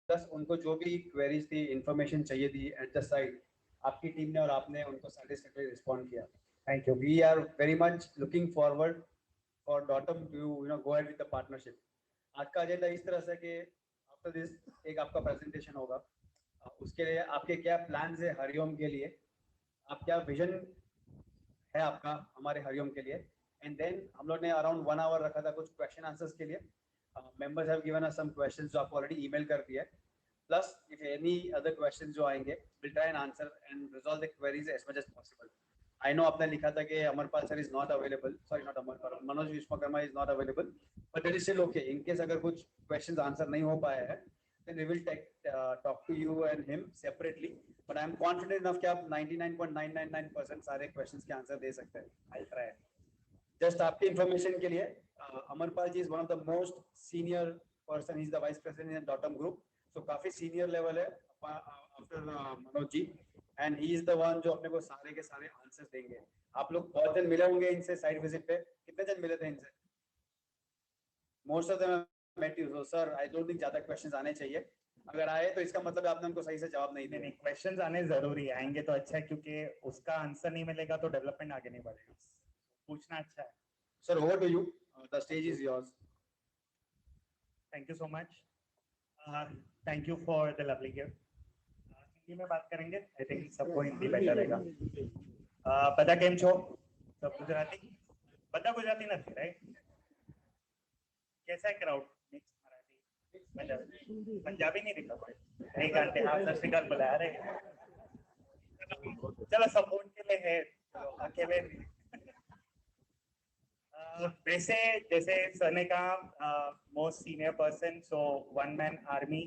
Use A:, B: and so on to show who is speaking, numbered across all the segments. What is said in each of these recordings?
A: Plus उनको जो भी क्वेरीज थी, इंफॉर्मेशन चाहिए थी एट द साइड, आपकी टीम ने और आपने उनको सेटिस्फैक्टरी रिस्पॉन्ड किया। Thank you. We are very much looking forward for Dotom to go ahead with the partnership. आज का एजेंडा इस तरह से कि आफ्टर दिस एक आपका प्रेजेंटेशन होगा, उसके लिए आपके क्या प्लान्स है हरिओम के लिए, आप क्या विजन है आपका हमारे हरिओम के लिए। एंड देन हम लोग ने अराउंड 1 आवर रखा था कुछ क्वेश्चन आंसर्स के लिए। Members have given us some questions जो आपको ऑलरेडी ईमेल कर दिया है, plus if any other questions जो आएंगे will try and answer and resolve the queries as much as possible. I know आपने लिखा था कि Amarpal sir is not available, sorry not Amarpal, Manoj Vishwakarma is not available, but it is still okay. In case अगर कुछ questions answer नहीं हो पाए हैं then we will talk to you and him separately, but I am confident enough कि आप 99.999% सारे questions के आंसर दे सकते हैं। I'll try. जस्ट आपकी इंफॉर्मेशन के लिए, Amarpal ji is one of the most senior person, he is the vice president in Dotom group, so काफी सीनियर लेवल है after Manoj ji, and he is the one जो अपने को सारे के सारे आंसर्स देंगे। आप लोग बहुत जन मिले होंगे इनसे साइट विजिट पे, कितने जन मिले थे इनसे? Most of them met you, so sir I don't think ज्यादा क्वेश्चंस आने चाहिए, अगर आए तो इसका मतलब आपने उनको सही से जवाब नहीं दिया।
B: नहीं, क्वेश्चंस आने जरूरी आएंगे तो अच्छा है, क्योंकि उसका आंसर नहीं मिलेगा तो डेवलपमेंट आगे नहीं बढ़ेगा। पूछना अच्छा है।
A: Sir over to you, the stage is yours.
B: Thank you so much, thank you for the lovely gift. Hindi में बात करेंगे, आई थिंक सबको हिंदी बेटर रहेगा। બધા કેમ છો? सब गुजराती? બધા गुजराती નથી, राइट? कैसा है क्राउड? मिक्स मराठी पंजाबी नहीं दिखा कोई? नहीं जानते? हाँ सर श्रीकाल बुलाया रहे, चलो सपोर्ट के लिए है, अकेले वैसे जैसे सर ने कहा most senior person, so one man army.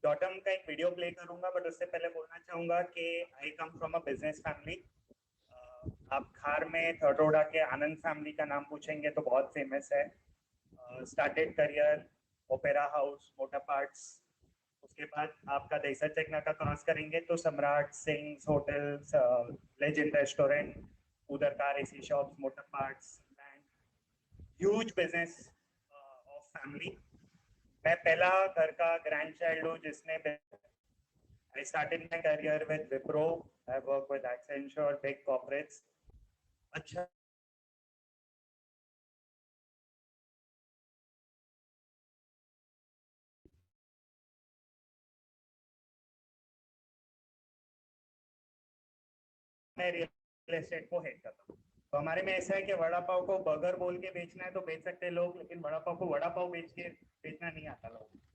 B: Datum का एक वीडियो प्ले करूंगा, बट उससे पहले बोलना चाहूंगा कि I come from a business family. आप खार में थर्डोडा के आनंद फैमिली का नाम पूछेंगे तो बहुत फेमस है। Started career opera house, motor parts. उसके बाद आपका देसर चेक नाका क्रॉस करेंगे तो सम्राट सिंह होटल्स, लेजेंड रेस्टोरेंट, उधर car AC shops, motor parts, huge business of family. मैं पहला घर का ग्रैंड चाइल्ड हूँ जिसने I started my career with Wipro. I work with Accenture, big corporates. अच्छा मैं रियल एस्टेट को हेड करता हूँ। तो हमारे में ऐसा है कि वड़ा पाव को बर्गर बोल के बेचना है तो बेच सकते हैं लोग, लेकिन वड़ा पाव को वड़ा पाव बेच के बेचना नहीं आता लोग।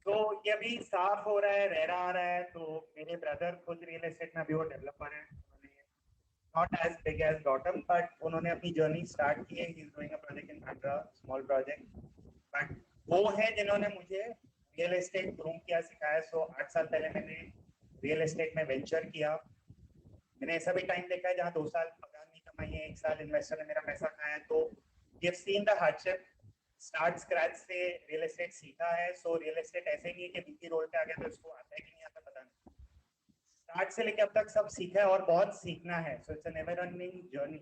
B: तो ये अभी साफ हो रहा है, रह आ रहा है। तो मेरे ब्रदर खुद रियल एस्टेट में अभी वो डेवलपर है, not as big as Dotom, but उन्होंने अपनी जर्नी स्टार्ट की है। He is doing a project in Bandra, small project, but वो है जिन्होंने मुझे रियल एस्टेट ग्रूम किया, सिखाया। सो 8 साल पहले मैंने रियल एस्टेट में वेंचर किया। मैंने ऐसा भी टाइम देखा है जहाँ 2 साल पगार नहीं कमाई है, 1 साल इन्वेस्टर ने मेरा पैसा खाया है। तो we have seen the hardship, start scratch से रियल एस्टेट सीखा है। सो रियल एस्टेट ऐसे नहीं है कि बीपी रोल पे आ गया तो इसको आता है कि नहीं आता पता नहीं, स्टार्ट से लेके अब तक सब सीखा है और बहुत सीखना है। So it's a never running journey.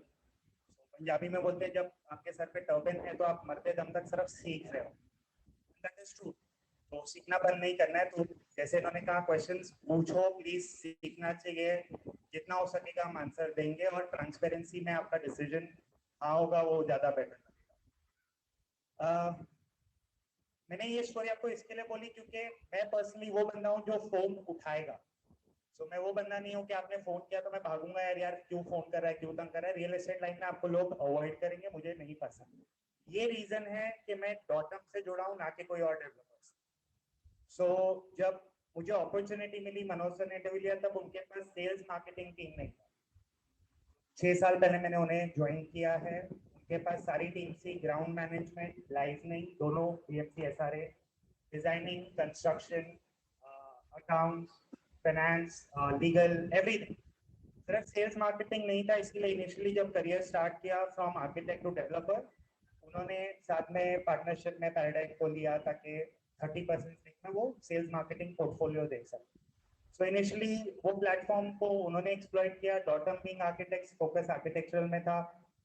B: Punjabi में बोलते हैं जब आपके सर पे टर्बन है तो आप मरते दम तक सिर्फ सीख रहे हो, दैट इज ट्रू। तो सीखना बंद नहीं करना है। तो जैसे इन्होंने कहा क्वेश्चंस पूछो प्लीज, सीखना चाहिए, जितना हो सकेगा हम आंसर देंगे, और ट्रांसपेरेंसी में आपका डिसीजन हाँ होगा वो ज्यादा बेटर लगेगा। मैंने ये स्टोरी आपको इसके लिए बोली क्योंकि मैं पर्सनली वो बंदा हूँ जो फोन उठाएगा। तो मैं वो बंदा नहीं हूँ कि आपने फोन किया तो मैं भागूंगा, यार यार क्यों फोन कर रहा है, क्यों तंग कर रहा है। रियल एस्टेट लाइन में आपको लोग अवॉइड करेंगे, मुझे नहीं पसंद। ये रीजन है कि मैं डॉटम से जुड़ा हूँ, ना कि कोई और डेवलपर। सो जब मुझे अपॉर्चुनिटी मिली, मनोज सर ने इंटरव्यू लिया, तब उनके पास सेल्स मार्केटिंग टीम नहीं था। 6 साल पहले मैंने उन्हें ज्वाइन किया है। उनके पास सारी टीम थी, ग्राउंड मैनेजमेंट, लाइजनिंग, दोनों PMC SRA, designing, construction, accounts, finance, legal, everything. सिर्फ सेल्स मार्केटिंग नहीं था। इसलिए इनिशियली जब करियर स्टार्ट किया फ्रॉम आर्किटेक्ट टू डेवलपर, उन्होंने साथ में पार्टनरशिप में पैराडाइम को लिया ताकि 30% में वो सेल्स मार्केटिंग पोर्टफोलियो दे सके। सो इनिशियली वो प्लेटफॉर्म को उन्होंने एक्सप्लॉइट किया। Datum being architects focus architectural में था,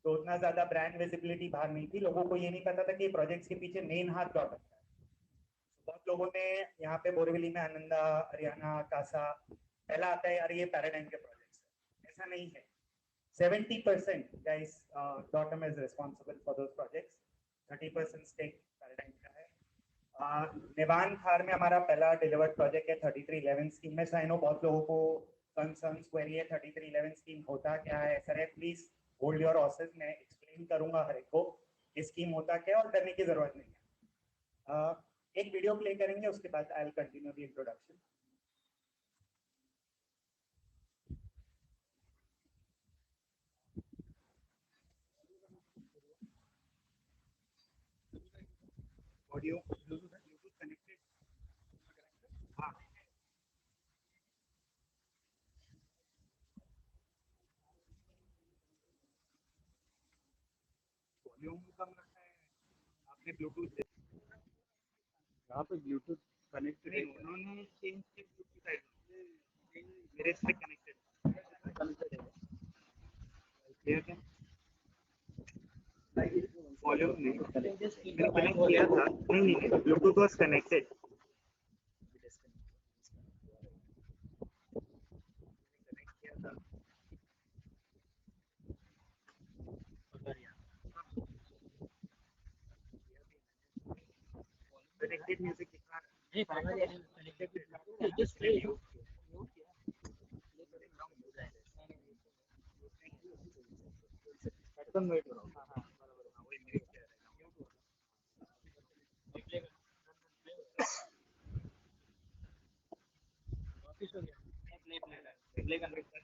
B: तो उतना ज्यादा ब्रांड विजिबिलिटी बाहर नहीं थी। लोगों को ये नहीं पता था कि प्रोजेक्ट्स के पीछे मेन हाथ डॉटम था। बहुत लोगों ने यहाँ पे बोरीवली में आनंदा, हरियाणा, कासा, पहला आता है यार ये पैराडाइम के प्रोजेक्ट्स, ऐसा नहीं है। 70% guys, Dotum is responsible for those projects. 30% stake paradigm का है। निवान थार में हमारा पहला डिलीवर्ड प्रोजेक्ट है 3311 स्कीम में। सो आई नो बहुत लोगों को कंसर्न्स क्वेरी है 3311 स्कीम होता क्या है। Sir please hold your horses, मैं एक्सप्लेन करूंगा हर एक को ये स्कीम होता क्या है और डरने की जरूरत नहीं है। एक वीडियो प्ले करेंगे, उसके बाद I will continue the introduction. Audio Bluetooth connected, हाँ वॉल्यूम कम रखा है आपने ब्लूटूथ,
A: यहाँ पे ब्लूटूथ कनेक्टेड है,
B: उन्होंने चेंज किया ब्लूटूथ साइड, मेरे से कनेक्टेड
A: कनेक्टेड है।
B: क्लियर है। वॉल्यूम नहीं मैंने कनेक्ट किया था, नहीं Bluetooth was connected. Connected music दिखा रहा है, connected just play you headphone wait करो। हां हां बराबर, हां वही मेरे क्या रहेगा वापस हो गया प्ले कंप्लीट कर।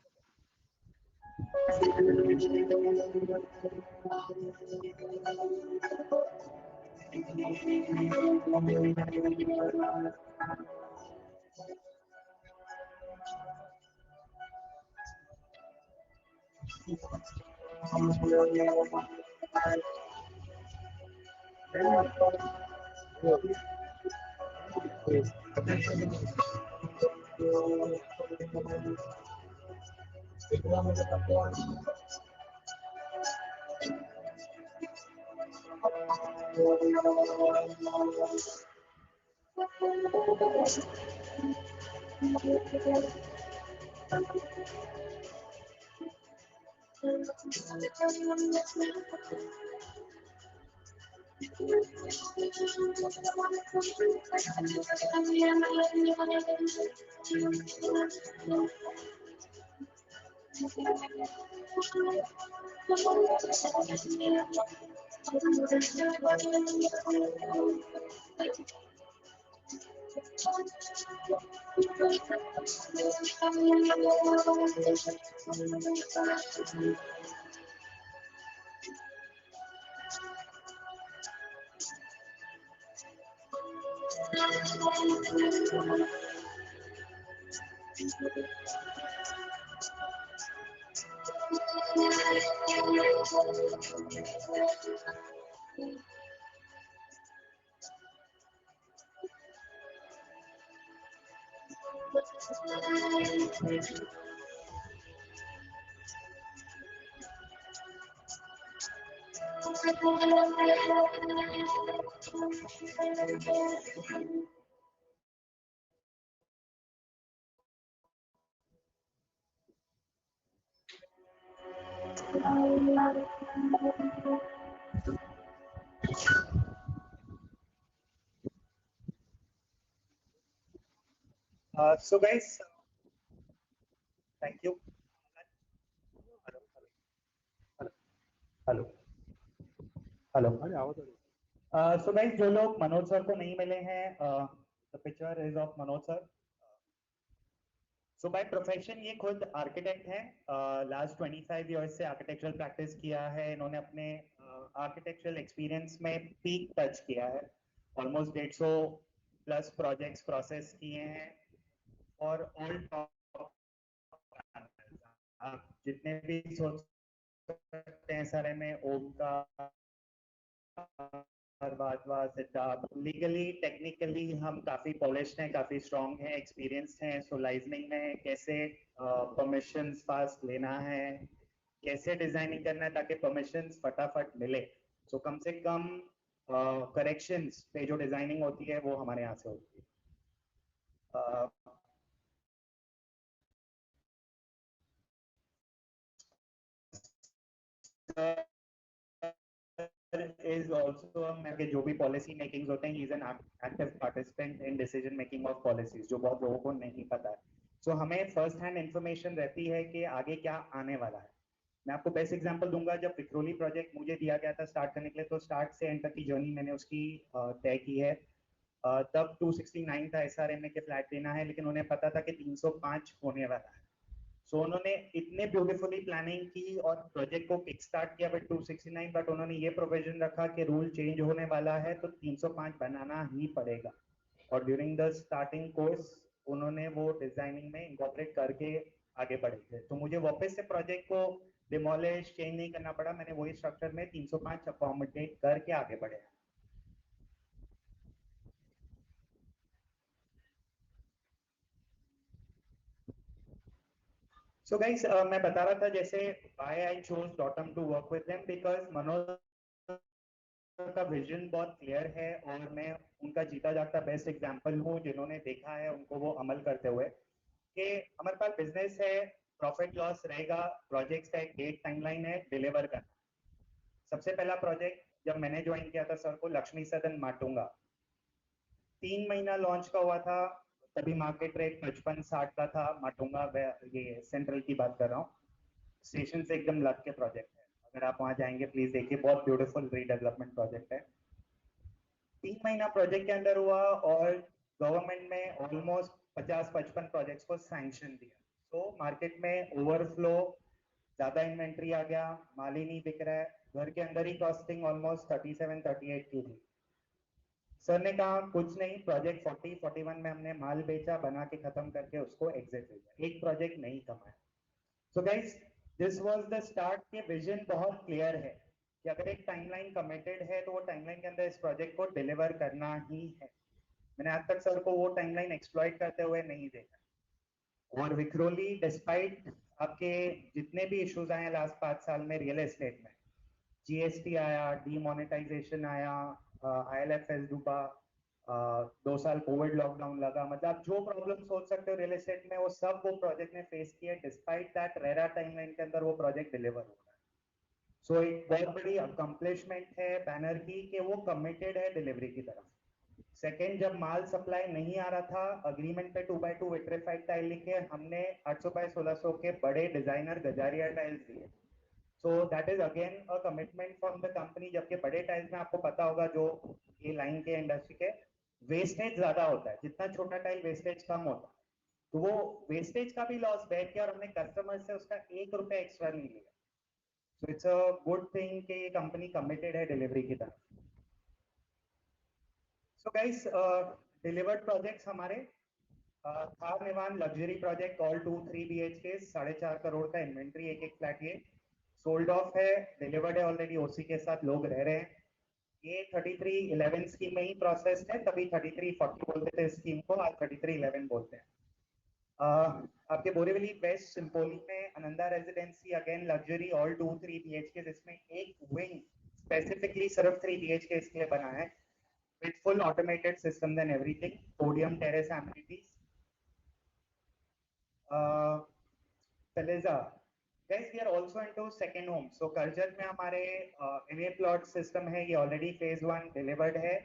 B: So guys, thank you. Hello hello. So guys, जो लोग मनोज सर को नहीं मिले हैं, the picture is of Manoj sir. So by profession ये खुद आर्किटेक्ट हैं, लास्ट 25 इयर्स से आर्किटेक्चरल प्रैक्टिस किया है इन्होंने। अपने आर्किटेक्चरल एक्सपीरियंस में पीक टच किया है, ऑलमोस्ट 150 प्लस प्रोजेक्ट्स प्रोसेस किए हैं और ऑल टॉप आप जितने भी सोच सकते हैं सारे में, ओमका, लीगली टेक्निकली हम काफी पॉलिश्ड हैं, काफी स्ट्रॉन्ग हैं, एक्सपीरियंस्ड हैं। सो लाइजनिंग में कैसे परमिशंस पास लेना है, कैसे डिजाइनिंग करना है ताकि परमिशंस फटाफट मिले। सो कम से कम करेक्शंस पे जो डिजाइनिंग होती है वो हमारे यहाँ से होती है. is also कि जो भी पॉलिसी मेकिंग होते हैं, he is an active participant in decision making of policies, जो बहुत लोगों को नहीं पता है. So हमें फर्स्ट हैंड इंफॉर्मेशन रहती है कि आगे क्या आने वाला है. मैं आपको बेस्ट एग्जांपल दूंगा. जब विक्रोली प्रोजेक्ट मुझे दिया गया था स्टार्ट करने के लिए, तो स्टार्ट से एंड तक की जर्नी मैंने उसकी तय की है. तब 269 था SRMA के फ्लैट देना है, लेकिन उन्हें पता था कि 305 होने वाला है. सो उन्होंने इतने ब्यूटीफुली प्लानिंग की और प्रोजेक्ट को किक स्टार्ट किया विद 269, बट उन्होंने ये प्रोविजन रखा कि रूल चेंज होने वाला है तो 305 बनाना ही पड़ेगा. और ड्यूरिंग द स्टार्टिंग कोर्स उन्होंने वो डिजाइनिंग में इंकॉर्पोरेट करके आगे बढ़े थे. तो मुझे वापस से प्रोजेक्ट को डिमोलिश चेंज नहीं करना पड़ा. मैंने वही स्ट्रक्चर में 305 अकोमोडेट करके आगे बढ़े. So guys, मैं बता रहा था जैसे why I chose Dotum to work with them, because Manoj का विजन बहुत क्लियर है और मैं उनका जीता जागता बेस्ट एग्जांपल हूँ, जिन्होंने देखा है उनको वो अमल करते हुए कि हमारे पास बिजनेस है, प्रॉफिट लॉस रहेगा, प्रोजेक्ट्स का एक डेट टाइमलाइन है, डिलीवर करना. सबसे पहला प्रोजेक्ट जब मैंने ज्वाइन किया था सर को, लक्ष्मी सदन माटुंगा, 3 महीना लॉन्च का हुआ था. तभी मार्केट रेट 55-60 का था. माटुंगा, ये सेंट्रल की बात कर रहा हूँ, स्टेशन से एकदम लग के प्रोजेक्ट है. अगर आप वहां जाएंगे प्लीज देखिए, बहुत ब्यूटीफुल रीडेवलपमेंट प्रोजेक्ट है. 3 महीना प्रोजेक्ट के अंदर हुआ और गवर्नमेंट में ऑलमोस्ट 50-55 प्रोजेक्ट्स को सैंक्शन दिया. तो मार्केट में ओवरफ्लो, ज्यादा इन्वेंट्री आ गया, माल ही नहीं बिक रहा है. घर के अंदर ही कॉस्टिंग ऑलमोस्ट 37-38 की थी. सर ने कहा कुछ नहीं, प्रोजेक्ट 40-41 में हमने माल बेचा, बना के खत्म करके उसको एग्जिट भेजा. एक प्रोजेक्ट नहीं कमाया. So guys, this was the start के विजन बहुत क्लियर है कि अगर एक टाइमलाइन कमिटेड है तो वो टाइमलाइन के अंदर इस प्रोजेक्ट को डिलीवर करना ही है. मैंने आज तक सर को वो टाइमलाइन एक्सप्लॉइट करते हुए नहीं देखा. और विक्रोली, डिस्पाइट आपके जितने भी इश्यूज आए लास्ट 5 साल में रियल एस्टेट में, GST आया, डीमोनेटाइजेशन आया, IL&FS डूबा, 2 साल कोविड लॉकडाउन लगा, मतलब जो प्रॉब्लम सोच सकते हो रियल एस्टेट में वो सब वो प्रोजेक्ट ने फेस किया. डिस्पाइट दैट रेरा टाइमलाइन के अंदर वो प्रोजेक्ट डिलीवर हो रहा है. सो एक बहुत बड़ी अकम्पलिशमेंट है बैनर की कि वो कमिटेड है डिलीवरी की तरफ. सेकेंड, जब माल सप्लाई नहीं आ रहा था, अग्रीमेंट पे 2x2 विट्रिफाइड टाइल लिखे हमने 800x1600 के बड़े डिजाइनर गजारिया टाइल्स दिए. So that is again a commitment from the company. जबकि बड़े टाइल्स में आपको पता होगा, जो ये लाइन के इंडस्ट्री के वेस्टेज ज्यादा होता है, जितना छोटा टाइल वेस्टेज कम होता है. तो वो वेस्टेज का भी लॉस बैठ गया और हमने कस्टमर से उसका 1 रुपया एक्स्ट्रा नहीं लिया. So it's a good thing कि ये कंपनी कमिटेड है डिलीवरी की तरफ. So guys, डिलीवर्ड प्रोजेक्ट्स हमारे थार निवान luxury project, all 2-3 BHK, 4.5 crore का इन्वेंट्री, एक फ्लैट ये सोल्ड ऑफ है, डिलीवर्ड है ऑलरेडी, OC के साथ लोग रह रहे हैं. ये 3311 स्कीम में ही प्रोसेस है, तभी 3340 बोलते थे स्कीम को, आज 3311 बोलते हैं. आपके बोरीवली वेस्ट सिंपोली में Ananda residency, again luxury, all 2-3 BHK, जिसमें एक विंग स्पेसिफिकली सिर्फ 3 BHK इसके लिए बना है, with full automated systems and everything, podium, terrace amenities. Peleza, guys, we are also into second home. So Karjat में हमारे MA plot system है, ये already phase 1 delivered है.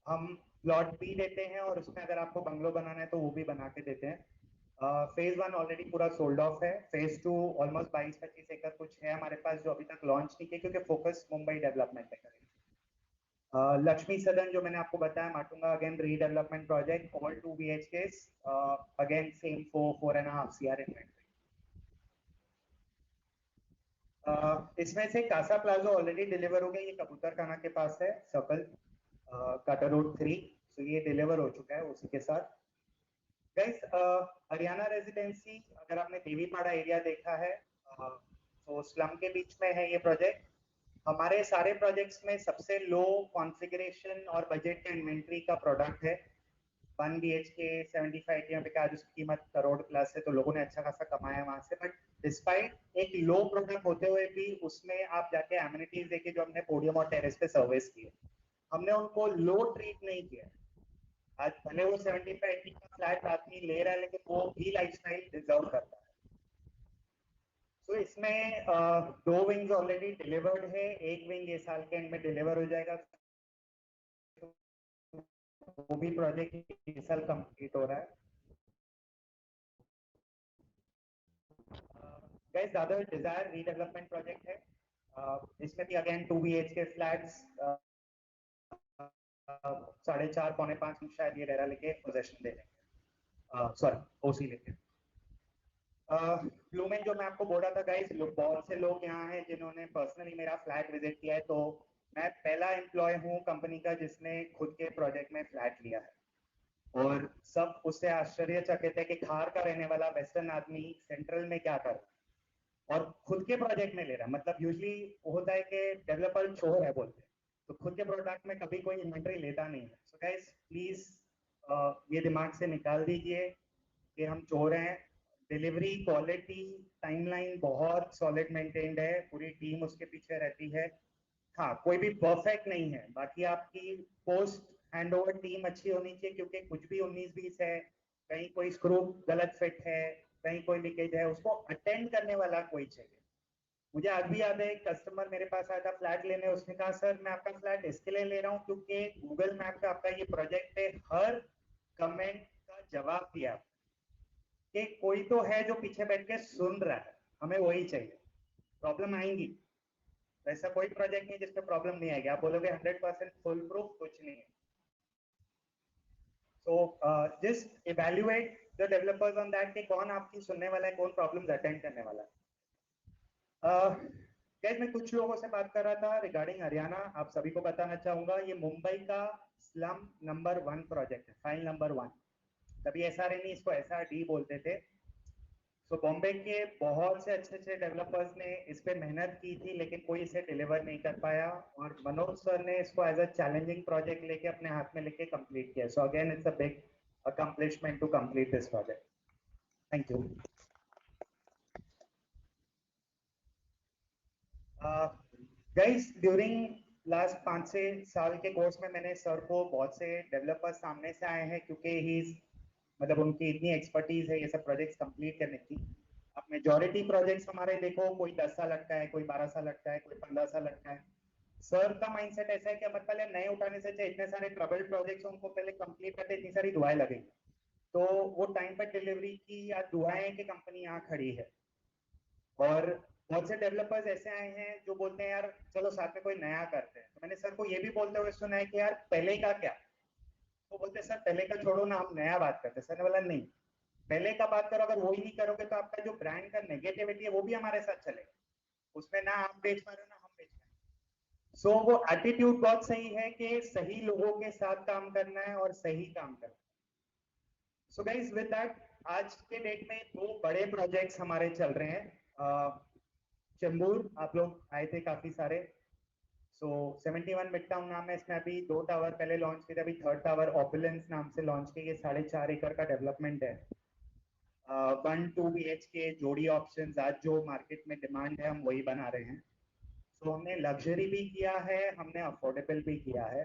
B: हम plot भी देते हैं और उसमें अगर आपको बंगलो बनाना है तो वो भी बना के देते हैं. phase 1 ऑलरेडी पूरा सोल्ड ऑफ है. phase 2 ऑलमोस्ट 22-25 एकड़ कुछ है हमारे पास, जो अभी तक लॉन्च नहीं किया क्योंकि फोकस मुंबई डेवलपमेंट पे करेंगे. लक्ष्मी सदन जो मैंने आपको बताया, Matunga, again redevelopment project, all 2 BHKs, again same 4.5 CR inventory. इसमें से कासा प्लाजा ऑलरेडी डिलीवर हो गया, ये कबूतर खाना के पास है, सर्कल काटा रोड 3. तो ये डिलीवर हो चुका है उसी के साथ. गाइस, हरियाणा रेजिडेंसी, अगर आपने देवीपाड़ा एरिया देखा है, तो स्लम के बीच में है ये प्रोजेक्ट. हमारे सारे प्रोजेक्ट्स में सबसे लो कॉन्फ़िगरेशन और बजट का इन्वेंट्री का प्रोडक्ट है. 1 BHK 75 पे आज उसकी कीमत करोड़ प्लस है, तो लोगों ने अच्छा खासा कमाया वहां से. बट डिस्पाइट एक लो प्रोडक्ट होते हुए भी उसमें आप जाके एमिनिटीज देखिए जो हमने पोडियम और टेरेस पे सर्विस की है. हमने उनको लो ट्रीट नहीं किया। आज भले वो 75-80 का फ्लैट आदमी ले रहा है, लेकिन वो भी लाइफस्टाइल डिजर्व करता है। तो इसमें 2 विंग्स ऑलरेडी डिलीवर्ड है, एक विंग ये साल के एंड में डिलीवर हो जाएगा, वो भी प्रोजेक्ट इस साल कंप्लीट हो रहा है। Guys Dadar desire redevelopment project है, इसमें भी अगेन 2 BHK फ्लैट्स 4.5 पौने 5 शायद ये रेरा लेके पोजेशन दे देंगे, सॉरी ओसी लेके। ब्लूमेन जो मैं आपको बोल रहा था गाइस, बहुत से लोग यहाँ हैं जिन्होंने पर्सनली मेरा फ्लैट विजिट किया है, तो मैं पहला एम्प्लॉय हूँ कंपनी का जिसने खुद के प्रोजेक्ट में फ्लैट लिया है, और सब उससे आश्चर्यचकित है कि खार का रहने वाला वेस्टर्न आदमी सेंट्रल में क्या कर रहा है और खुद के प्रोजेक्ट में ले रहा है। मतलब यूजली होता है कि डेवलपर चोर है बोलते हैं, तो खुद के प्रोडक्ट में कभी कोई इन्वेंट्री लेता नहीं है। सो गाइस प्लीज ये दिमाग से निकाल दीजिए कि हम चोर हैं। डिलीवरी क्वालिटी टाइमलाइन बहुत सॉलिड मेंटेन्ड है, पूरी टीम उसके पीछे रहती है। हाँ, कोई भी परफेक्ट नहीं है, बाकी आपकी पोस्ट हैंडओवर टीम अच्छी होनी चाहिए, क्योंकि कुछ भी 19-20 है, कहीं कोई स्क्रू गलत फिट है, कहीं कोई लीकेज है, उसको अटेंड करने वाला कोई चाहिए। मुझे आज भी याद है, एक कस्टमर मेरे पास आया था फ्लैट लेने, उसने कहा सर मैं आपका फ्लैट इसके लिए ले रहा हूँ क्योंकि गूगल मैप पे आपका ये प्रोजेक्ट है, हर कमेंट का जवाब दिया कि कोई तो है जो पीछे बैठ के सुन रहा है, हमें वही चाहिए। प्रॉब्लम आएंगी, ऐसा कोई प्रोजेक्ट नहीं जिसमें प्रॉब्लम नहीं आएगी। आप बोलोगे 100% फुल प्रूफ, कुछ नहीं है। So just evaluate the developers on that कि कौन आपकी सुनने वाला है, कौन प्रॉब्लम्स अटेंड करने वाला है। गाइस मैं कुछ लोगों से बात कर रहा था रिगार्डिंग हरियाणा। आप सभी को बताना चाहूंगा, ये मुंबई का स्लम नंबर 1 प्रोजेक्ट है, फाइल नंबर 1। तभी SRA नहीं, इसको SRD बोलते थे। तो बॉम्बे के बहुत से अच्छे अच्छे डेवलपर्स ने इस पे मेहनत की थी, लेकिन कोई इसे डिलीवर नहीं कर पाया, और मनोज सर ने इसको एज अ चैलेंजिंग प्रोजेक्ट लेके अपने हाथ में लेके कंप्लीट किया। So again it's a big accomplishment to complete this project. Thank you. Guys during last 5-6 साल के कोर्स में मैंने सर को बहुत से डेवलपर्स सामने से आए हैं, क्योंकि ही मतलब उनकी इतनी एक्सपर्टीज है ये सब प्रोजेक्ट्स कंप्लीट करने की। अब मेजॉरिटी प्रोजेक्ट्स हमारे देखो, कोई 10 साल लगता है, कोई 12 साल लगता है, कोई 15 साल लगता है। सर का माइंडसेट ऐसा है कि मतलब पहले नए उठाने से चाहिए, इतने सारे ट्रबल प्रोजेक्ट्स उनको पहले कंप्लीट करते, इतनी सारी दुआएं लगेंगी, तो वो टाइम पर डिलीवरी की या दुआएं की कंपनी यहाँ खड़ी है। और बहुत से डेवलपर्स ऐसे आए हैं जो बोलते हैं यार चलो साथ में कोई नया करते हैं। तो मैंने सर को ये भी बोलते हुए सुना है कि यार पहले का क्या, वो बोलते सर पहले का छोड़ो ना, हम नया बात करते हैं। सर ने बोला नहीं, पहले का बात करो, अगर वो ही नहीं करोगे तो आपका जो ब्रांड का नेगेटिविटी है वो भी हमारे साथ चलेगा, उसमें ना आप बेच पा रहे हो ना हम बेच पा रहे हैं। सो वो एटीट्यूड बहुत सही है कि सही लोगों के साथ काम करना है और सही काम करना है। सो गाइस विद दैट, आज के डेट में 2 बड़े प्रोजेक्ट्स हमारे चल रहे हैं। चेंबूर आप लोग आए थे काफी सारे, सो 71 मिड टाउन नाम है, इसमें अभी 2 टावर पहले लॉन्च किए थे, अभी 3rd टावर ओपुलेंस नाम से लॉन्च किया। ये 4.5 एकड़ का डेवलपमेंट है। 1-2 BHK जोड़ी ऑप्शन, आज जो मार्केट में डिमांड है हम वही बना रहे हैं। तो हमने लग्जरी भी किया है, हमने अफोर्डेबल भी किया है।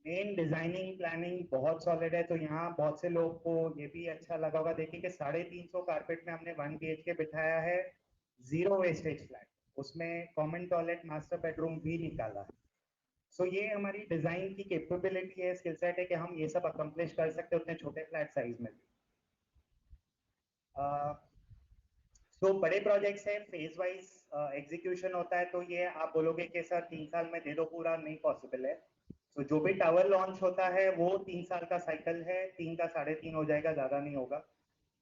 B: मेन डिजाइनिंग प्लानिंग बहुत सॉलिड है, तो यहाँ बहुत से लोग को ये भी अच्छा लगा होगा देखिए कि 350 कारपेट में हमने 1 BHK बिठाया है, 0 वेस्टेज फ्लैट, उसमें कॉमन टॉयलेट मास्टर बेडरूम भी निकाला है। सो ये हमारी डिजाइन की कैपेबिलिटी है, स्किल सेट है कि हम ये सब अकम्प्लिश कर सकते हैं उतने छोटे फ्लैट साइज में भी। तो बड़े प्रोजेक्ट्स है, फेज वाइज एग्जीक्यूशन होता है, तो ये आप बोलोगे कि सर 3 साल में दे दो पूरा, नहीं पॉसिबल है। तो जो भी टावर लॉन्च होता है वो 3 साल का साइकिल है, 3 का 3.5 हो जाएगा, ज्यादा नहीं होगा।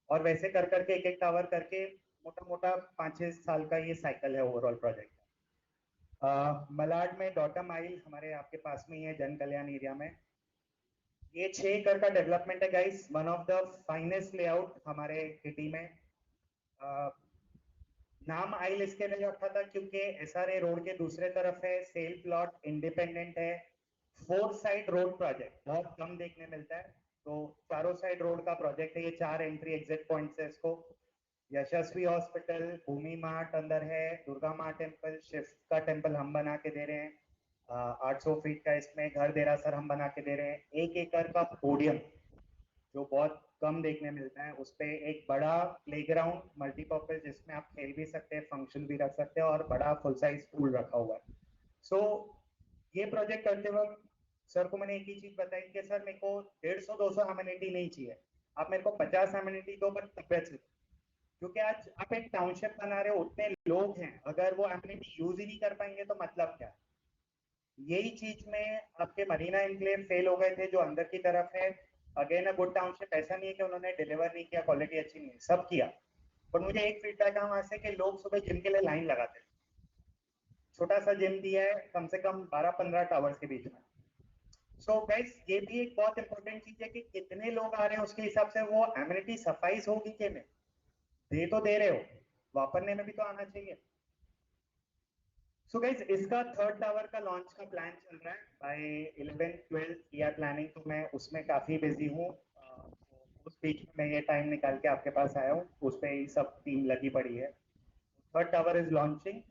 B: और वैसे कर करके एक एक टावर करके मोटा मोटा 5-6 साल का ये साइकिल है ओवरऑल प्रोजेक्ट। मलाड में डॉटा माइल हमारे आपके पास में ही है, जन कल्याण एरिया में। ये 6 एकड़ का डेवलपमेंट है guys, one of the finest layout हमारे सिटी में। नाम आइल इसके लिए रखा था क्योंकि SRA रोड के दूसरे तरफ है, सेल प्लॉट इंडिपेंडेंट है, 4 साइड रोड प्रोजेक्ट बहुत कम देखने मिलता है, तो चारों साइड रोड का प्रोजेक्ट है। ये 4 एंट्री एग्जिट पॉइंट्स है इसको। यशस्वी हॉस्पिटल, भूमि मार्ट अंदर है, दुर्गा माँ टेम्पल, शिव का टेम्पल हम बना के दे रहे हैं, 800 फीट का इसमें घर दे रहा सर हम बना के दे रहे हैं। 1 एकड़ का पोडियम जो बहुत कम देखने मिलता है, उस पे एक बड़ा प्लेग्राउंड मल्टीपर्पज जिसमें आप खेल भी सकते हैं, फंक्शन भी रख सकते हैं, और बड़ा फुल साइज पूल रखा हुआ है। सो ये प्रोजेक्ट करते वक्त सर को मैंने एक ही चीज बताई कि सर मेरे को 150-200 एमिनिटी नहीं चाहिए, आप मेरे को 50 एमिनिटी दो, पर तबियत से। क्योंकि आज आप एक टाउनशिप बना रहे हो, उतने लोग हैं, अगर वो एमिनिटी यूज ही नहीं कर पाएंगे तो मतलब क्या। यही चीज में आपके मरीना एनक्लेव फेल हो गए थे जो अंदर की तरफ है। अगेन अ गुड टाउनशिप, ऐसा नहीं है कि उन्होंने डिलीवर नहीं किया, क्वालिटी अच्छी नहीं है, सब किया। पर मुझे एक फीडबैक है वहां से कि लोग सुबह जिम के लिए लाइन लगाते हैं। छोटा सा जिम दिया है कम से कम 12-15 टावर्स के बीच में। सो गाइस ये भी एक बहुत इंपॉर्टेंट चीज है कि कितने लोग आ रहे हैं उसके हिसाब से वो एमिनिटी सफाइस होगी कि नहीं। दे तो दे रहे हो, वापरने में भी तो आना चाहिए। सो गाइस इसका थर्ड टावर का लॉन्च का प्लान चल रहा है बाय 11-12 ईयर प्लानिंग, तो मैं उसमें काफी बिजी हूँ। उस बीच में मैं ये टाइम निकाल के आपके पास आया हूँ, उस पर ही सब टीम लगी पड़ी है। थर्ड टावर इज लॉन्चिंग,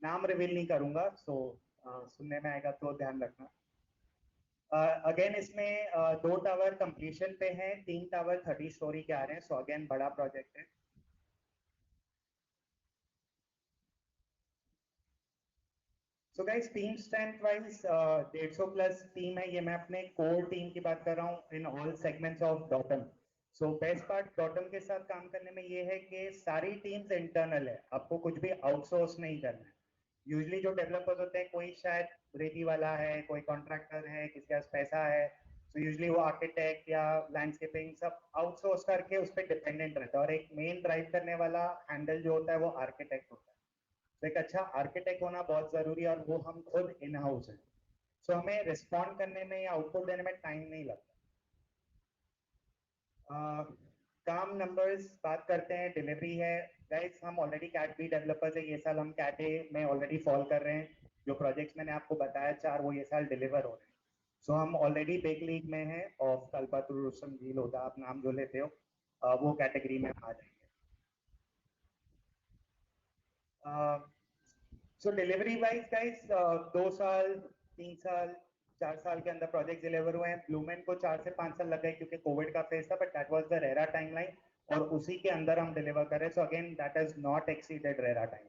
B: नाम रिवील नहीं करूंगा, सो सुनने में आएगा तो ध्यान रखना। अगेन इसमें 2 टावर कंप्लीशन पे हैं, 3 टावर 30 स्टोरी के आ रहे हैं, सो अगेन बड़ा प्रोजेक्ट है। So guys team strength wise 150 plus team है, ये मैं अपने कोर टीम की बात कर रहा हूँ in all segments of datum. So best part datum के साथ काम करने में ये है कि सारी टीम्स इंटरनल है, आपको कुछ भी आउटसोर्स नहीं करना है। यूजली जो डेवलपर्स होते हैं, कोई शायद रेती वाला है, कोई कॉन्ट्रैक्टर है, किसी के पास पैसा है, तो यूजली वो आर्किटेक्ट या लैंडस्केपिंग सब आउटसोर्स करके उस पर डिपेंडेंट रहता है, और एक मेन ड्राइव करने वाला हैंडल जो होता है वो आर्किटेक्ट होता है। तो एक अच्छा आर्किटेक्ट होना बहुत जरूरी है, और वो हम खुद इन हाउस है। सो हमें रिस्पॉन्ड करने में या आउटपुट देने में टाइम नहीं लगता। काम नंबर्स बात करते हैं, डिलीवरी है। गाइस हम ऑलरेडी कैट बी डेवलपर्स है, ये साल हम कैट ए में ऑलरेडी फॉल कर रहे हैं। जो प्रोजेक्ट्स मैंने आपको बताया 4, वो ये साल डिलीवर हो रहे हैं। सो हम ऑलरेडी बिग लीग में हैं, ऑफ कल्पातुर रुस्तम झील होता आप नाम जो लेते हो, वो कैटेगरी में आ जाएंगे। सो डिलीवरी वाइज गाइस 2 साल 3 साल 4 साल के अंदर प्रोजेक्ट डिलीवर हुए हैं। ब्लूमेन को 4 से 5 साल लग गए क्योंकि कोविड का फेज था, but that was the RERA timeline, और उसी के अंदर हम डिलीवर कर रहे हैं। So again that is not exceeded RERA time.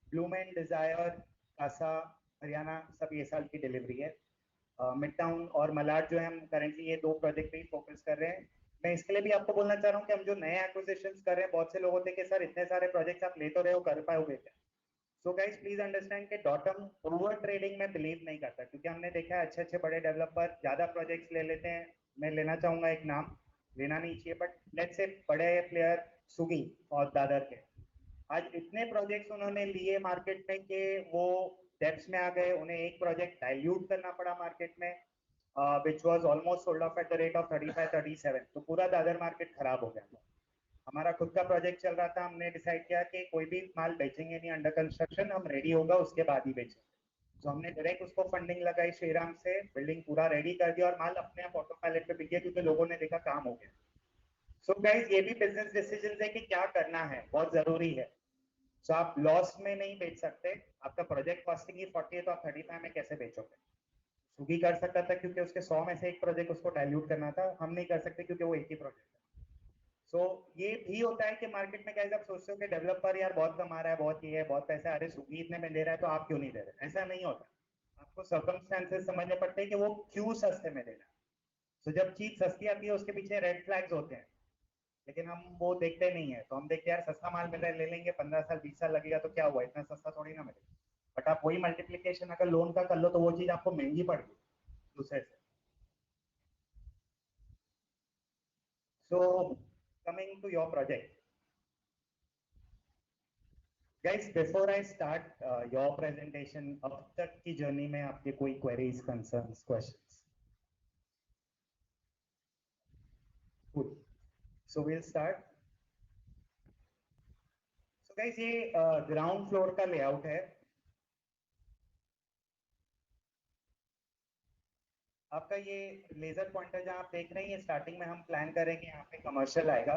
B: Bloomen, Desire, Casa, Haryana सब ये साल की डिलीवरी है। मिड टाउन और मलाड जो है हम करेंटली ये 2 प्रोजेक्ट पे ही फोकस कर रहे हैं। मैं इसके लिए भी आपको बोलना चाह रहा हूँ कि हम जो नए एक्विजिशंस कर रहे हैं, बहुत से लोग होते हैं कि सर इतने सारे प्रोजेक्ट्स आप ले तो रहे हो, कर पाओगे क्या। सो गाइस प्लीज अंडरस्टैंड कि डॉटम ओवर ट्रेडिंग में बिलीव नहीं करता, क्योंकि हमने देखा है अच्छे अच्छे बड़े डेवलपर ज्यादा प्रोजेक्ट्स ले लेते हैं। मैं लेना चाहूंगा एक नाम, लेना नहीं चाहिए, बट लेट्स से बड़े प्लेयर सुगी और दादर के, आज इतने प्रोजेक्ट्स उन्होंने लिए मार्केट में कि वो डेप्थ में आ गए, उन्हें एक प्रोजेक्ट डाइल्यूट करना पड़ा मार्केट में, which was almost sold off at the rate of 35-37, तो पूरा दादर मार्केट खराब हो गया। हमारा खुद का प्रोजेक्ट चल रहा था, हमने डिसाइड किया कि कोई भी माल बेचेंगे नहीं अंडर कंस्ट्रक्शन, हम रेडी होगा उसके बाद ही बेचेंगे। तो हमने डायरेक्ट उसको फंडिंग लगाई श्रीराम से, बिल्डिंग पूरा रेडी कर दिया, और माल अपने आप ऑटो पायलट पे बिक गया क्योंकि लोगों ने देखा काम हो गया। सो गाइस ये भी बिजनेस डिसीजन है कि क्या करना है, बहुत जरूरी है। सो आप लॉस में नहीं बेच सकते, आपका प्रोजेक्ट कॉस्टिंग ही 40 है तो आप 35 में कैसे बेचोगे। सुगी कर सकता था क्योंकि उसके 100 में से एक प्रोजेक्ट उसको डाइल्यूट करना था, हम नहीं कर सकते क्योंकि वो एक ही प्रोजेक्ट है। सो ये भी होता है कि मार्केट में कैसे आप सोचते हो कि डेवलपर यार बहुत कमा रहा है, बहुत ये है, बहुत पैसा, अरे सुगी इतने में दे रहा है तो आप क्यों नहीं दे रहे, ऐसा नहीं होता। आपको सर्कमस्टेंसेस समझने पड़ते हैं कि वो क्यों सस्ते में दे रहा है। तो जब चीज सस्ती आती है उसके पीछे रेड फ्लैग्स होते हैं, लेकिन हम वो देखते नहीं है। तो हम देखते हैं यार सस्ता माल मिल रहा है, ले लेंगे, 15 साल 20 साल लगेगा तो क्या हुआ, इतना सस्ता थोड़ी ना मिलेगा। बट आप वही मल्टीप्लीकेशन अगर लोन का कर लो तो वो चीज आपको महंगी पड़ गई दूसरे से। So coming to your project guys, before I start your presentation, अब तक की जर्नी में आपके कोई queries, concerns, questions? Good, so will start. So guys ये ग्राउंड फ्लोर का लेआउट है। आपका ये लेजर पॉइंटर जहां आप देख रहे हैं, ये स्टार्टिंग में हम प्लान करेंगे, यहाँ पे कमर्शियल आएगा,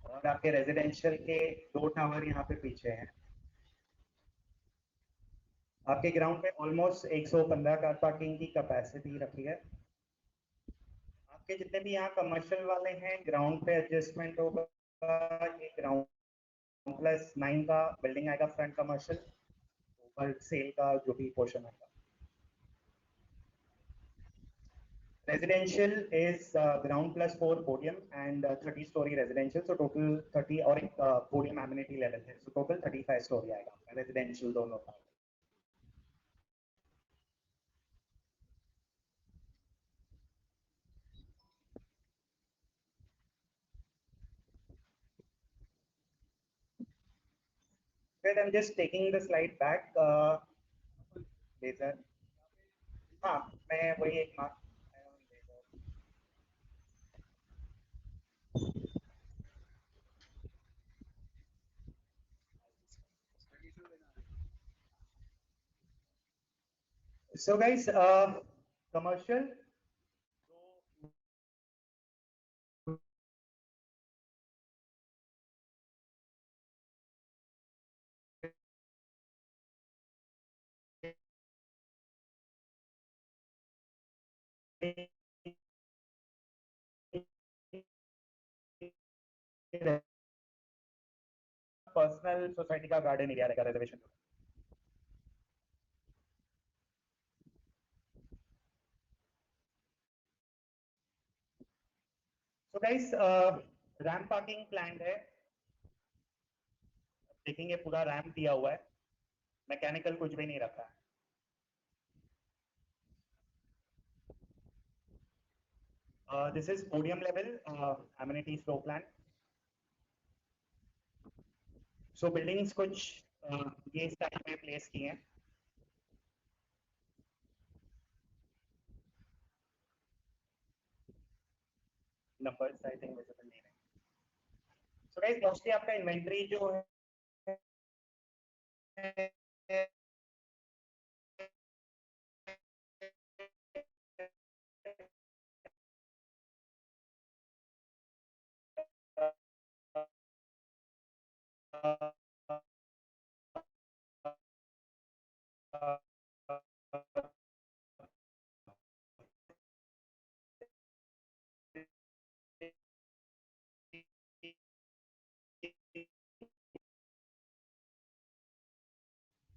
B: और आपके रेजिडेंशियल के 2 टावर यहाँ पे पीछे हैं। आपके ग्राउंड पे ऑलमोस्ट 115 कार पार्किंग की कैपेसिटी रखी है। आपके जितने भी यहाँ कमर्शियल वाले हैं ग्राउंड पे एडजस्टमेंट होगा। ये ग्राउंड प्लस 9 का बिल्डिंग आएगा फ्रंट कमर्शियल, ऊपर सेल का जो भी पोर्शन आएगा। Residential is ground plus 4 podium and 30-story residential, so total 30 और एक podium amenity level है, so total 35 story आएगा residential दोनों का। Wait, I'm just taking the slide back. Laser. हाँ, मैं वही एक mark. So guys, commercial. Personal society का गार्डन एरिया रहेगा reservation. So guys, ramp parking plan है, देखेंगे पूरा रैम्प दिया हुआ है, मैकेनिकल कुछ भी नहीं रखा है। This is podium level amenities floor plan. So buildings कुछ ये स्टाइल में प्लेस किए हैं। Numbers I think visible नहीं है। So guys, mostly आपका इन्वेंट्री जो है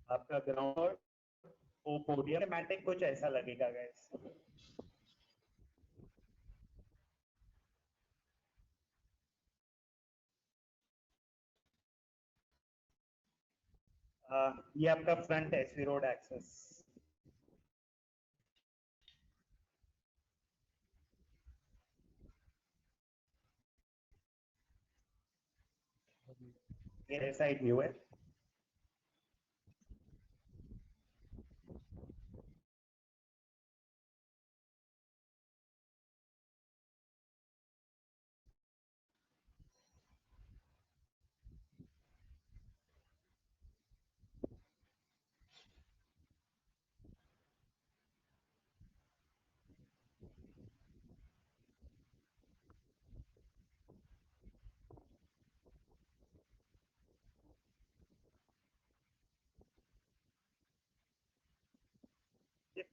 B: आपका ग्राउंड वो पोडियम मैटिक कुछ ऐसा लगेगा गाइस। ये आपका फ्रंट एसवी रोड एक्सेस। ये साइड व्यू है।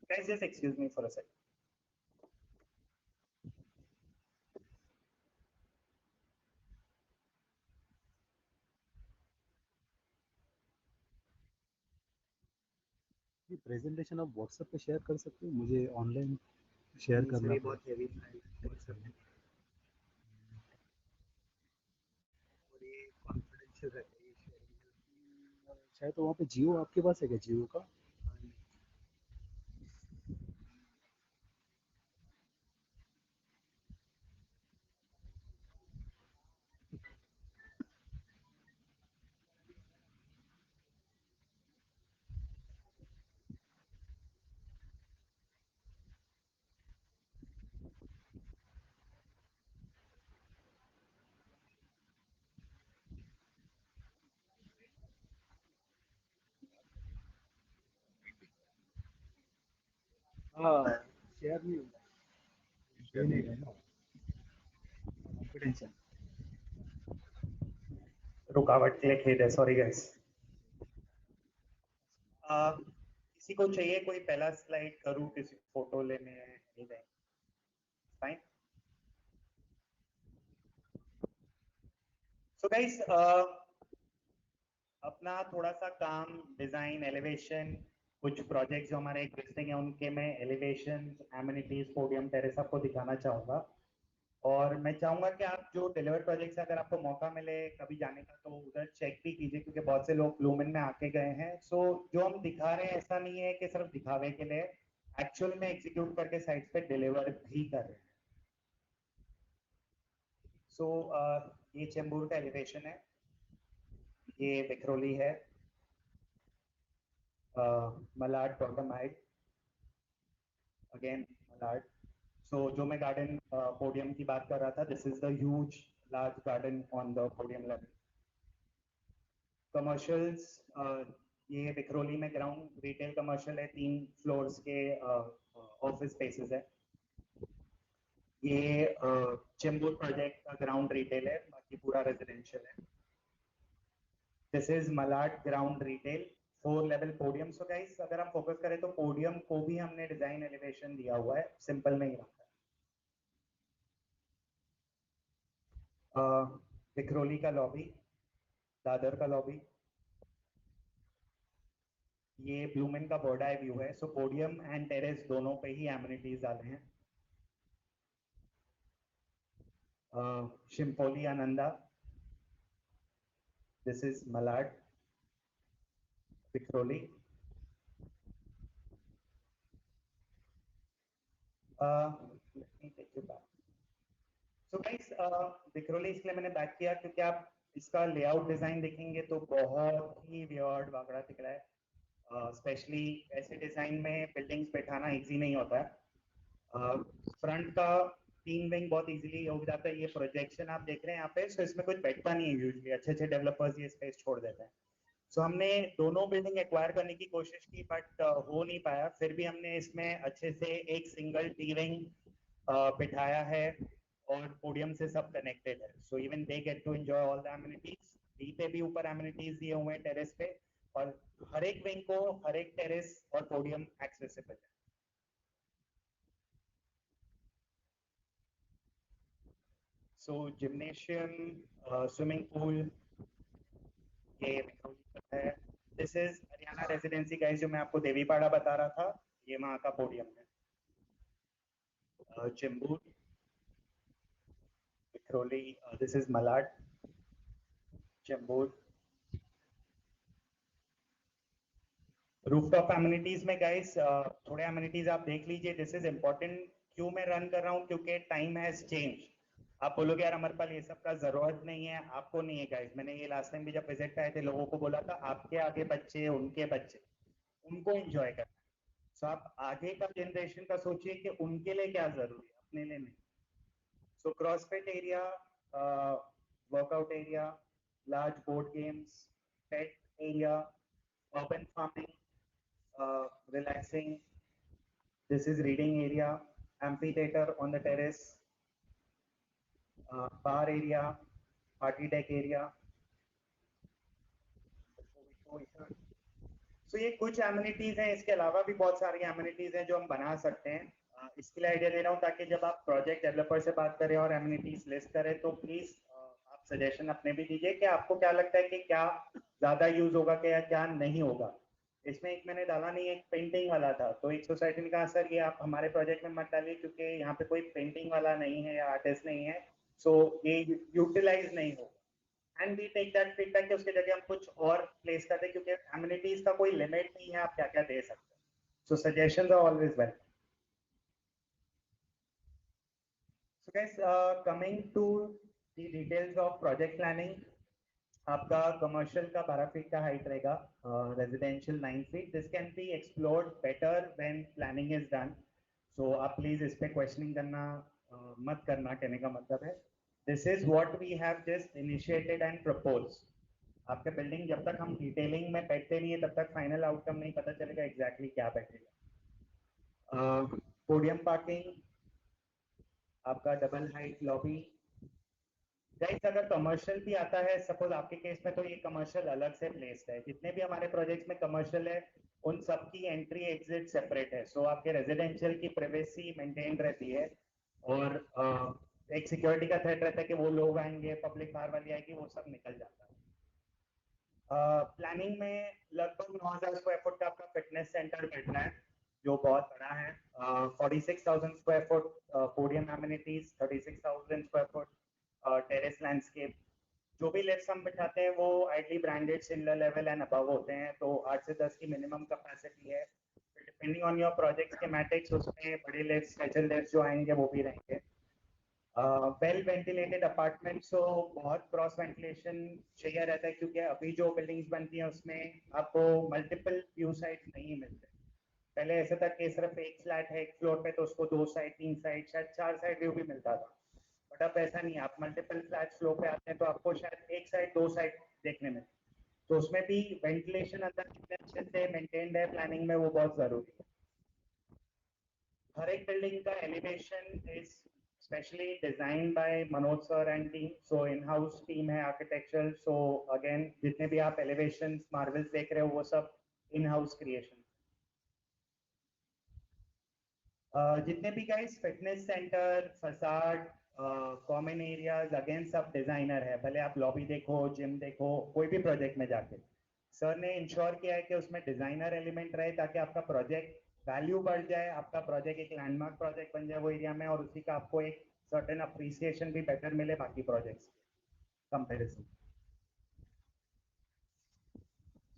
B: Guys, just excuse me for a second.
C: ये प्रेजेंटेशन आप व्हाट्सएप पे शेयर कर सकते हो, मुझे ऑनलाइन शेयर करना है।
A: बहुत हेवी और ये कॉन्फिडेंशियल रहता है ये शेयरिंग।
C: शायद तो वहाँ पे जियो आपके पास है क्या, जियो का? हाँ, शेयर नहीं होगा, शेयर नहीं होगा, कॉन्फिडेंशियल।
B: रुकावट के लिए खेद है, सॉरी गाइस। किसी को चाहिए कोई पहला स्लाइड करूँ, किसी फोटो लेने है, फाइन। सो गाइस, अपना थोड़ा सा काम डिजाइन एलिवेशन, कुछ प्रोजेक्ट्स जो हमारे एग्जिस्टिंग है उनके मैं एलिवेशन, एमिनिटीज, पोडियम, टेरेस आपको दिखाना चाहूंगा। और मैं चाहूंगा कि आप जो डिलीवर प्रोजेक्ट्स है, अगर आपको मौका मिले कभी जाने का तो उधर चेक भी कीजिए, क्योंकि बहुत से लोग ब्लूमेन में आके गए हैं। सो जो हम दिखा रहे हैं ऐसा नहीं है कि सिर्फ दिखावे के लिए, एक्चुअल में एग्जीक्यूट करके साइट पे डिलीवर भी कर रहे हैं। सो ये चेंबूर का एलिवेशन है, ये विक्रोली है, Malad bottom height, again Malad. So जो मैं गार्डन पोडियम की बात कर रहा था, this is the huge large garden on the podium level. Commercials, ये विक्रोली में ग्राउंड रिटेल कमर्शियल है, 3 फ्लोर्स के ऑफिस स्पेसेस है। ये चेंबूर प्रोजेक्ट का ग्राउंड रिटेल है, बाकी पूरा रेजिडेंशियल है। This is Malad ground retail, 4 level podium. So guys, अगर हम फोकस करें तो पोडियम को भी हमने डिजाइन एलिवेशन दिया हुआ है, सिंपल नहीं रखा है। विक्रोली का लॉबी, दादर का लॉबी, ये ब्लूमेन का बर्ड आई व्यू है। सो पोडियम एंड टेरेस दोनों पे ही एमिनिटीज डाले हैं। Shimpoli Ananda, this is Malad Vikhroli. So guys, Vikhroli इसलिए मैंने बैक किया क्योंकि आप इसका लेआउट डिजाइन देखेंगे तो बहुत ही वियर्ड वागड़ा दिख रहा है। स्पेशली ऐसे डिजाइन में बिल्डिंग्स बैठाना इजी नहीं होता है। फ्रंट का 3 विंग बहुत इजीली हो जाता है। ये प्रोजेक्शन आप देख रहे हैं यहाँ पे, सो इसमें कुछ बैठता नहीं है यूजुअली, अच्छे अच्छे डेवलपर्स ये स्पेस छोड़ देते हैं। सो हमने दोनों बिल्डिंग एक्वायर करने की कोशिश की, बट हो नहीं पाया। फिर भी हमने इसमें अच्छे से एक सिंगल टी विंग बिठाया है और पोडियम से सब कनेक्टेड है। So even they get to enjoy all the amenities. D पे भी ऊपर एमिनिटीज दिए हुए हैं टेरेस पे, और हर एक विंग को हर एक टेरेस और पोडियम एक्सेसिबल है। सो जिम्नेशियम, स्विमिंग पूल, ये है। This is Haryana residency guys, जो मैं आपको देवीपाड़ा बता रहा था, ये वहाँ का पोडियम है। Chembur, Vikhroli, this is Malad, Chembur. Rooftop amenities में गाइस, थोड़े एमिनिटीज आप देख लीजिए। दिस इज इम्पोर्टेंट, क्यों मैं रन कर रहा हूँ, क्योंकि टाइम हैज चेंज। आप बोलोगे यार अमरपाल ये सब का जरूरत नहीं है, आपको नहीं है गाइस। मैंने ये लास्ट टाइम भी जब विजिट पे आए थे लोगों को बोला था, आपके आगे बच्चे, उनके बच्चे, उनको एंजॉय करना। सो आप आगे का जनरेशन का सोचिए कि उनके लिए क्या जरूरी है, अपने लिए नहीं। So CrossFit area, workout area, large board games, pet area, urban farming, relaxing. This is reading area, amphitheater on the terrace, bar area, party deck area. So ये कुछ एमिनिटीज हैं, इसके अलावा भी बहुत सारी एमिनिटीज हैं जो हम बना सकते हैं। इसके लिए आइडिया दे रहा हूँ ताकि जब आप प्रोजेक्ट डेवलपर से बात करें और एमिनिटीज लिस्ट करें तो प्लीज आप सजेशन अपने भी दीजिए कि आपको क्या लगता है कि क्या ज्यादा यूज होगा क्या, क्या नहीं होगा। इसमें एक मैंने डाला नहीं, एक पेंटिंग वाला था, तो एक सोसाइटी ने कहा सर ये आप हमारे प्रोजेक्ट में मत डालिए क्योंकि यहाँ पे कोई पेंटिंग वाला नहीं है या आर्टिस्ट नहीं है, सो ये यूटिलाइज नहीं होगा। And we take that feedback कि उसके जगह हम कुछ और प्लेस करते हैं, क्योंकि एमिनिटीज का कोई लिमिट नहीं है, आप क्या क्या दे सकते हैं। So suggestions are always welcome. So guys, coming to the details of project planning, आपका कमर्शियल का 12 फीट का हाइट रहेगा, residential 9 feet. This can be explored better when planning is done. So आप प्लीज इस पे क्वेश्चनिंग करना मत करना, कहने का मतलब है this is what we have just initiated and propose. आपके बिल्डिंग जब तक हम डिटेलिंग में बैठते नहीं है तब तक फाइनल आउटकम नहीं पता चलेगा एग्जैक्टली क्या बैठेगा। पोडियम पार्किंग, आपका डबल हाइट लॉबी, गाइस अगर कमर्शियल भी आता है, सपोज आपके केस में, तो ये कमर्शियल अलग से प्लेस्ड है। जितने भी हमारे प्रोजेक्ट्स में कमर्शियल है उन सब की एंट्री एग्जिट सेपरेट है। सो आपके रेजिडेंशियल की प्राइवेसी मेंटेन रहती है, और एक सिक्योरिटी का थ्रेट रहता है कि वो लोग आएंगे, पब्लिक बाहर वाली आएगी, वो सब निकल जाता है। प्लानिंग में लगभग 9,000 स्क्वायर फुट का आपका फिटनेस सेंटर बैठना है, जो बहुत बड़ा है। 46,000 square foot podium amenities, 36,000 square foot terrace landscape. जो भी लिफ्ट्स हम बिठाते हैं वो ideally branded silver level and above होते हैं, तो 8 से 10 की मिनिमम कैपेसिटी है। Depending on your project schematics, उसमें बड़े लिफ्ट्स, स्पेशल लिफ्ट्स जो आएंगे वो भी रहेंगे। वेल वेंटिलेटेड अपार्टमेंट, सो बहुत क्रॉस वेंटिलेशन चाहिए रहता है, क्योंकि अभी जो बिल्डिंग्स बनती हैं उसमें आपको मल्टीपल व्यू साइड नहीं मिलते। पहले ऐसा था कि सिर्फ एक फ्लैट है एक फ्लोर पे, तो उसको 2 साइड 3 साइड शायद 4 साइड व्यू भी मिलता था। बट अब ऐसा नहीं है, आप मल्टीपल फ्लैट फ्लोर पे आते हैं तो आपको शायद एक साइड 2 साइड देखने में, तो उसमें भी वेंटिलेशन अंदर कितने अच्छे से मेंटेन्ड है प्लानिंग में, वो बहुत जरूरी है। हर एक बिल्डिंग का elevation is specially design by Manoj sir and team, so in house team है आर्किटेक्चरल। सो अगेन जितने भी आप एलिवेशन मार्वल्स देख रहे हो वो सब इन हाउस क्रिएशन। जितने भी guys fitness centre, facade, common areas, again सब डिजाइनर है। भले आप लॉबी देखो, जिम देखो, कोई भी प्रोजेक्ट में जाके सर ने इंश्योर किया है कि उसमें डिजाइनर एलिमेंट रहे, ताकि आपका प्रोजेक्ट वैल्यू बढ़ जाए, आपका प्रोजेक्ट एक लैंडमार्क प्रोजेक्ट बन जाए वो एरिया में, और उसी का आपको एक सर्टेन अप्रिसिएशन भी बेटर मिले बाकी projects comparison.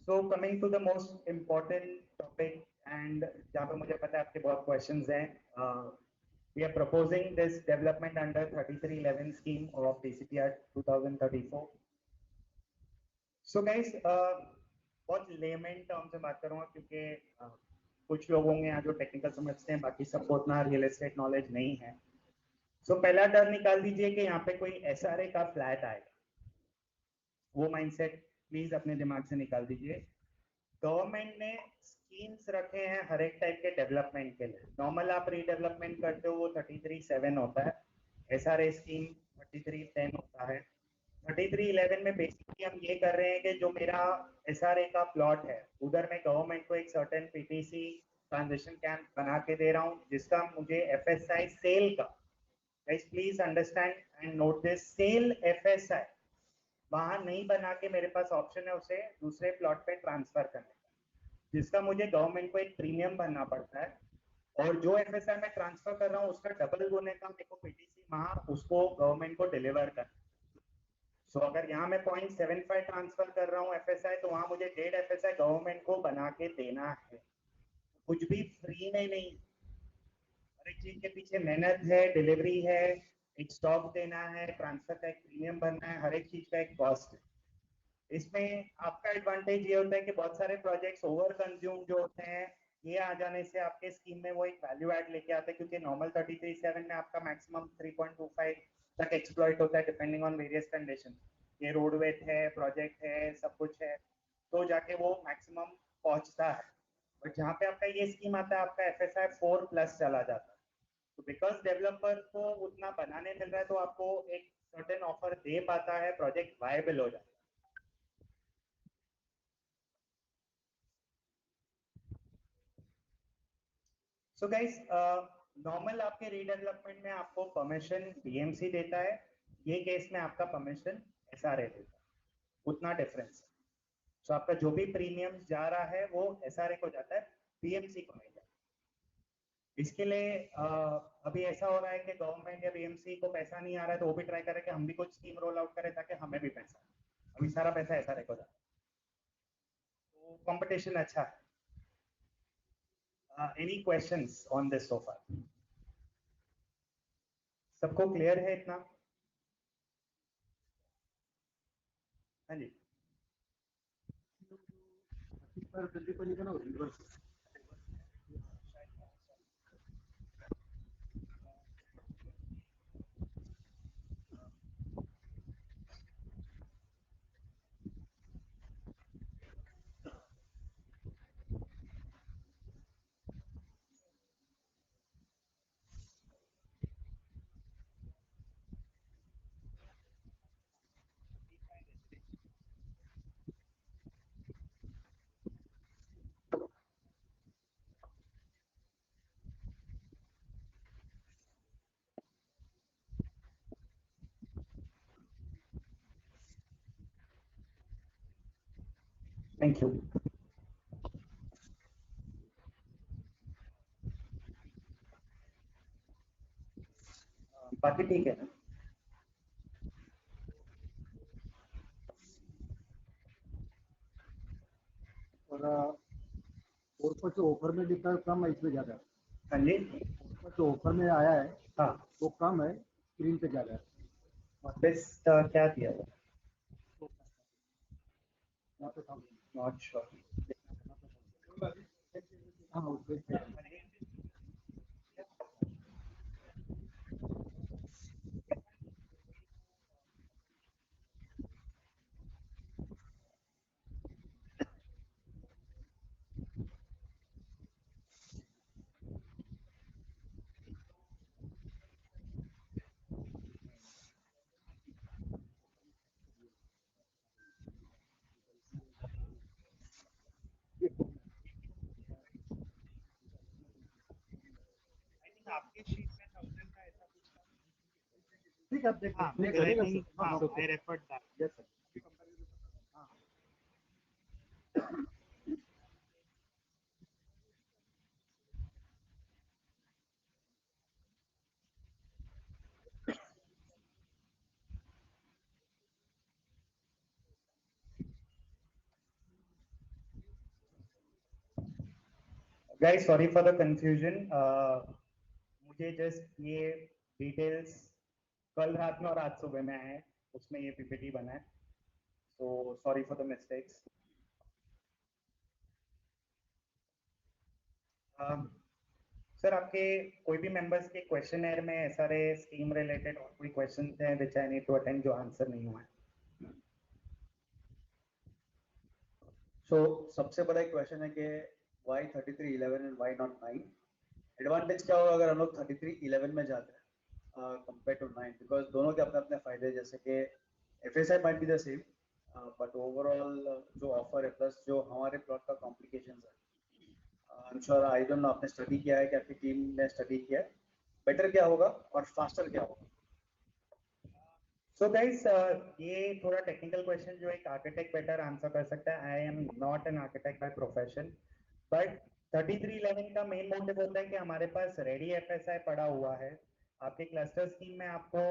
B: So coming to the most important topic, and जहाँ पे मुझे पता है आपके बहुत क्वेश्चंस हैं, we are proposing this development under 3311 scheme of DCPR 2034. So guys, बहुत लेमन टर्म से बात करूंगा, क्योंकि कुछ लोग होंगे यहाँ जो टेक्निकल समझते हैं, बाकी सबको उतना रियल एस्टेट नॉलेज नहीं है। सो पहला डर निकाल दीजिए कि यहाँ पे कोई एसआरए का फ्लैट आएगा, वो माइंडसेट प्लीज अपने दिमाग से निकाल दीजिए। गवर्नमेंट ने स्कीम्स रखे हैं हर एक टाइप के डेवलपमेंट के लिए। नॉर्मल आप रीडेवलपमेंट करते हो वो 33(7) होता है, एसआरए स्कीम 33(10) होता है। 33(11) में बेसिकली हम ये कर रहे हैं कि जो मेरा एसआरए का प्लॉट है उधर मैं गवर्नमेंट को एक सर्टेन पीटीसी ट्रांजिशन कैंप बना के दे रहा हूँ, जिसका मुझे एफएसआई सेल का, guys please understand and note this, sale FSI वहां नहीं बना के मेरे पास ऑप्शन है उसे दूसरे प्लॉट पे ट्रांसफर करने का, जिसका मुझे गवर्नमेंट को एक प्रीमियम भरना पड़ता है, और जो एफएसआई में ट्रांसफर कर रहा हूँ उसका डबल गुने का मेरे को पीटीसी वहां उसको गवर्नमेंट को डिलीवर कर। सो अगर यहाँ मैं 0.75 ट्रांसफर कर रहा हूँ एफएसआई, तो वहां मुझे 1.5 एफएसआई गवर्नमेंट को बना के देना है। कुछ भी फ्री में नहीं, हर एक चीज के पीछे मेहनत है, डिलीवरी है, एक स्टॉक देना है, ट्रांसफर का एक प्रीमियम भरना है, हर एक चीज का एक कॉस्ट है। इसमें आपका एडवांटेज ये होता है कि बहुत सारे प्रोजेक्ट्स ओवर कंज्यूम जो होते हैं, ये आ जाने से आपके स्कीम में वो एक वैल्यू ऐड लेके आते हैं, क्योंकि नॉर्मल 33(7) में आपका मैक्सिमम 3.25 तक एक्सप्लॉइट होता है डिपेंडिंग ऑन वेरियस कंडीशन। ये रोड वेट है, प्रोजेक्ट है, सब कुछ है, तो जाके वो मैक्सिमम पहुंचता है। बट जहाँ पे आपका ये स्कीम आता है आपका एफएसआई 4+ चला जाता है, तो बिकॉज डेवलपर को उतना बनाने मिल रहा है तो आपको एक सर्टेन ऑफर दे पाता है, प्रोजेक्ट वायबल हो जाता है। सो गाइस, नॉर्मल आपके रीडेवलपमेंट में आपको परमिशन बीएमसी देता है, ये केस में आपका परमिशन एसआरए देता है, उतना डिफरेंस है। सो आपका जो भी प्रीमियम जा रहा है वो एसआरए को जाता है, बीएमसी को नहीं जाता। इसके लिए अभी ऐसा हो रहा है कि गवर्नमेंट या बीएमसी को पैसा नहीं आ रहा है, तो वो भी ट्राई करे कि हम भी कुछ स्कीम रोल आउट करें ताकि हमें भी पैसा, अभी सारा पैसा एसआरए को जाता है, तो कंपटीशन अच्छा है। Any questions on this so far? सबको क्लियर है इतना? हाँ जी।
C: जल्दी पड़ेगा ना रिवर्स।
B: Thank you. बाकी ठीक है ना?
C: और ऊपर जो ऑफर में दिखता है कम है, इसमें ज़्यादा है।
B: हाँ जी।
C: ऊपर जो ऑफर में आया है
B: हाँ,
C: वो कम है, स्क्रीन पे ज़्यादा है।
B: बेस्ट क्या दिया हुआ?
C: यहाँ पे कम
B: नॉट श्योर।
C: है। हाँ उस पे
B: आपके शीट में 1000 का ऐसा कुछ था?
C: ठीक है, आप देख
B: हाँ,
C: देख
B: because I
C: लेंगे।
B: think
C: हाँ,
B: I referred that.
C: Yes sir.
B: Guys, sorry for the confusion. मुझे जस्ट ये डिटेल्स कल रात में और आज सुबह में आए, उसमें ये पीपीटी बना है, so sorry for the mistakes. Sir, आपके कोई भी मेंबर्स के क्वेश्चनर में सारे स्कीम रिलेटेड और कोई क्वेश्चन हैं which I need to attend जो आंसर नहीं हुआ है?
A: सो सबसे बड़ा क्वेश्चन है कि why 3311 and why not 9? Advantage क्या होगा अगर हम लोग 3311 में जाते हैं कंपेयर टू 9? बिकॉज दोनों के अपने अपने फायदे हैं, जैसे कि FSI might be the same, but overall जो ऑफर है प्लस जो हमारे प्लॉट का कॉम्प्लिकेशंस है, आई am sure, I don't know आपने स्टडी किया है कि आपकी टीम ने स्टडी किया है, बेटर क्या होगा और फास्टर क्या होगा?
B: So guys, ये थोड़ा टेक्निकल क्वेश्चन जो एक आर्किटेक्ट बेटर आंसर कर सकता है. आई am not an architect by profession, but 3311 का मेन मोटिव होता है कि हमारे पास रेडी एफएसआई पड़ा हुआ है. आपके क्लस्टर स्कीम में आपको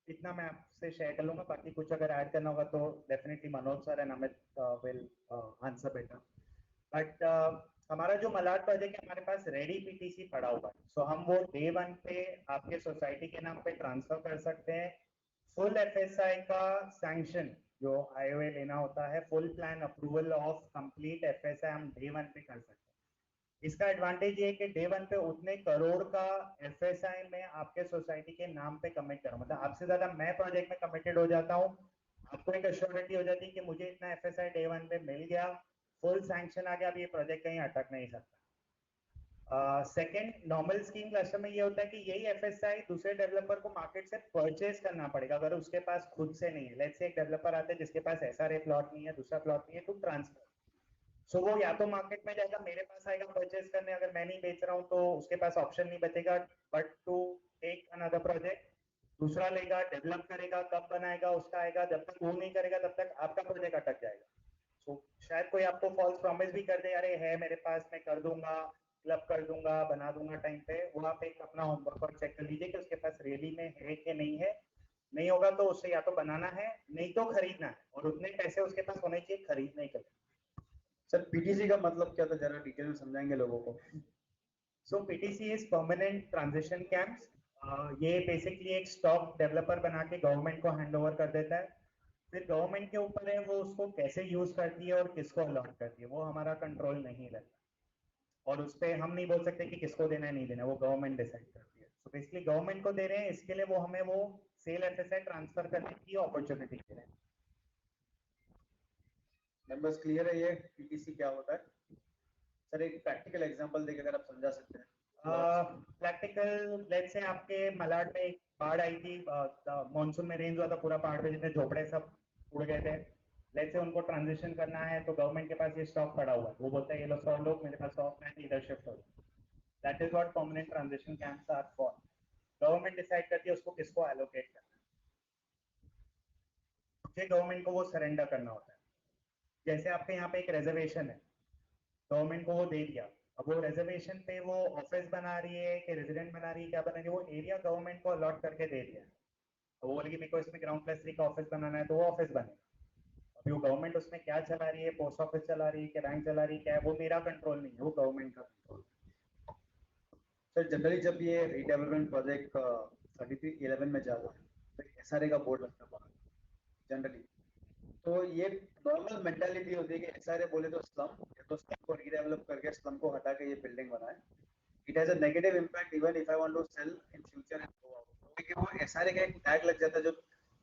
B: इतना मैं आपसे शेयर कर लूंगा, बाकी कुछ अगर ऐड करना होगा तो definitely Manoj sir and Amit will answer better. But हमारा जो मलाड प्रोजेक्ट है, हमारे पास रेडी पीटीसी पड़ा हुआ है, सो हम वो डे 1 पे आपके सोसाइटी के नाम पे ट्रांसफर कर सकते हैं. फुल एफएसआई का सैंक्शन जो आईओए लेना होता है, full plan approval of complete FSI हम डे 1 पे कर सकते हैं. इसका एडवांटेज ये है कि डे 1 पे उतने करोड़ का एफएसआई में आपके सोसाइटी के नाम पे कमिट करूं, मतलब आपसे ज्यादा मैं प्रोजेक्ट में कमिटेड हो जाता हूं. आपको एक अश्योरिटी हो जाती है कि मुझे इतना एफएसआई डे 1 पे मिल गया, फुल सैंक्शन आ गया, अब ये प्रोजेक्ट कहीं अटक नहीं सकता. सेकेंड, नॉर्मल स्कीम क्लस्टर में ये होता है कि यही एफएसआई दूसरे डेवलपर को मार्केट से परचेज करना पड़ेगा अगर उसके पास खुद से नहीं है. लेट्स से एक डेवलपर आता है जिसके पास एसआरए प्लॉट नहीं है, दूसरा प्लॉट नहीं है, टू ट्रांसफर. सो वो या तो मार्केट में जाएगा, मेरे पास आएगा परचेज करने, अगर मैं नहीं बेच रहा हूँ तो उसके पास ऑप्शन नहीं बचेगा but to take another project. दूसरा लेगा, डेवलप करेगा, कब बनाएगा उसका आएगा, जब तक वो नहीं करेगा तब तक आपका प्रोजेक्ट अटक जाएगा. तो शायद कोई आपको फॉल्स प्रॉमिस भी कर दे, अरे है मेरे पास, मैं कर दूंगा, क्लब कर दूंगा, बना दूंगा टाइम पे. वो आप एक अपना होमवर्क और चेक कर लीजिए कि उसके पास रियली में है कि नहीं है. नहीं होगा तो उससे या तो बनाना है, नहीं तो खरीदना है, और उतने पैसे उसके पास होने चाहिए खरीदने के लिए.
A: सर पीटीसी का मतलब क्या था, जरा डिटेल में समझाएंगे लोगों को?
B: So PTC is permanent transition camps. ये बेसिकली एक स्टॉक डेवलपर बना के गवर्नमेंट को हैंड ओवर कर देता है. फिर गवर्नमेंट के ऊपर है वो उसको कैसे यूज करती है और किसको अलॉट करती है, वो हमारा कंट्रोल नहीं रहता, और उस पर हम नहीं बोल सकते कि किसको देना है नहीं देना, वो गवर्नमेंट डिसाइड करती है. सो बेसिकली गवर्नमेंट को दे रहे हैं, इसके लिए वो हमें वो सेल एफएसआई ट्रांसफर करने की अपॉर्चुनिटी दे रहे हैं.
A: मेंबर्स क्लियर है ये पीटीसी क्या होता है? सर एक प्रैक्टिकल एग्जांपल देकर अगर आप समझा सकते हैं.
B: प्रैक्टिकल, लेट्स से आपके मलाड में एक बाढ़ आई थी, मानसून में रेंज हुआ था, पूरा पहाड़ पे जितने झोपड़े सब उड़ गए थे. लेट्स से उनको ट्रांजिशन करना है तो गवर्नमेंट के पास ये स्टॉक पड़ा हुआ है, वो बोलता है ये लो 100 लोग मेरे पास स्टॉक में इधर शिफ्ट हो. That is what permanent transition camps are for. Government decide करती है उसको किसको एलोकेट करना है, फिर गवर्नमेंट को वो सरेंडर करना होता है. जैसे आपके यहाँ पे एक रिजर्वेशन है, गवर्नमेंट को वो दे दिया, अब वो रिजर्वेशन पे वो ऑफिस बना रही है कि रेजिडेंट बना रही है, क्या बना रही है, वो एरिया गवर्नमेंट को अलॉट करके दे दिया है। तो वो बोलेगी मेरे को इसमें ग्राउंड प्लस 3 का ऑफिस बनाना है, तो वो ऑफिस बनेगा। अभी वो गवर्नमेंट उसमें क्या चला रही है, पोस्ट ऑफिस चला रही है कि बैंक चला रही है, क्या है, वो मेरा कंट्रोल नहीं है, वो गवर्नमेंट का कंट्रोल।
A: सर जनरली जब ये रीडेवलपमेंट प्रोजेक्ट 3311 में जाता है तो एसआरए का बोर्ड लगता है बाहर जनरली, तो ये नॉर्मल मेंटालिटी होती है कि एसआरए बोले तो स्लम, या तो स्लम को रीडेवलप करके स्लम को हटा के ये बिल्डिंग बनाए। It has a negative impact even if I want to sell in future and go out, क्योंकि वो एसआरए का एक टैग लग जाता है जो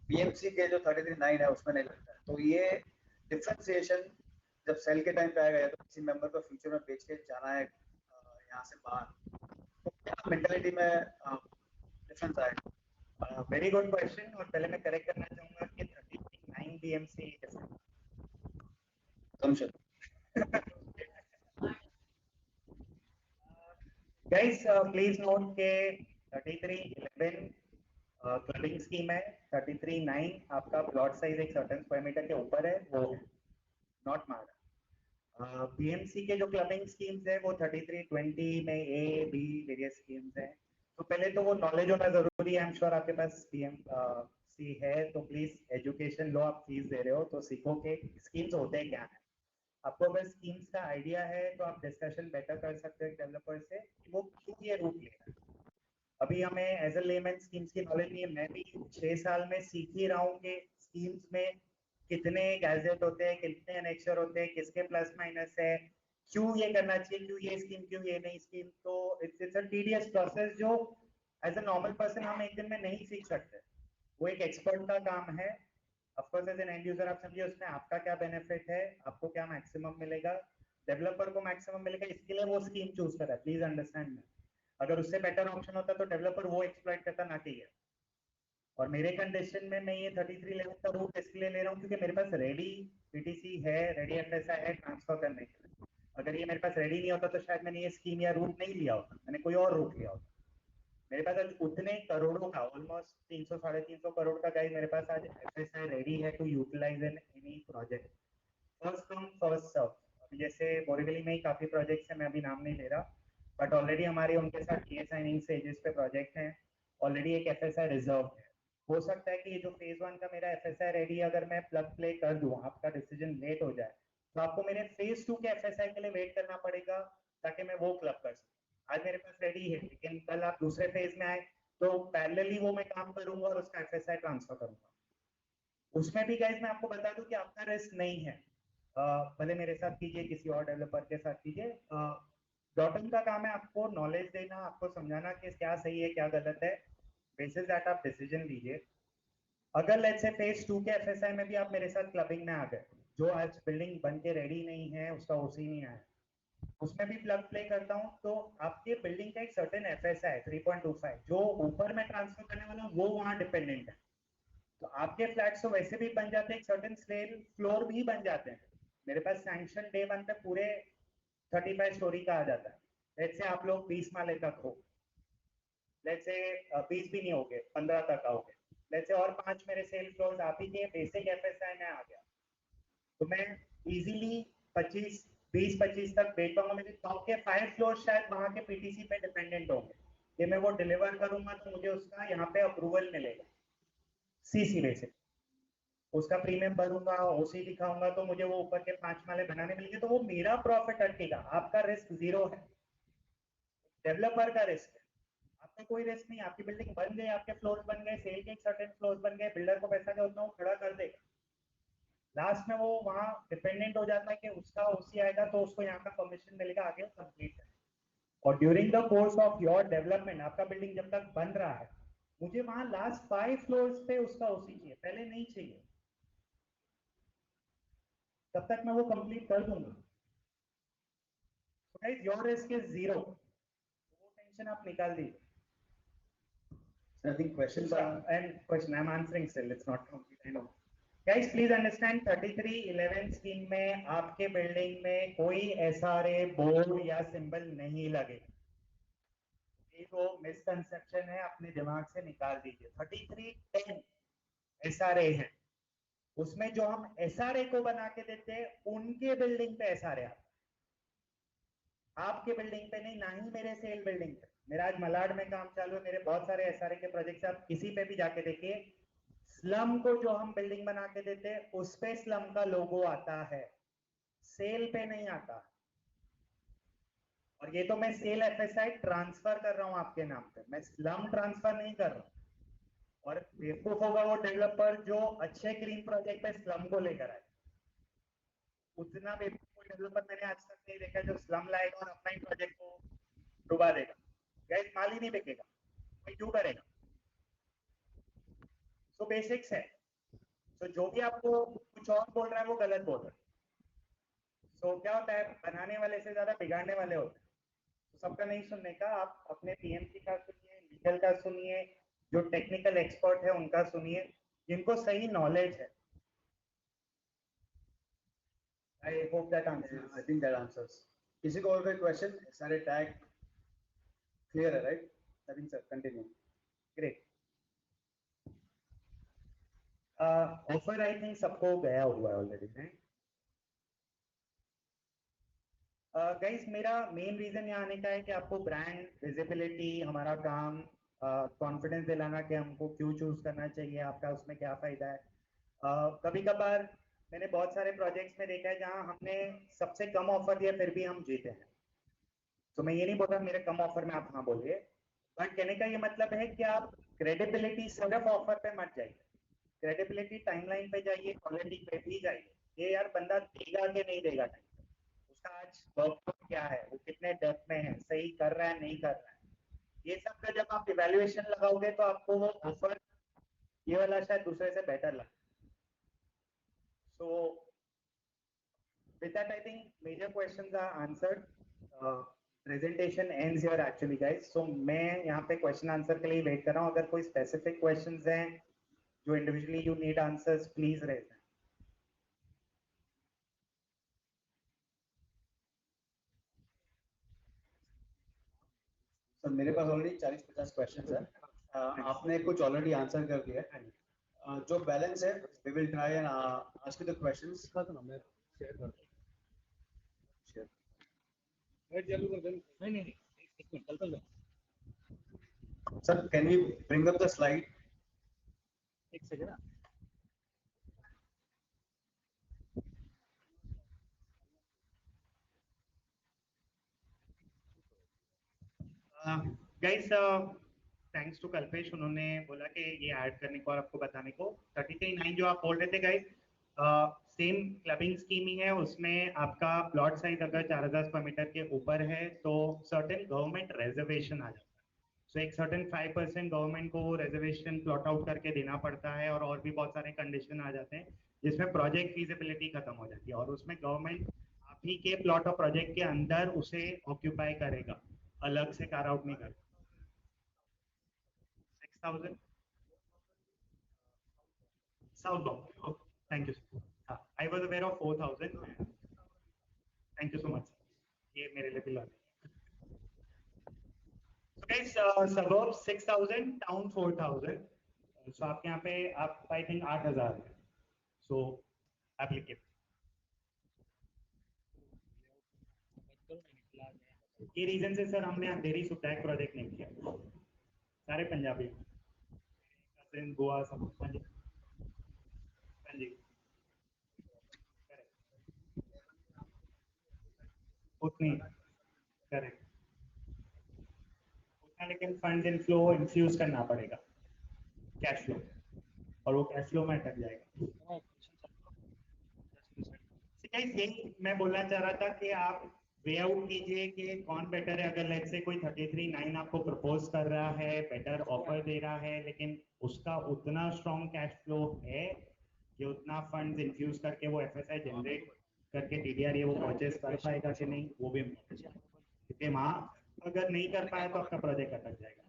A: बीएमसी के जो 339 है उसमें नहीं लगता है। तो ये डिफरेंशिएशन जब सेल के टाइम पे आएगा, या तो किसी मेंबर को फ्यूचर में बेच के जाना है यहाँ से बाहर, तो क्या मेंटालिटी में डिफरेंस आएगा?
B: Very good question. और पहले मैं करेक्ट करना चाहूंगा कि 39 BMC
A: assumption.
B: Guys please note के 3311 क्लबिंग स्कीम है, 33(9) आपका प्लॉट साइज एक सर्टेन स्क्वायर मीटर के ऊपर है, वो है नॉट मार्ड। बीएमसी के जो क्लबिंग स्कीम्स है वो 3320 में ए बी वेरियस स्कीम्स है। तो पहले तो वो नॉलेज होना जरूरी है। आई एम श्योर आपके पास बीएमसी है, तो प्लीज एजुकेशन लो, आप फीस दे रहे हो तो सीखो के स्कीम्स होते क्या है। आपको अगर स्कीम्स का आइडिया है तो आप डिस्कशन बेटर कर सकते हैं डेवलपर से कि वो क्यों ये रूट ले रहा है। अभी हमें एज अ लेमैन स्कीम्स की नॉलेज नहीं है। मैं भी 6 साल में सीख ही रहा हूँ कि स्कीम्स में कितने गैजेट होते हैं, कितने एनेक्चर होते हैं, किसके प्लस माइनस है, क्यों ये करना चाहिए, क्यों ये स्कीम, क्यों ये नहीं स्कीम। तो इट्स अ टीडियस प्रोसेस जो एज अ नॉर्मल पर्सन हम एक दिन में नहीं सीख सकते। वो एक एक्सपर्ट का काम है। Of course as an end user आप समझिए उसमें आपका क्या बेनिफिट है, आपको क्या मैक्सिमम मिलेगा, डेवलपर को मैक्सिमम मिलेगा, इसके लिए वो स्कीम चूज करा है। Please understand me. अगर उससे बेटर ऑप्शन होता तो डेवलपर वो एक्सप्लॉइट करता ना कि ये। और मेरे कंडीशन में मैं ये 3311 का रूट इसके लिए ले रहा हूँ क्योंकि मेरे पास रेडी पीटीसी है, रेडी एफएसआई है ट्रांसफर करने के लिए। अगर ये मेरे पास रेडी नहीं होता तो शायद मैंने ये स्कीम या रूट नहीं लिया होता, मैंने कोई और रूट लिया होता। मेरे पास आज उतने करोड़ों का, ऑलमोस्ट 300 350 करोड़ का गाइस मेरे पास आज एफएसआई रेडी है to utilise in any project. First come first serve. अभी जैसे बोरीवली में ही काफी प्रोजेक्ट्स हैं, मैं अभी नाम नहीं ले रहा, बट ऑलरेडी हमारे उनके साथ टीए साइनिंग स्टेजेस पे प्रोजेक्ट हैं। ऑलरेडी एक एफएसआई रिजर्व है। हो सकता है कि ये जो फेज 1 का मेरा एफएसआई रेडी अगर मैं प्लग प्ले कर दूं, आपका डिसीजन लेट हो जाए, तो आपको मेरे फेज 2 के एफएसआई के लिए वेट करना पड़ेगा ताकि मैं वो क्लब कर सकूं। आज मेरे पास रेडी है, लेकिन कल आप दूसरे फेज में आए तो पैरेलली वो मैं काम करूंगा और उसका एफएसआई ट्रांसफर करूंगा। उसमें भी गाइस मैं आपको बता दूं कि आपका रिस्क नहीं है। भले मेरे साथ कीजिए, किसी और डेवलपर के साथ कीजिए। डॉटम का काम है आपको नॉलेज देना, आपको समझाना कि क्या सही है क्या गलत है, बेसिस दैट आप डिसीजन लीजिए। अगर लेट्स से फेज 2 के एफएसआई में भी आप मेरे साथ क्लबिंग में आ गए, जो आज बिल्डिंग बन के रेडी नहीं है, उसका ओसी नहीं आया, उसमें भी प्लग प्ले करता हूँ, तो आपके बिल्डिंग का एक सर्टेन एफएसआई 3.25 जो ऊपर में ट्रांसफर करने वाला वो वहां डिपेंडेंट है। तो आपके फ्लैट्स तो वैसे भी बन जाते हैं, एक सर्टेन स्लेल फ्लोर भी बन जाते हैं। मेरे पास सैंक्शन डे 1 पे पूरे 35 स्टोरी का आ जाता है। लेट्स से आप लोग 20 माले तक हो, लेट्स से 20 भी नहीं होगे, 15 तक आओगे, लेट्स से और 5 मेरे सेल फ्लोर्स आप ही के बेसिक एफएसआई में आ गया, तो मैं इजीली 20-25 तक बेच पाऊंगा। मेरे टॉप के 5 फ्लोर शायद वहां के पीटीसी पे डिपेंडेंट होंगे कि मैं वो डिलीवर करूंगा तो मुझे उसका यहाँ पे अप्रूवल मिलेगा, सीसी बेसिक उसका प्रीमियम भरूंगा, ओसी दिखाऊंगा तो मुझे वो ऊपर के 5 माले बनाने मिलेंगे, तो वो मेरा प्रॉफिट अटकेगा। आपका रिस्क जीरो है, डेवलपर का रिस्क है। आपका कोई रिस्क नहीं, आपकी बिल्डिंग बन गई, आपके फ्लोर्स बन गए, सेल के एक सर्टेन फ्लोर्स बन गए, बिल्डर को पैसा क्या उतना वो खड़ा कर देगा। लास्ट में वो वहां डिपेंडेंट हो जाता है कि उसका ओसी आएगा तो उसको यहाँ का परमिशन मिलेगा आगे कंप्लीट है। और during the course of your development, आपका बिल्डिंग जब तक बन रहा है, मुझे वहां लास्ट 5 फ्लोर्स पे उसका ओसी चाहिए, पहले नहीं चाहिए, तब तक मैं वो कंप्लीट कर दूंगा। So guys, your risk is zero, वो टेंशन आप निकाल दीजिए।
A: I think questions are
B: And question I'm answering still, it's not complete, I know. Guys, please understand 3311 scheme में आपके बिल्डिंग में कोई एसआरए बोर्ड या सिंबल नहीं लगेगा। ये वो मिसकंसेप्शन है, अपने दिमाग से निकाल दीजिए। 3310 एसआरए है, उसमें जो हम एसआरए को बना के देते हैं उनके बिल्डिंग पे एसआरए आता है, आपके बिल्डिंग पे नहीं, ना ही मेरे सेल बिल्डिंग पे। मेरा आज मलाड में काम चालू है, मेरे बहुत सारे एसआरए के प्रोजेक्ट्स, आप किसी पे भी जाके देखिए, स्लम को जो हम बिल्डिंग बना के देते हैं उस पे स्लम का लोगो आता है, सेल पे नहीं आता। और ये तो मैं सेल एफएसआई ट्रांसफर कर रहा हूं आपके नाम पे, मैं स्लम ट्रांसफर नहीं कर रहा हूं। और बेवकूफ होगा वो डेवलपर जो अच्छे ग्रीन प्रोजेक्ट पे स्लम को लेकर आए। उतना बेवकूफ कोई डेवलपर मैंने आज तक नहीं देखा जो स्लम लाएगा और अपना ही प्रोजेक्ट को डुबा देगा। गाइस माल ही नहीं बिकेगा, कोई क्यों करेगा? सो बेसिक्स है। सो जो भी आपको कुछ और बोल रहा है वो गलत बोल रहा है। सो क्या होता है, बनाने वाले से ज्यादा बिगाड़ने वाले होते हैं। तो सबका नहीं सुनने का, आप अपने पीएमसी का सुनिए, लीगल का सुनिए, जो टेक्निकल एक्सपर्ट है उनका सुनिए, जिनको सही नॉलेज है। I hope that answers.
A: I think that answers. किसी को और कोई क्वेश्चन? सारे टैग क्लियर है, right? Naveen sir continue.
B: Great. Offer I think सबको गया हुआ है ऑलरेडी, राइट? गाइस मेरा मेन रीजन यहाँ आने का है कि आपको ब्रांड विजिबिलिटी, हमारा काम, कॉन्फिडेंस दिलाना कि हमको क्यों चूज करना चाहिए, आपका उसमें क्या फायदा है। कभी कभार मैंने बहुत सारे प्रोजेक्ट्स में देखा है जहाँ हमने सबसे कम ऑफर दिया फिर भी हम जीते हैं। तो मैं ये नहीं बोल रहा मेरे कम ऑफर में आप हाँ बोलिए, बट कहने का ये मतलब है कि आप क्रेडिबिलिटी सिर्फ ऑफर पे मत जाइए, क्रेडिबिलिटी टाइमलाइन पे जाइए, क्वालिटी पे भी जाइए। ये यार बंदा देगा कि नहीं देगा, उसका आज वर्कआउट क्या है, वो कितने डेप्थ में है, सही कर रहा है नहीं कर रहा है, ये सब का जब आप इवैल्यूएशन लगाओगे तो आपको वो ऑफर ये वाला शायद दूसरे से बेटर लगे। सो with that I think major questions are answered. Presentation ends here actually guys. So मैं यहाँ पे question answer के लिए वेट कर रहा हूँ, अगर कोई specific questions हैं जो individually you need answers please raise them.
A: Sir मेरे पास ऑलरेडी 40-50 क्वेश्चंस है. आपने कुछ ऑलरेडी आंसर कर दिया है. जो बैलेंस है we will try and ask the questions.
C: मैं शेयर कर शेयर चालू कर दें. नहीं एक मिनट कल तक.
A: Sir can we bring up the slide?
C: एक second.
B: Guys thanks to Kalpesh, उन्होंने बोला कि ये ऐड करने को और आपको बताने को। 33.9 जो आप बोल रहे थे गाइस, सेम क्लबिंग स्कीम ही है, उसमें आपका प्लॉट साइज अगर 4000 स्क्वायर मीटर के ऊपर है तो सर्टेन गवर्नमेंट रिजर्वेशन आ जाता है। सो एक सर्टेन 5% गवर्नमेंट को वो रिजर्वेशन प्लॉट आउट करके देना पड़ता है, और भी बहुत सारे कंडीशन आ जाते हैं जिसमें प्रोजेक्ट फीजिबिलिटी खत्म हो जाती है, और उसमें गवर्नमेंट आप ही के प्लॉट ऑफ प्रोजेक्ट के अंदर उसे ऑक्यूपाई करेगा, अलग से कार आउट नहीं करेगा। 6,000 south. Thank you sir. I was aware of 4,000. Thank you so much. ये मेरे लिए भी लाभ. So guys, suburb 6,000, town 4,000. So आपके यहाँ पे आप आई थिंक 8,000 है. So applicable. ये रीजन से सर हमने अंधेरी सुबह प्रोजेक्ट नहीं किया, सारे पंजाबी, गोवा सब पंजाब. हाँ जी उतनी करेक्ट उतना, लेकिन फंड इनफ्लो इन्फ्यूज करना पड़ेगा, कैश फ्लो, और वो कैश फ्लो में अटक जाएगा. यही मैं बोलना चाह रहा था कि आप वे आउट कीजिए कि कौन बेटर है. अगर लेट्स से कोई 33.9 आपको प्रपोज कर रहा है, बेटर ऑफर दे रहा है, लेकिन उसका उतना स्ट्रॉन्ग कैश फ्लो है कि उतना फंड्स इन्फ्यूज करके वो एफएसआई जनरेट करके टीडीआर ये वो परचेस कर पाएगा कि नहीं, वो भी क्योंकि वहाँ अगर नहीं कर पाया तो आपका प्रोजेक्ट अटक जाएगा.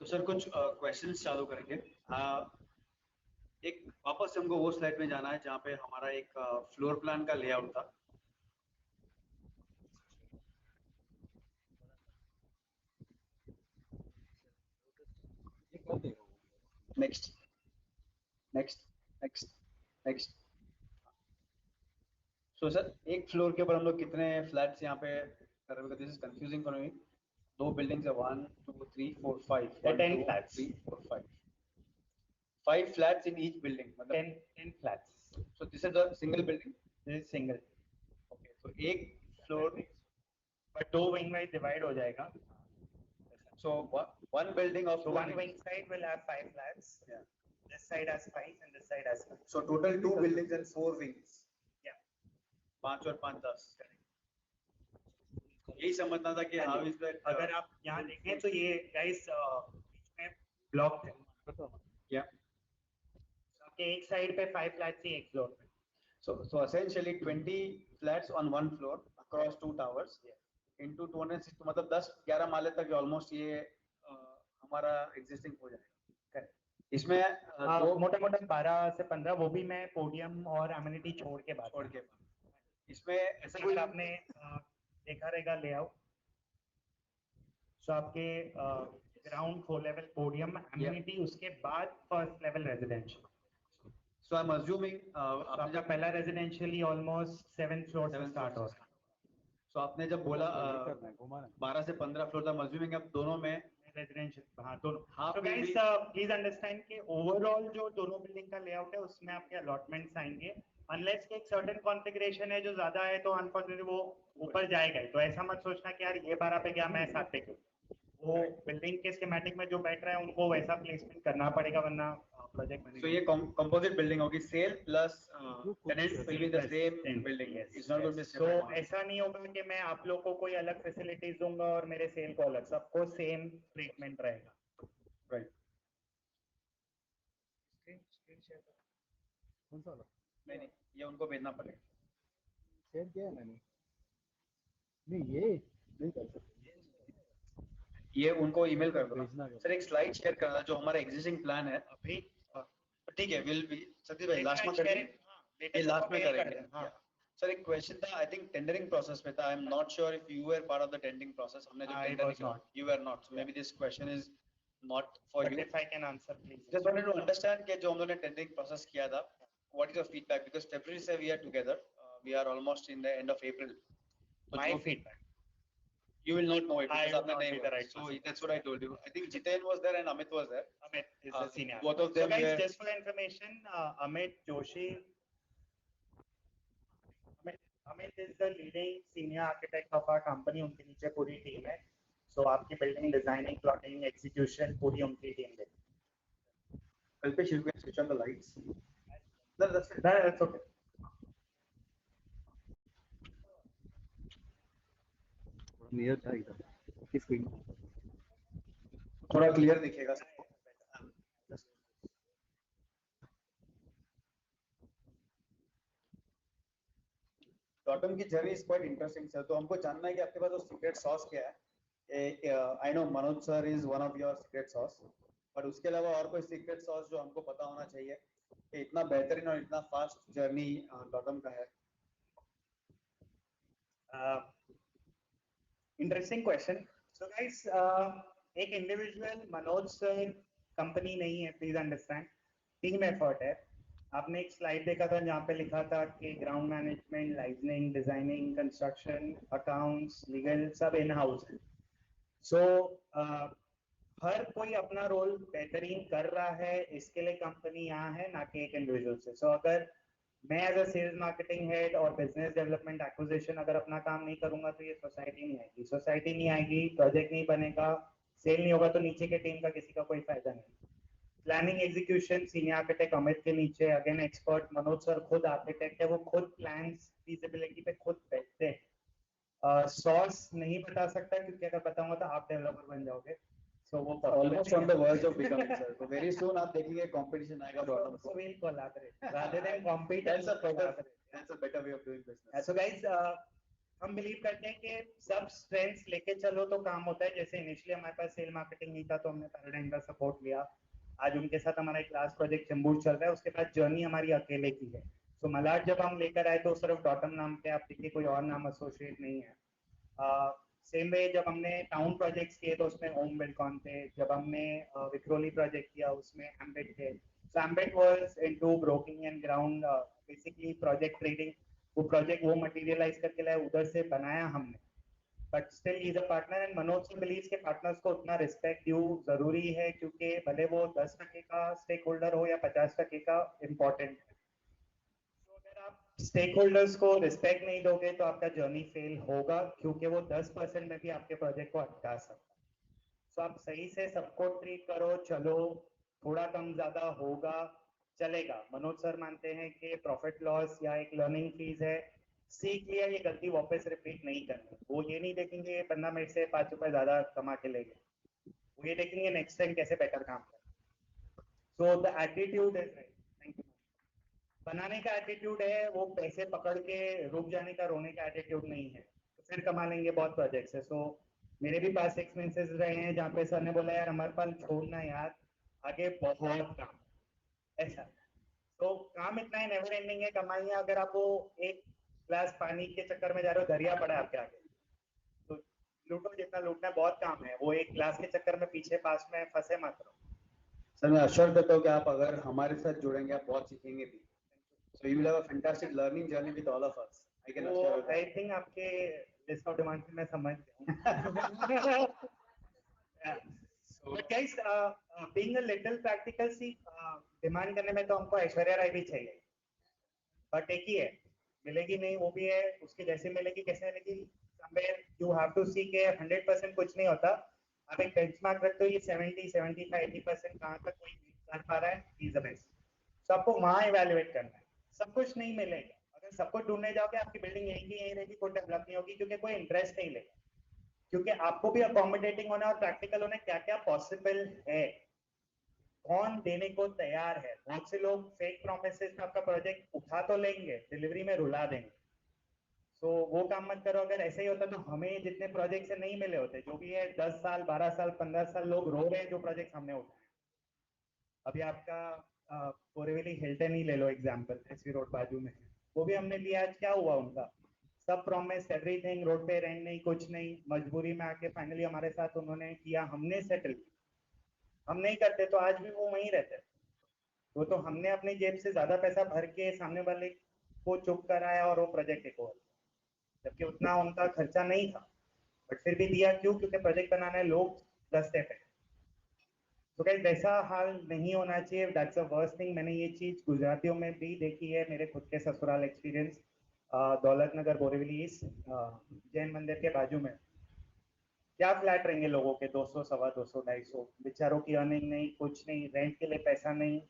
A: तो सर कुछ क्वेश्चंस चालू करेंगे. एक वापस से हमको वो स्लाइड में जाना है जहाँ पे हमारा एक फ्लोर प्लान का लेआउट था. Next next next next. So sir एक फ्लोर के ऊपर हम लोग कितने फ्लैट्स यहाँ पे कर रहे हैं? This is confusing for me. दो बिल्डिंग्स है, 1 2 3 4 5
B: 10 flats.
A: 3 4 5 5 flats in each building, मतलब
B: 10 flats.
A: so this is a single building.
B: This is single.
A: Okay, so एक फ्लोर
B: But दो wing में divide हो जाएगा.
A: so one building of
B: So
A: two
B: one wing
A: wings.
B: side will have 5 flats.
A: Yeah.
B: This side has 5 and this side has 5.
A: So total 2 buildings and 4 wings.
B: Yeah.
A: 5 और 5 10. यही समझना था कि how is that
B: अगर आप यहाँ देखें तो ये guys बीच में block है.
A: yeah.
B: आपके एक साइड पे 5 flats ही एक फ्लोर पे.
A: So essentially 20 flats on one floor across 2 towers. Into 260 मतलब 10-11 माले तक ऑलमोस्ट ये हमारा एग्जिस्टिंग हो जाएगा। इसमें
B: मोटा मोटा 12 से 15, वो भी मैं पोडियम और एमिनिटी छोड़ के
A: इसमें ऐसा
B: अगर आपने देखा रहेगा लेआउट, सो आपके ground floor level podium amenity, उसके बाद first level residential.
A: So I'm assuming
B: आपने जब पहला रेजिडेंशियली ऑलमोस्ट 7 फ्लोर से स्टार्ट हो.
A: So आपने जब बोला 12 से 15 फ्लोर था, I'm assuming अब दोनों में
B: रेजिडेंशियल, हाँ दोनों.
A: हाँ,
B: So guys प्लीज अंडरस्टैंड कि ओवरऑल जो दोनों बिल्डिंग का लेआउट है उसमें आपके अलॉटमेंट्स आएंगे. अनलेस के एक सर्टेन कॉन्फ़िगरेशन है जो ज्यादा है तो अनफॉर्चुनेटली वो ऊपर जाएगा ही. तो ऐसा मत सोचना कि यार ये 12 पे गया मैं 7 पे क्यों. वो बिल्डिंग के स्कीमेटिक में जो बैठ रहा है उनको वैसा प्लेसमेंट करना पड़ेगा, वरना प्रोजेक्ट बनेगा.
A: So ये composite building होगी, sale plus tenants will be the same building. It's not going to be
B: तो
A: separate.
B: ऐसा नहीं होगा कि मैं आप लोग को कोई अलग फैसिलिटीज दूंगा और मेरे सेल को अलग. सबको सेम ट्रीटमेंट रहेगा.
A: Right.
C: कौन सा वाला?
A: नहीं ये उनको भेजना पड़ेगा.
C: शेयर किया है मैंने. नहीं ये नहीं कर सकते.
A: ये उनको ईमेल कर दो
C: भेजना है.
A: सर. एक स्लाइड शेयर करना जो हमारा एग्जिस्टिंग प्लान है अभी. ठीक है, विल बी सतीश भाई लास्ट में करेंगे. ये लास्ट में करेंगे. हाँ सर एक क्वेश्चन था, आई थिंक टेंडरिंग प्रोसेस पे था. I am not sure if you were part of the tendering process. हमने जो टेंडर किया, you were not. So maybe this question is not for you.
B: If I can answer please.
A: Just wanted to understand कि जो हम लोगों ने tendering process किया था, what is your feedback? Because फरवरी से we are together, we are almost in the end of April.
B: My feedback,
A: you will not know it
B: I
A: because
B: will
A: आपने
B: not
A: नहीं
B: be the
A: बोला.
B: right
A: So
B: person.
A: that's what I told you. I think Jiten was there and Amit was there.
B: Amit is the senior.
A: Both of them
B: So guys,
A: were.
B: just for information, Amit Joshi, Amit is the leading senior architect of our company. उनके नीचे पूरी team है. So आपकी building designing, plotting, execution पूरी उनकी team है.
A: Kalpesh, you can switch on the lights. No, that's it.
B: That's okay.
C: Near था इधर की स्क्रीन.
A: थोड़ा क्लियर दिखेगा. डॉटम की journey is quite interesting sir. तो हमको जानना है कि आपके पास वो सीक्रेट सॉस क्या है. I know Manoj sir is one of your secret sauce, but उसके अलावा और कोई सीक्रेट सॉस जो हमको पता होना चाहिए कि इतना बेहतरीन और इतना फास्ट जर्नी डॉटम का है?
B: Interesting question. सो गाइस एक इंडिविजुअल मनोज सर कंपनी नहीं है, प्लीज अंडरस्टैंड. टीम एफर्ट है. आपने एक स्लाइड देखा था जहाँ पे लिखा था कि ground management, liaisoning, designing, construction, accounts, legal सब इन हाउस है. सो हर कोई अपना रोल बेहतरीन कर रहा है, इसके लिए कंपनी यहाँ है, ना कि एक इंडिविजुअल से. सो अगर मैं as a sales marketing head और बिजनेस डेवलपमेंट एक्विजिशन अगर अपना काम नहीं करूंगा तो ये सोसाइटी नहीं आएगी. सोसाइटी नहीं आएगी, प्रोजेक्ट नहीं बनेगा, सेल नहीं होगा, तो नीचे के टीम का किसी का कोई फायदा नहीं. Planning execution senior architect Amit के नीचे अगेन एक्सपर्ट मनोज सर खुद आर्किटेक्ट है, वो खुद प्लान्स फीजिबिलिटी पे खुद बैठते हैं. सॉस नहीं बता सकता क्योंकि अगर बताऊंगा तो आप डेवलपर बन जाओगे. सो वो
A: almost on the verge of becoming sir. तो वेरी सून आप देखेंगे कंपटीशन आएगा डॉटम
B: so
A: को.
B: we'll collaborate rather than compete.
A: That's a better way of doing business.
B: So guys, हम बिलीव करते हैं कि सब स्ट्रेंथ्स लेके चलो तो काम होता है. जैसे इनिशियली हमारे पास सेल मार्केटिंग नहीं था तो हमने पैराडाइम का सपोर्ट लिया. आज उनके साथ हमारा एक लास्ट प्रोजेक्ट चंबूर चल रहा है. उसके बाद जर्नी हमारी अकेले की है. सो मलाड जब हम लेकर आए तो सिर्फ डॉटम नाम पे, आप देखिए कोई और नाम एसोसिएट नहीं है. सेम वे जब हमने टाउन प्रोजेक्ट्स किए तो उसमें ओम बिल्डकॉन थे, जब हमने विक्रोली प्रोजेक्ट किया उसमें एम्बेड थे। So Embed was into broking and ground, basically project trading. वो मटेरियलाइज करके लाए, उधर से बनाया हमने, but still is a partner. And Manoj believes के पार्टनर्स को उतना रिस्पेक्ट ड्यू जरूरी है, क्योंकि भले वो 10% का स्टेक होल्डर हो या 50% का, इम्पोर्टेंट है। तो अगर आप स्टेक होल्डर्स को रिस्पेक्ट नहीं दोगे तो आपका जर्नी फेल होगा, क्योंकि वो 10% में भी आपके प्रोजेक्ट को अटका सकता है। तो आप सही से सबको ट्रीट करो, चलो, थोड़ा कम ज्यादा होगा, चलेगा। मनोज सर मानते हैं कि प्रॉफिट लॉस या एक लर्निंग फीस है, सीख लिया, ये गलती वापस रिपीट नहीं करनी। वो ये नहीं देखेंगे ये बंदा मेरे से 5 रुपए ज्यादा कमा के ले गया, वो ये देखेंगे नेक्स्ट टाइम कैसे बेटर काम कर। So the attitude is right. Thank you. बनाने का एटीट्यूड है, वो पैसे पकड़ के रुक जाने का, रोने का एटीट्यूड नहीं है, तो फिर कमा लेंगे बहुत प्रोजेक्ट्स है। सो मेरे भी पास एक्सपीरियंसेस रहे हैं जहाँ पे सर ने बोला यार हमारे पास छोड़ना यार, आगे बहुत काम ऐसा। तो काम इतना ही नेवर एंडिंग है, कमाइए। अगर आप वो एक ग्लास पानी के चक्कर में जा रहे हो, दरिया पड़ा है आपके आगे, तो लूटो जितना लूटना है, बहुत काम है। वो एक ग्लास के चक्कर में पीछे पास में फंसे मत रहो।
A: सर मैं अश्योर करता हूँ कि आप अगर हमारे साथ जुड़ेंगे आप बहुत सीखेंगे भी। So you will have a fantastic learning journey with all of us. I can assure you
B: I
A: that.
B: Think आपके लिस्ट ऑफ डिमांड मैं समझ गया हूँ। But guys, being a little practical, see, demand करने में तो हमको ऐश्वर्या राय भी चाहिए, बट एक ही है, मिलेगी नहीं, वो भी है, उसकी जैसे मिलेगी कैसे मिलेगी। somewhere you have to see के 100% कुछ नहीं होता। आप एक बेंचमार्क रखते हो, ये 70, 75, 80% कहाँ तक कोई कर पा रहा है, इज द बेस्ट। तो आपको वहाँ इवेल्युएट करना है। सब कुछ नहीं मिलेगा, अगर सब कुछ ढूंढने जाओगे आपकी बिल्डिंग यहीं की यहीं रहेगी, कोई डेवलप नहीं होगी, क्योंकि कोई इंटरेस्ट नहीं लेगा। क्योंकि आपको भी अकोमोडेटिंग होना और प्रैक्टिकल होना, क्या क्या पॉसिबल है, कौन देने को तैयार है। बहुत से लोग फेक प्रोमिसेस में आपका प्रोजेक्ट उठा तो लेंगे, डिलीवरी में रुला देंगे। तो वो काम मत करो। अगर ऐसे ही होता तो हमें जितने प्रोजेक्ट से नहीं मिले होते, जो भी है 10 साल 12 साल 15 साल लोग रो रहे हैं जो प्रोजेक्ट हमने उठाए। अभी आपका बोरीवली हिल्टन ही ले लो एग्जांपल, एसवी रोड बाजू में, वो भी हमने लिया। आज क्या हुआ उनका, सब प्रॉमिस एवरीथिंग, रोड पे रेंट नहीं, कुछ नहीं, मजबूरी में आके फाइनली हमारे साथ उन्होंने किया, हमने सेटल किया। हम नहीं करते तो आज भी वो वहीं रहते। वो तो हमने अपनी जेब से ज्यादा पैसा भर के सामने वाले को चुप कराया और वो प्रोजेक्ट एक और, जबकि उतना उनका खर्चा नहीं था, बट फिर भी दिया। क्यों? क्योंकि प्रोजेक्ट बनाना है, लोग रस्ते पे। तो गाइस वैसा हाल नहीं होना चाहिए, दैट्स द वर्स्ट थिंग। मैंने ये चीज गुजरातियों में भी देखी है, मेरे खुद के ससुराल एक्सपीरियंस, दौलत नगर बोरीवली ईस्ट, जैन मंदिर के बाजू में। क्या फ्लैट रहेंगे लोगों के, 200 सवा 200 250, बेचारों की अर्निंग नहीं, कुछ नहीं, रेंट के लिए पैसा नहीं।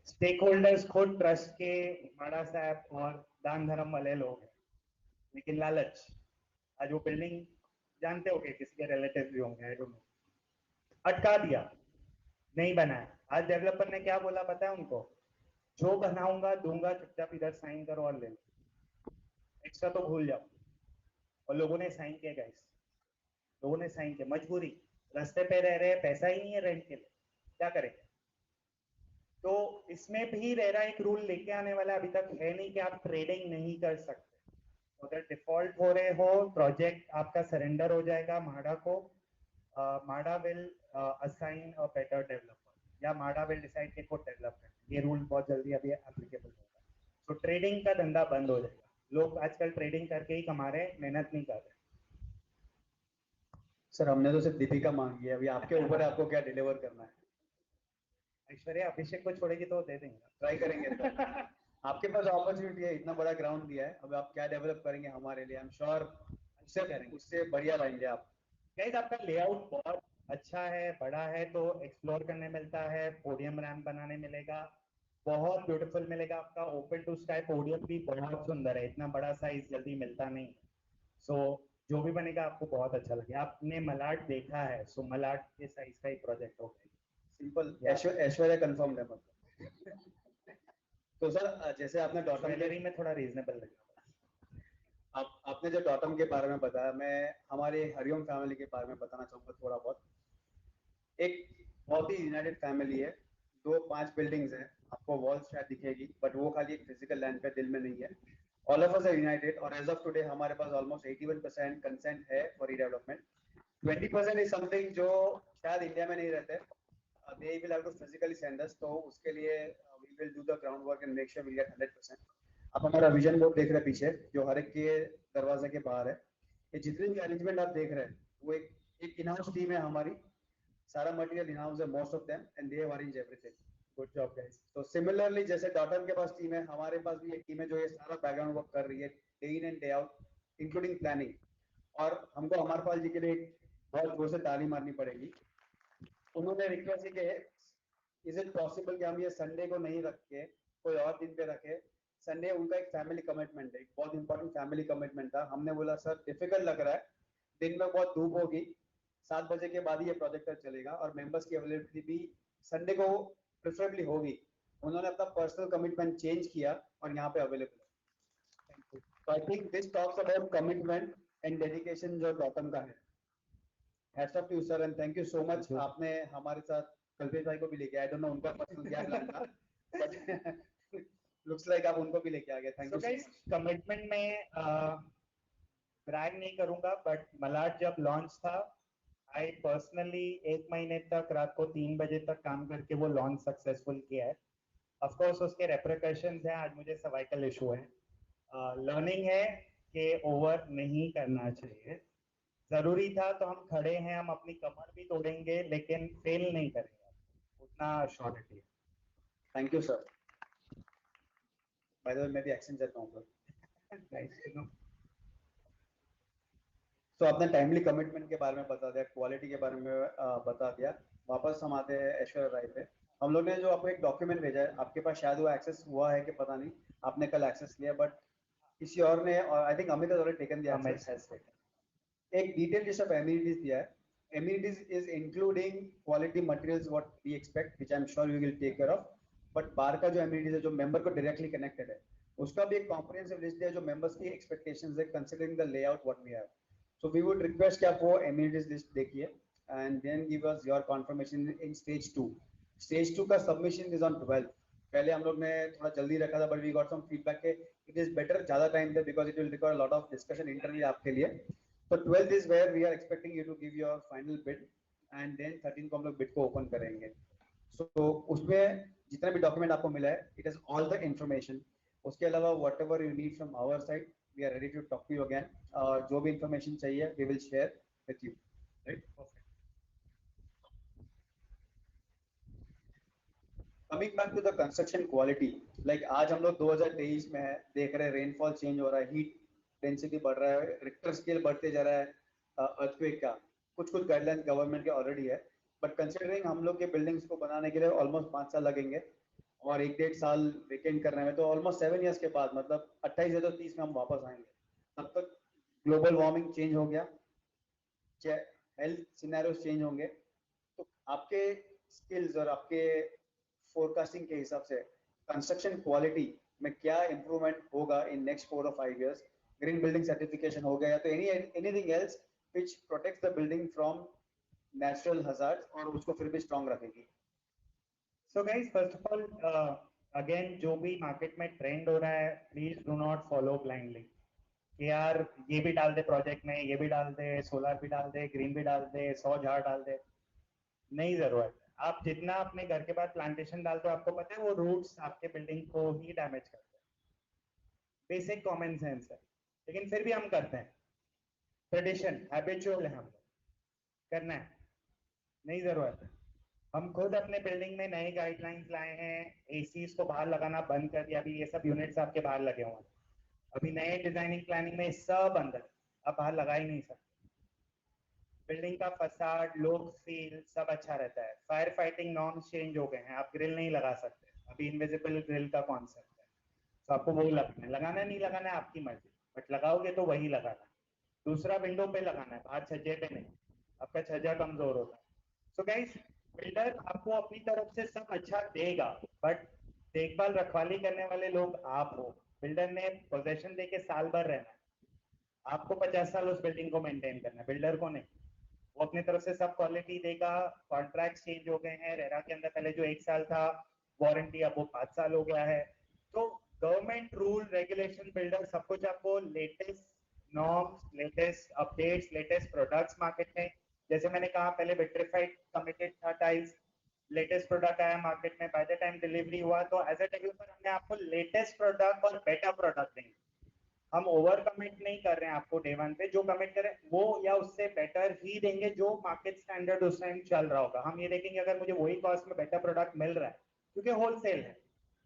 B: स्टेक होल्डर्स खुद ट्रस्ट के माड़ा साहब और दान धर्म वाले लोग हैं, लेकिन लालच। आज वो बिल्डिंग जानते हो किसी के रिलेटिव भी होंगे, आई डोंट नो, अटका दिया, नहीं बनाया। आज डेवलपर ने क्या बोला पता है उनको, जो बनाऊंगा दूंगा, चुपचाप इधर साइन करो और ले लो, एक्स्ट्रा तो भूल जाओ। और लोगों ने साइन किया गाइस, लोगों ने साइन किया, मजबूरी, रास्ते पे रह रहे, पैसा ही नहीं है रेंट के लिए, क्या करें। तो इसमें भी रेरा एक रूल लेके आने वाला अभी तक है नहीं कि आप ट्रेडिंग नहीं कर सकते। अगर डिफॉल्ट हो रहे हो, प्रोजेक्ट आपका सरेंडर हो जाएगा माडा को, माडा will assign a better developer, या माडा विल डिसाइड कि खुद डेवलप करना। ये रूल बहुत जल्दी अभी एप्लीकेबल होगा। तो ट्रेडिंग का धंधा बंद हो जाएगा। लोग आजकल ट्रेडिंग करके ही कमा रहे हैं, मेहनत नहीं कर रहे।
A: सर हमने तो सिर्फ दीपिका मांगी है, अभी आपके ऊपर है आपको क्या डिलीवर करना है।
B: ऐश्वर्या अभिषेक को छोड़ेगी तो दे देंगे,
A: ट्राई करेंगे सर। आपके पास अपॉर्चुनिटी है, इतना बड़ा ग्राउंड दिया है, अब आप क्या डेवलप करेंगे हमारे लिए, आई एम श्योर उससे बढ़िया लाएंगे आप।
B: गाइस आपका लेआउट बहुत अच्छा है, बड़ा है, तो एक्सप्लोर करने मिलता है, पोडियम रैंप बनाने मिलेगा, बहुत ब्यूटीफुल मिलेगा। आपका ओपन टू स्काई पोडियम भी बहुत सुंदर है, इतना बड़ा साइज जल्दी मिलता नहीं। सो जो भी बनेगा आपको बहुत अच्छा लगेगा। आपने मलाड देखा है, सो मलाड के साइज का ही प्रोजेक्ट होगा।
A: सिंपल, ऐश्वर्या कंफर्म है मतलब। तो सर जैसे आपने डॉटम
B: ज्वेलरी में थोड़ा रीजनेबल लगेगा।
A: आपने जो डॉटम के बारे में बताया, मैं हमारे हरिओम फैमिली के बारे में बताना चाहूंगा थोड़ा बहुत। एक बहुत ही यूनाइटेड फैमिली है, 2-5 बिल्डिंग्स हैं, आपको वॉल शायद दिखेगी, बट वो खाली एक फिजिकल लैंड पे, दिल में नहीं है। All of us are united और एज ऑफ टुडे हमारे पास ऑलमोस्ट 81% कंसेंट है फॉर रीडेवलपमेंट. 20% इज समथिंग जो शायद इंडिया में नहीं रहते. They will have to physically send us, तो उसके लिए we will do the groundwork and make sure we get 100%. आप हमारा विजन बोर्ड देख रहे हैं पीछे जो हर एक के दरवाजे के बाहर है. ये जितने भी अरेंजमेंट आप देख रहे हैं वो एक इन हाउस टीम है हमारी. सारा मटेरियल इन हाउस है most of them and they have arranged everything. Good job guys. तो सिमिलरली जैसे डॉटम के पास टीम है हमारे पास भी एक टीम है जो ये सारा बैकग्राउंड वर्क कर रही है day in and day out including planning. और हमको अमरपाल जी के लिए बहुत जोर से ताली मारनी पड़ेगी. उन्होंने रिक्वेस्ट की इज इट पॉसिबल कि हम ये संडे को नहीं रख के कोई और दिन पे रखे. संडे उनका एक फैमिली कमिटमेंट है, एक बहुत इंपॉर्टेंट फैमिली कमिटमेंट था. हमने बोला सर डिफिकल्ट लग रहा है, दिन में बहुत धूप होगी, 7 बजे के बाद ही ये प्रोजेक्टर चलेगा और मेंबर्स की अवेलेबिलिटी भी संडे को प्रेफरेबली होगी. उन्होंने अपना पर्सनल कमिटमेंट चेंज किया और यहाँ पे अवेलेबल है. Thank you. तो I think this talks about commitment and dedication जो डॉटम का है. Hats off to you sir and thank you so much. आपने हमारे साथ कल्पेश भाई को भी लेके आए. I don't know उनका पर्सनल क्या प्लान था but looks like आप उनको भी लेके आ गए. Thank you so much.
B: Commitment में ब्रैग नहीं करूंगा बट मलाड जब लॉन्च था आई पर्सनली 1 महीने तक रात को 3 बजे तक काम करके वो लॉन्च सक्सेसफुल किया है. ऑफ कोर्स उसके रेपरिकॉशंस हैं. आज मुझे सर्वाइकल इशू है. लर्निंग है कि ओवर नहीं करना चाहिए. जरूरी था तो हम खड़े हैं, हम अपनी कमर भी तोड़ेंगे लेकिन फेल नहीं करेंगे, उतना surety.
A: Thank you sir. By the way मैं भी एक्शन चाहता हूँ सर. तो आपने टाइमली कमिटमेंट के बारे में बता दिया, क्वालिटी के बारे में बता दिया. वापस हम आते हैं ऐश्वर्या राय पे. हम लोग ने जो आपको एक डॉक्यूमेंट भेजा है, आपके पास शायद वो एक्सेस हुआ है कि पता नहीं, आपने कल एक्सेस लिया बट किसी और ने, I think Amit has already taken the access. एक डिटेल लिस्ट ऑफ एमिनिटीज दिया है. Amenities is including quality materials what we expect, which I'm sure we will take care of. But बार का जो amenities है जो member को directly connected है, उसका भी एक comprehensive list है जो members की expectations है considering the layout what we have. So we would request कि आप वो amenities list देखिए and then give us your confirmation in stage 2. Stage 2 का submission is on 12. पहले हम लोग ने थोड़ा जल्दी रखा था but we got some feedback के it is better ज़्यादा time they because it will require a lot of discussion internally आपके लिए. So 12th is where we are expecting you to give your final bid and then 13th को हम लोग bid को open करेंगे. So उसमें जितना भी document आपको मिला है, it has all the information. उसके अलावा whatever you need from our side, we are ready to talk to you again. जो भी information चाहिए, we will share with you. Right? Coming back to the construction quality, like आज हम लोग 2023 में है, देख रहे हैं rainfall change हो रहा है, heat डेंसिटी बढ़ रहा है, रिक्टर स्केल बढ़ते जा रहा है अर्थक्वेक का. कुछ गाइडलाइंस गवर्नमेंट के ऑलरेडी है बट कंसीडरिंग हम लोग के बिल्डिंग्स को बनाने के लिए ऑलमोस्ट 5 साल लगेंगे और 1-1.5 साल वेकेंट करने में, तो ऑलमोस्ट 7 इयर्स के बाद मतलब 28 या तो 30 में हम वापस आएंगे. तब तक ग्लोबल वार्मिंग चेंज हो गया, हेल्थ सिनेरियोस चेंज होंगे. तो आपके स्किल्स और आपके फोरकास्टिंग के हिसाब से कंस्ट्रक्शन क्वालिटी में क्या इंप्रूवमेंट होगा in next 4 or 5 years? Green building certification हो गया तो anything else which protects the building from natural hazards और उसको फिर भी स्ट्रांग रखेगी.
B: So guys first of all again जो भी मार्केट में ट्रेंड हो रहा है please do not follow blindly कि यार ये भी डाल दे प्रोजेक्ट में, ये भी डाल दे, सोलर भी डाल दे, ग्रीन भी डाल दे, 100 झाड़ डाल दे. नहीं जरूरत. आप जितना अपने घर के बाद प्लांटेशन डालते हो आपको पता है वो रूट्स आपके बिल्डिंग को ही डैमेज करते हैं. बेसिक कॉमन सेंस है लेकिन फिर भी हम करते हैं. ट्रेडिशन हैबिचुअल है, हम करना है, नहीं जरूरत है. हम खुद अपने बिल्डिंग में नए गाइडलाइंस लाए हैं. एसीज को बाहर लगाना बंद कर दिया. अभी ये सब यूनिट्स आपके बाहर लगे हुए हैं. अभी नए डिजाइनिंग प्लानिंग में सब अंदर, आप बाहर लगा ही नहीं सकते. बिल्डिंग का फसाड, लुक, फील सब अच्छा रहता है. फायर फाइटिंग नॉर्म्स चेंज हो गए हैं. आप ग्रिल नहीं लगा सकते. अभी इनविजिबल ग्रिल का कॉन्सेप्ट है, तो आपको वो लगाना नहीं लगाना है आपकी मर्जी, बट लगाओगे तो वही लगाना. दूसरा विंडो पे लगाना है, बाहर छज्जे पे नहीं. आपका छज्जा कमजोर होता है. सो गाइस बिल्डर आपको अपनी तरफ से सब अच्छा देगा बट देखभाल रखवाली करने वाले लोग आप हो. बिल्डर ने पोजेशन देके साल भर रहना है, आपको 50 साल उस बिल्डिंग को मेंटेन करना है, बिल्डर को नहीं. वो अपनी तरफ से सब क्वालिटी देगा. कॉन्ट्रैक्ट चेंज हो गए हैं. रेरा के अंदर पहले जो 1 साल था वारंटी अब वो 5 साल हो गया है. तो गवर्नमेंट रूल रेगुलेशन बिल्डर सब कुछ आपको latest norms, latest updates, latest products market में, जैसे मैंने कहा पहले विट्रिफाइड कमिटेड था टाइल्स, लेटेस्ट प्रोडक्ट आया मार्केट में, बाय द टाइम डिलीवरी हुआ तो एज अ डेवलपर हमने आपको लेटेस्ट प्रोडक्ट और बेटर प्रोडक्ट देंगे। हम ओवर कमिट नहीं कर रहे हैं आपको डे वन पे, जो कमिट करें वो या उससे बेटर ही देंगे जो मार्केट स्टैंडर्ड उस टाइम चल रहा होगा। हम ये देखेंगे अगर मुझे वही कॉस्ट में बेटर प्रोडक्ट मिल रहा है, क्योंकि होलसेल है,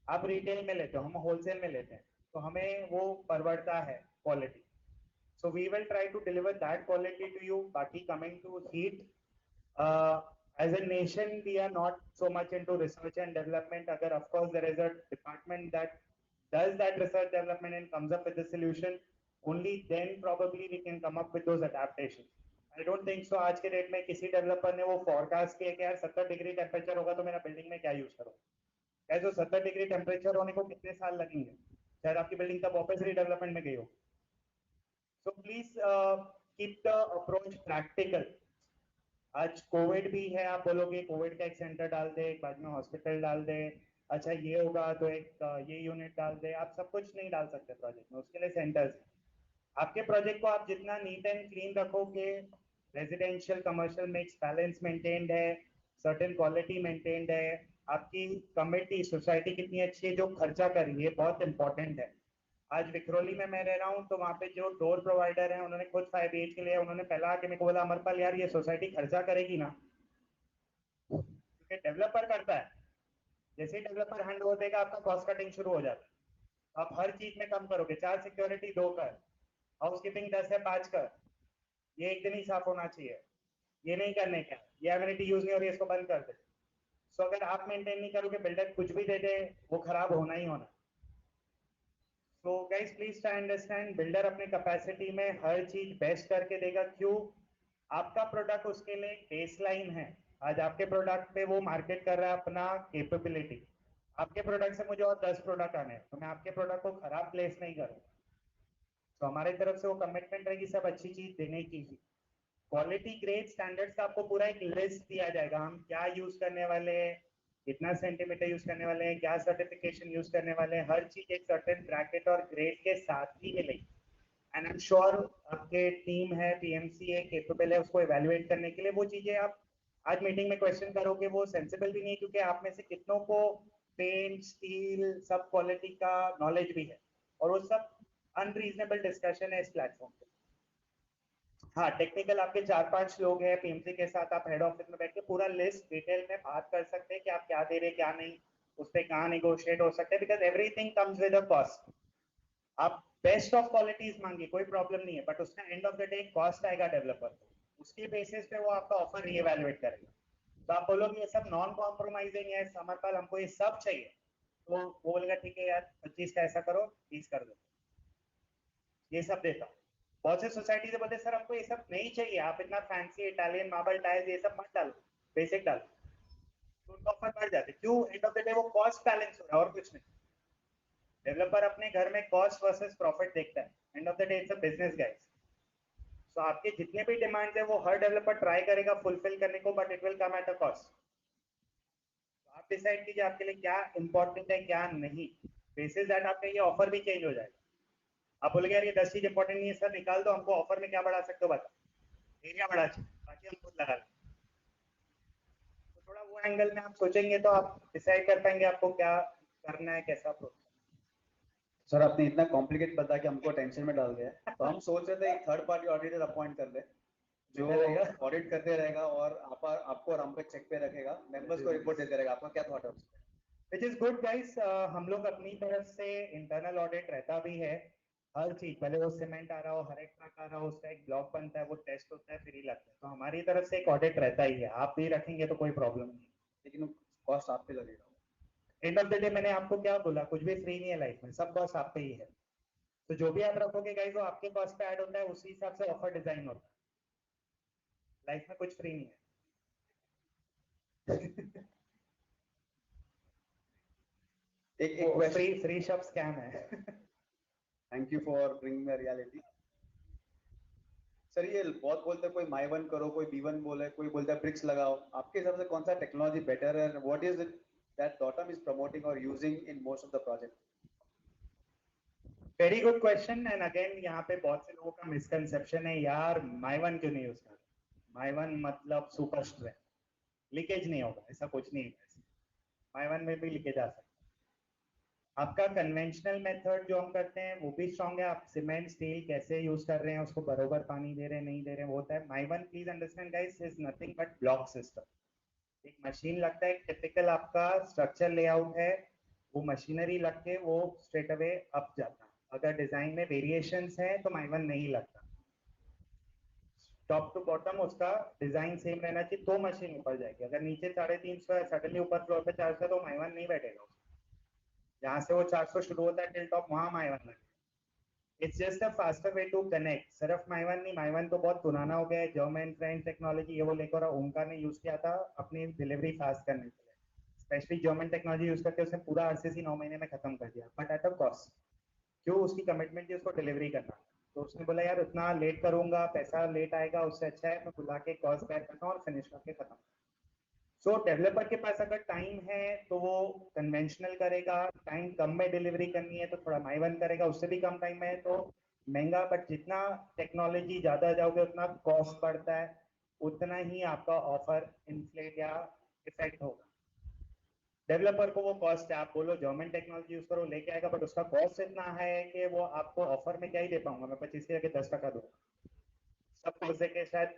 B: आप रिटेल में लेते हो, हम होलसेल में लेते हैं, तो हमें वो परवड़ता है quality. So we will try to deliver that quality to you. Baki coming to heat, as a nation, we are not so much into research and development. Agar of course there is a department that does that research development and comes up with a solution, only then probably we can come up with those adaptations. I don't think so. आज के date में किसी developer ने वो forecast किया कि यार 70 degree temperature होगा तो मेरा बिल्डिंग में क्या यूज करूँ। कैसे 70 डिग्री टेम्परेचर होने को कितने साल लगेंगे, शायद आपकी बिल्डिंग तब वापस रीडेवलपमेंट में गई हो। So please keep the approach practical. आज कोविड भी है, आप बोलोगे कोविड का एक सेंटर डाल दे, एक बाद में हॉस्पिटल डाल दे, अच्छा ये होगा तो एक ये यूनिट डाल दे, आप सब कुछ नहीं डाल सकते प्रोजेक्ट में, उसके लिए सेंटर्स। आपके प्रोजेक्ट को आप जितना नीट एंड क्लीन रखोगे, residential commercial mix balance maintained है, सर्टेन क्वालिटी मेंटेन्ड है, आपकी कमिटी सोसाइटी कितनी अच्छी है जो खर्चा कर रही है, बहुत इंपॉर्टेंट है। आज विक्रोली में मैं रह रहा हूँ तो वहाँ पे जो डोर प्रोवाइडर है उन्होंने खुद 5 BH के लिए उन्होंने पहला आके मेरे को बोला अमरपाल यार ये सोसाइटी खर्चा करेगी ना, क्योंकि डेवलपर करता है, जैसे ही डेवलपर हैंड ओवर देगा आपका कॉस्ट कटिंग शुरू हो जाता है। आप हर चीज में कम करोगे, 4 सिक्योरिटी 2 कर, हाउस कीपिंग 10 है 5 कर, ये एक दिन ही साफ होना चाहिए, ये नहीं करने का, ये एमिनिटी यूज नहीं हो रही है इसको बंद कर दे। सो अगर आप मेंटेन नहीं करोगे बिल्डर कुछ भी दे दे वो खराब होना ही होना। So guys please try understand, builder अपने कैपेसिटी में हर चीज बेस्ट करके देगा, क्यों, आपका प्रोडक्ट उसके लिए बेसलाइन है। आज आपके प्रोडक्ट पे वो मार्केट कर रहा है अपना कैपेबिलिटी, आपके प्रोडक्ट से मुझे और 10 प्रोडक्ट आने हैं तो मैं आपके प्रोडक्ट को खराब प्लेस नहीं करूँगा। तो हमारी तरफ से वो कमिटमेंट रहेगी सब अच्छी चीज देने की ही। क्वालिटी ग्रेड स्टैंडर्ड्स का आपको पूरा एक लिस्ट दिया जाएगा, हम क्या यूज करने वाले हैं, कितना सेंटीमीटर यूज करने वाले हैं, क्या सर्टिफिकेशन यूज करने वाले हैं, हर चीज एक सर्टेन ब्रैकेट और ग्रेड के साथ ही मिलेगी। एंड आई एम श्योर आपके टीम है, पीएमसी है, केपेबल है उसको इवेल्युएट करने के लिए। वो चीजें आप आज मीटिंग में क्वेश्चन करोगे वो सेंसिबल भी नहीं है, क्योंकि आप में से कितनों को पेंट स्टील सब क्वालिटी का नॉलेज भी है, और वो सब अनरीजनेबल डिस्कशन है इस प्लेटफॉर्म पे। हाँ टेक्निकल आपके 4-5 लोग हैं पीएमसी के साथ, आप हेड ऑफिस में बैठ के पूरा लिस्ट डिटेल में बात कर सकते हैं कि आप क्या दे रहे क्या नहीं, उस पर कहाँ निगोशिएट हो सकते हैं, because everything comes with a cost. आप बेस्ट ऑफ क्वालिटीज मांगिए कोई प्रॉब्लम नहीं है, बट उसका and of the day cost आएगा डेवलपर को, उसके बेसिस पे वो आपका ऑफर रीएवैल्यूएट करेगा। तो आप बोलोगे ये सब नॉन कॉम्प्रोमाइजिंग है समरपाल हमको ये सब चाहिए, तो वो बोलेगा ठीक है यार 25 का ऐसा करो 30 कर दो, ये सब देता हूँ। बहुत से सोसाइटी से बोलते सर हमको ये सब नहीं चाहिए, आप इतना फैंसी इटालियन मार्बल टाइल्स ये सब मत डालो, बेसिक डालो, तो उनका ऑफर बढ़ जाते। क्यों, एंड ऑफ द डे वो कॉस्ट बैलेंस हो रहा है और कुछ नहीं। डेवलपर अपने घर में कॉस्ट वर्सेस प्रॉफिट देखता है, end of the day it's a business guys. So आपके जितने भी डिमांड्स है वो हर डेवलपर ट्राई करेगा फुलफिल करने को, but it will come at a cost. आप डिसाइड कीजिए आपके लिए क्या इंपॉर्टेंट है क्या नहीं, बेसिस दैट आपका ये ऑफर भी चेंज हो जाएगा। आप बोलेंगे यार ये 10 चीज इंपॉर्टेंट नहीं है सर निकाल दो, हमको ऑफर में क्या बढ़ा सकते हो बता, एरिया बढ़ा चाहिए बाकी हम खुद लगा लें। तो थोड़ा वो एंगल में आप सोचेंगे तो आप डिसाइड कर पाएंगे आपको क्या करना है, कैसा प्रोसेस।
A: सर आपने इतना कॉम्प्लिकेट बता के हमको टेंशन में डाल दिया, तो हम सोच रहे थे एक थर्ड पार्टी ऑडिटर अपॉइंट कर ले जो ऑडिट करते रहेगा और आपको और हम पे चेक पे रखेगा, मेंबर्स को रिपोर्ट देते रहेगा। आपका क्या थॉट है उसमें?
B: विच इज गुड गाइस, हम लोग अपनी तरफ से इंटरनल ऑडिट रहता भी है, हर चीज पहले वो सीमेंट आ रहा हो, हर एक ट्रक आ रहा हो, उसका एक ब्लॉक बनता है, वो टेस्ट होता है फिर ही लगता है, तो हमारी तरफ से एक ऑडिट रहता ही है, आप भी रखेंगे तो कोई प्रॉब्लम नहीं।
A: लेकिन कॉस्ट आप पे लगेगा।
B: एंड ऑफ द डे मैंने आपको क्या बोला, कुछ भी फ्री नहीं है लाइफ में, सब कॉस्ट आप पे ही है। तो जो भी आप रखोगे गाइस वो आपके कॉस्ट पे ऐड होता है, उसी हिसाब से ऑफर डिजाइन होता है, लाइफ में कुछ फ्री नहीं है।
A: एक
B: फ्री शॉप स्कैम है।
A: Thank you for bringing the reality. Sir ये बहुत बोलते हैं कोई माई वन करो, कोई B1 बोले, कोई बोलता है ब्रिक्स लगाओ, आपके हिसाब से कौन सा टेक्नोलॉजी बेटर है, what is it that Dotom is promoting और using in most of the project?
B: Very good question and again यहाँ पे बहुत से लोगों का मिसकंसेप्शन है यार माइवन क्यों नहीं यूज कर माइवन मतलब सुपर स्ट्रेंथ लीकेज नहीं होगा ऐसा कुछ नहीं है माइवन में भी लीकेज आ सकता है आपका कन्वेंशनल मेथड जो हम करते हैं वो भी स्ट्रॉन्ग है आप सीमेंट स्टील कैसे यूज कर रहे हैं उसको बरोबर पानी दे रहे हैं नहीं दे रहे हैं वो होता है Mivan please understand guys is nothing but block system एक मशीन लगता है टिपिकल आपका स्ट्रक्चर लेआउट है वो मशीनरी लग के वो स्ट्रेट अवे अप जाता है अगर डिजाइन में वेरिएशंस है तो माइवन नहीं लगता टॉप टू बॉटम उसका डिजाइन सेम रहना चाहिए तो मशीन ऊपर जाएगी अगर नीचे 350 है सडनली ऊपर फ्लोर पे 400 तो माइवन नहीं बैठेगा जहाँ से वो 400 शुरू होता है टिल टॉप वहां माइवन लगेगा it's just a faster way to connect सिर्फ माइवन नहीं माइवन तो बहुत पुराना हो गया है जर्मन फ्रेंच टेक्नोलॉजी ये वो लेकर ओमकार ने यूज किया था अपनी डिलीवरी फास्ट करने के लिए स्पेशली जर्मन टेक्नोलॉजी यूज करके उसने पूरा आरसीसी 9 महीने में खत्म कर दिया बट एट अ कॉस्ट क्यों उसकी कमिटमेंट थी उसको डिलीवरी करना तो उसने बोला यार उतना लेट करूंगा पैसा लेट आएगा उससे अच्छा है मैं बुला के कॉस्ट बेयर करता हूँ और फिनिश करके खत्म सो डेवलपर के पास अगर टाइम है तो वो कन्वेंशनल करेगा टाइम कम में डिलीवरी करनी है तो थोड़ा माइवन करेगा उससे भी कम टाइम में है तो महंगा बट जितना टेक्नोलॉजी ज्यादा जाओगे उतना कॉस्ट बढ़ता है उतना ही आपका ऑफर इन्फ्लेट या इफेक्ट होगा डेवलपर को वो कॉस्ट है आप बोलो जर्मन टेक्नोलॉजी यूज करो लेके आएगा बट उसका कॉस्ट इतना है कि वो आपको ऑफर में क्या ही दे पाऊंगा मैं 25 की जगह 10% दूंगा सब कुछ देके शायद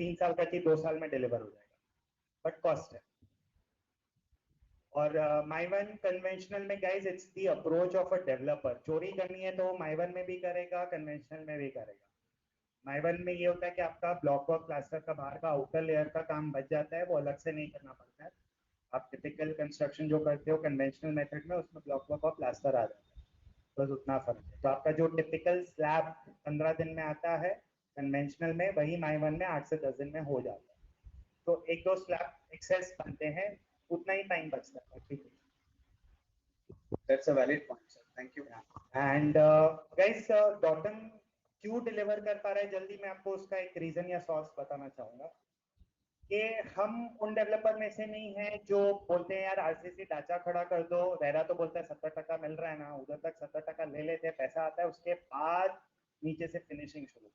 B: 3 साल का चीज 2 साल में डिलीवर हो जाएगा बट कॉस्ट है और माइवन कन्वेंशनल में guys it's the approach of a developer चोरी करनी है तो माइवन में भी करेगा कन्वेंशनल में भी करेगा माइवन में ये होता है कि आपका ब्लॉक वर्क प्लास्टर का बाहर का आउटर लेयर का काम बच जाता है वो अलग से नहीं करना पड़ता है आप टिपिकल कंस्ट्रक्शन जो करते हो कन्वेंशनल मेथड में उसमें ब्लॉक वर्क और प्लास्टर आ जाता है बस उतना फर्क है तो आपका जो टिपिकल स्लैब 15 दिन में आता है कन्वेंशनल में वही माइवन में 8 से 10 दिन में हो जाता है तो एक दो स्लैब एक्सेस बनते हैं उतना ही टाइम बचता है ठीक है
A: That's a valid point, sir. Thank you.
B: And guys datum क्यों डिलीवर कर पा रहा है जल्दी मैं आपको उसका एक रीजन या सॉर्स बताना चाहूंगा कि हम उन डेवलपर में से नहीं है जो बोलते हैं यार आरसीसी ढांचा खड़ा कर दो रेरा तो बोलता है 70% मिल रहा है ना उधर तक 70% ले लेते हैं पैसा आता है उसके बाद नीचे से फिनिशिंग शुरू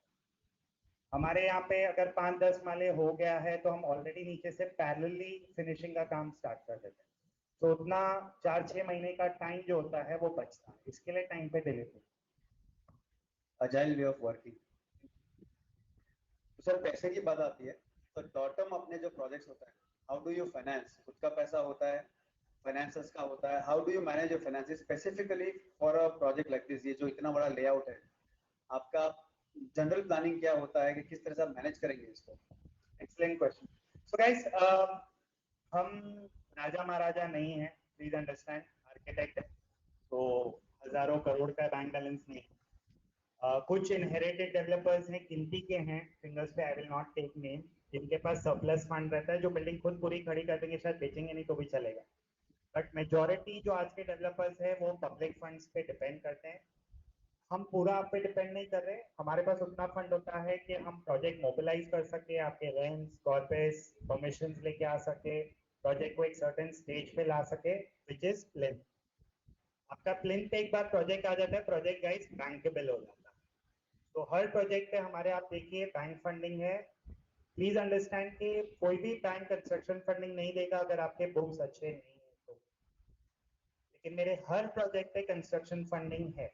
B: हमारे यहाँ पे अगर 5-10 माले हो गया है तो हम ऑलरेडी नीचे से पैरेलली फिनिशिंग का काम स्टार्ट कर देते हैं तो उतना 4-6 महीने का टाइम जो होता है वो बचता है इसके लिए टाइम पे delivery
A: Agile way of working. तो सर पैसे की बात आती है तो डॉटम अपने जो प्रोजेक्ट्स होता है हाउ डू यू फाइनेंस खुद का पैसा होता है फाइनेंसेस का होता है how do you manage your finances specifically for a project like this ये जो इतना बड़ा लेआउट है आपका जनरल प्लानिंग क्या होता है कि किस तरह से आप मैनेज करेंगे इसको
B: एक्सलेंट क्वेश्चन सो गाइस हम राजा महाराजा नहीं है प्लीज अंडरस्टैंड आर्किटेक्ट है तो हजारों करोड़ का बैंक बैलेंस नहीं है कुछ इनहेरिटेड डेवलपर्स हैं गिनती के हैं फिंगर्स पे I will not take name जिनके पास सरप्लस फंड रहता है जो बिल्डिंग खुद पूरी खड़ी कर देंगे शायद बेचेंगे नहीं तो भी चलेगा बट मेजोरिटी जो आज के डेवलपर्स है वो पब्लिक फंड्स पे डिपेंड करते हैं हम पूरा आप पे डिपेंड नहीं कर रहे हमारे पास उतना फंड होता है कि हम प्रोजेक्ट मोबिलाइज कर सके आपके रेंट्स कॉर्पेस परमिशंस लेके आ सके प्रोजेक्ट को एक सर्टेन स्टेज पे ला सके विच इज प्लिंथ आपका प्लिंथ पे एक बार प्रोजेक्ट आ जाता है प्रोजेक्ट गाइस बैंकेबल हो जाता है तो हर प्रोजेक्ट पे हमारे आप देखिए बैंक फंडिंग है प्लीज अंडरस्टैंड कि कोई भी बैंक कंस्ट्रक्शन फंडिंग नहीं देगा अगर आपके बुक्स अच्छे नहीं है तो लेकिन मेरे हर प्रोजेक्ट पे कंस्ट्रक्शन फंडिंग है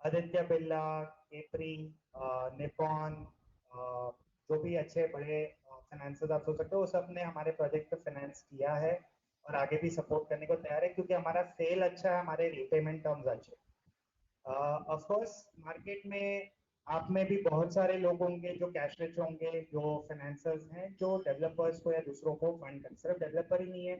B: आदित्य बिरला केपरी निपॉन जो भी अच्छे बड़े फाइनेंसर्स आप सोच सकते हो उस अपने हमारे प्रोजेक्ट पे फाइनेंस किया है और आगे भी सपोर्ट करने को तैयार है क्योंकि हमारा सेल अच्छा है हमारे रीपेमेंट टर्म्स अच्छे ऑफ कोर्स मार्केट में आप में भी बहुत सारे लोग होंगे जो कैश रिच होंगे जो फाइनेंसर्स हैं जो डेवलपर्स को या दूसरों को फंड कर सिर्फ डेवलपर ही नहीं है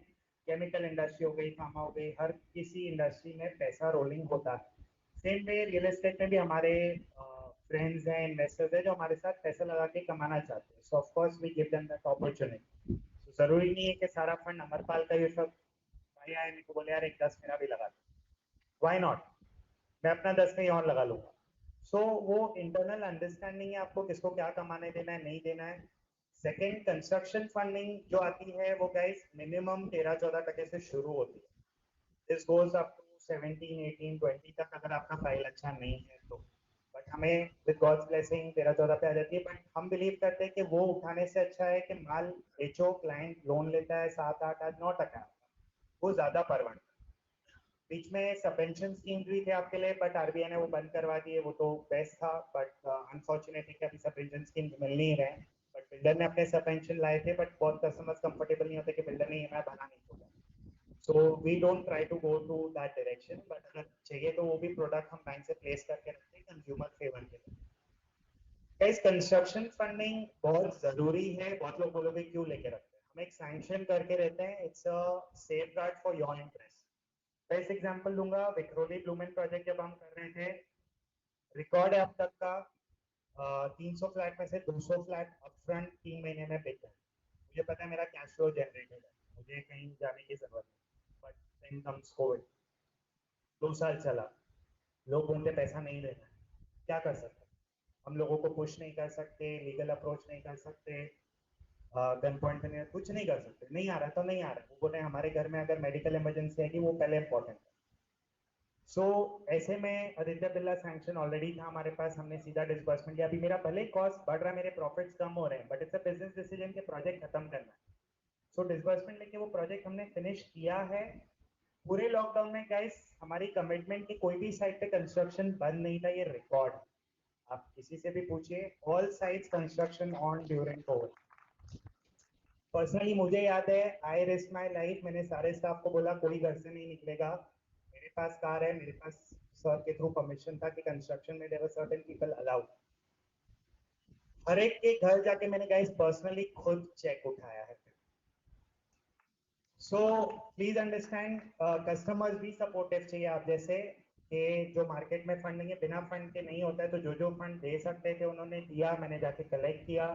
B: केमिकल इंडस्ट्री हो गई फार्मा हो गई हर किसी इंडस्ट्री में पैसा रोलिंग होता है सेम वे रियल एस्टेट में भी हमारे फ्रेंड्स हैं इन्वेस्टर्स हैं जो हमारे साथ पैसा लगा के कमाना चाहते हैं so of course we give them that opportunity जरूरी नहीं है कि सारा फंड अमरपाल का ये सब भाई आए मेरे को बोले यार एक 10 मेरा भी लगा दो व्हाई नॉट मैं अपना 10 कहीं और लगा लूंगा सो वो इंटरनल अंडरस्टैंडिंग है आपको किसको क्या कमाने देना है नहीं देना है सेकेंड कंस्ट्रक्शन फंडिंग जो आती है वो गाइस मिनिमम 13-14% से शुरू होती है दिस गोज अप टू 17, 18, 20 तक अगर आपका फाइल अच्छा नहीं है तो, बट हमें विद गॉड्स ब्लेसिंग 13-14 पे आ जाती है। बट हम बिलीव करते हैं कि वो उठाने से अच्छा है कि माल बेचो, क्लाइंट लोन लेता है 7, 8, 9%, वो ज्यादा परवड़ता है। बीच में सबवेंशन स्कीम भी थे आपके लिए, बट आरबीआई ने वो बंद करवा दिए, वो तो बेस्ट था, बट अनफॉर्चुनेटली अभी सबवेंशन स्कीम मिल नहीं रहे हैं। बट बिल्डर ने अपने सबवेंशन लाए थे, बट बहुत कस्टमर्स कंफर्टेबल नहीं होते कि बिल्डर ने ईएमआई भरना नहीं होगा। So we don't try to go to that direction, but अगर चाहिए तो वो भी प्रोडक्ट हम बैंक से प्लेस करके रखते हैं कंज्यूमर फेवर के लिए। गाइस, कंस्ट्रक्शन फंडिंग बहुत जरूरी है। बहुत लोग बोलोगे क्यों लेके रखते हैं, हम एक सैंक्शन करके रहते हैं, it's a safeguard for your interest. Best example दूंगा, विक्रोली ब्लूमेन प्रोजेक्ट जब हम कर रहे थे, रिकॉर्ड है अब तक का 300 फ्लैट में से 200 फ्लैट अपफ्रंट 3 महीने में बिक गए। मुझे पता है मेरा कैश फ्लो जनरेटेड है, मुझे कहीं जाने की जरूरत नहीं, बट देन कम्स कोविड, 2 साल चला, लोग बोलते पैसा नहीं देना, क्या कर सकते? हम लोगों को पुश नहीं कर सकते, लीगल अप्रोच नहीं कर सकते, गन पॉइंट नहीं, कुछ नहीं कर सकते। नहीं आ रहा तो नहीं आ रहा, वो बोले हमारे घर में अगर मेडिकल इमरजेंसी आएगी वो पहले इंपॉर्टेंट है। सो ऐसे में आदित्य बिरला सैंक्शन ऑलरेडी था हमारे पास, हमने सीधा डिस्बर्समेंट किया। अभी मेरा भले कॉस्ट बढ़ रहा है, मेरे प्रॉफिट्स कम हो रहे हैं, but it's a business decision के प्रोजेक्ट खत्म करना है। सो डिस्बर्समेंट लेके वो प्रोजेक्ट हमने फिनिश किया है। पूरे लॉकडाउन में गाइस हमारी कमिटमेंट की कोई भी साइट पे कंस्ट्रक्शन बंद नहीं था, ये रिकॉर्ड। आप किसी से भी पूछिए, all sites construction on during Covid. Personally मुझे याद है, आई रिस्क माई लाइफ, मैंने सारे स्टाफ को बोला कोई घर से नहीं निकलेगा, मेरे पास कार है, मेरे पास सर के थ्रू परमिशन था कि कंस्ट्रक्शन में there were certain people allowed. हर एक के घर जाके मैंने गाइस पर्सनली खुद चेक उठाया है। सो प्लीज अंडरस्टैंड, कस्टमर्स भी सपोर्टिव चाहिए आप जैसे, कि जो मार्केट में फंड नहीं है, बिना फंड के नहीं होता है। तो जो जो फंड दे सकते थे उन्होंने दिया, मैंने जाके कलेक्ट किया।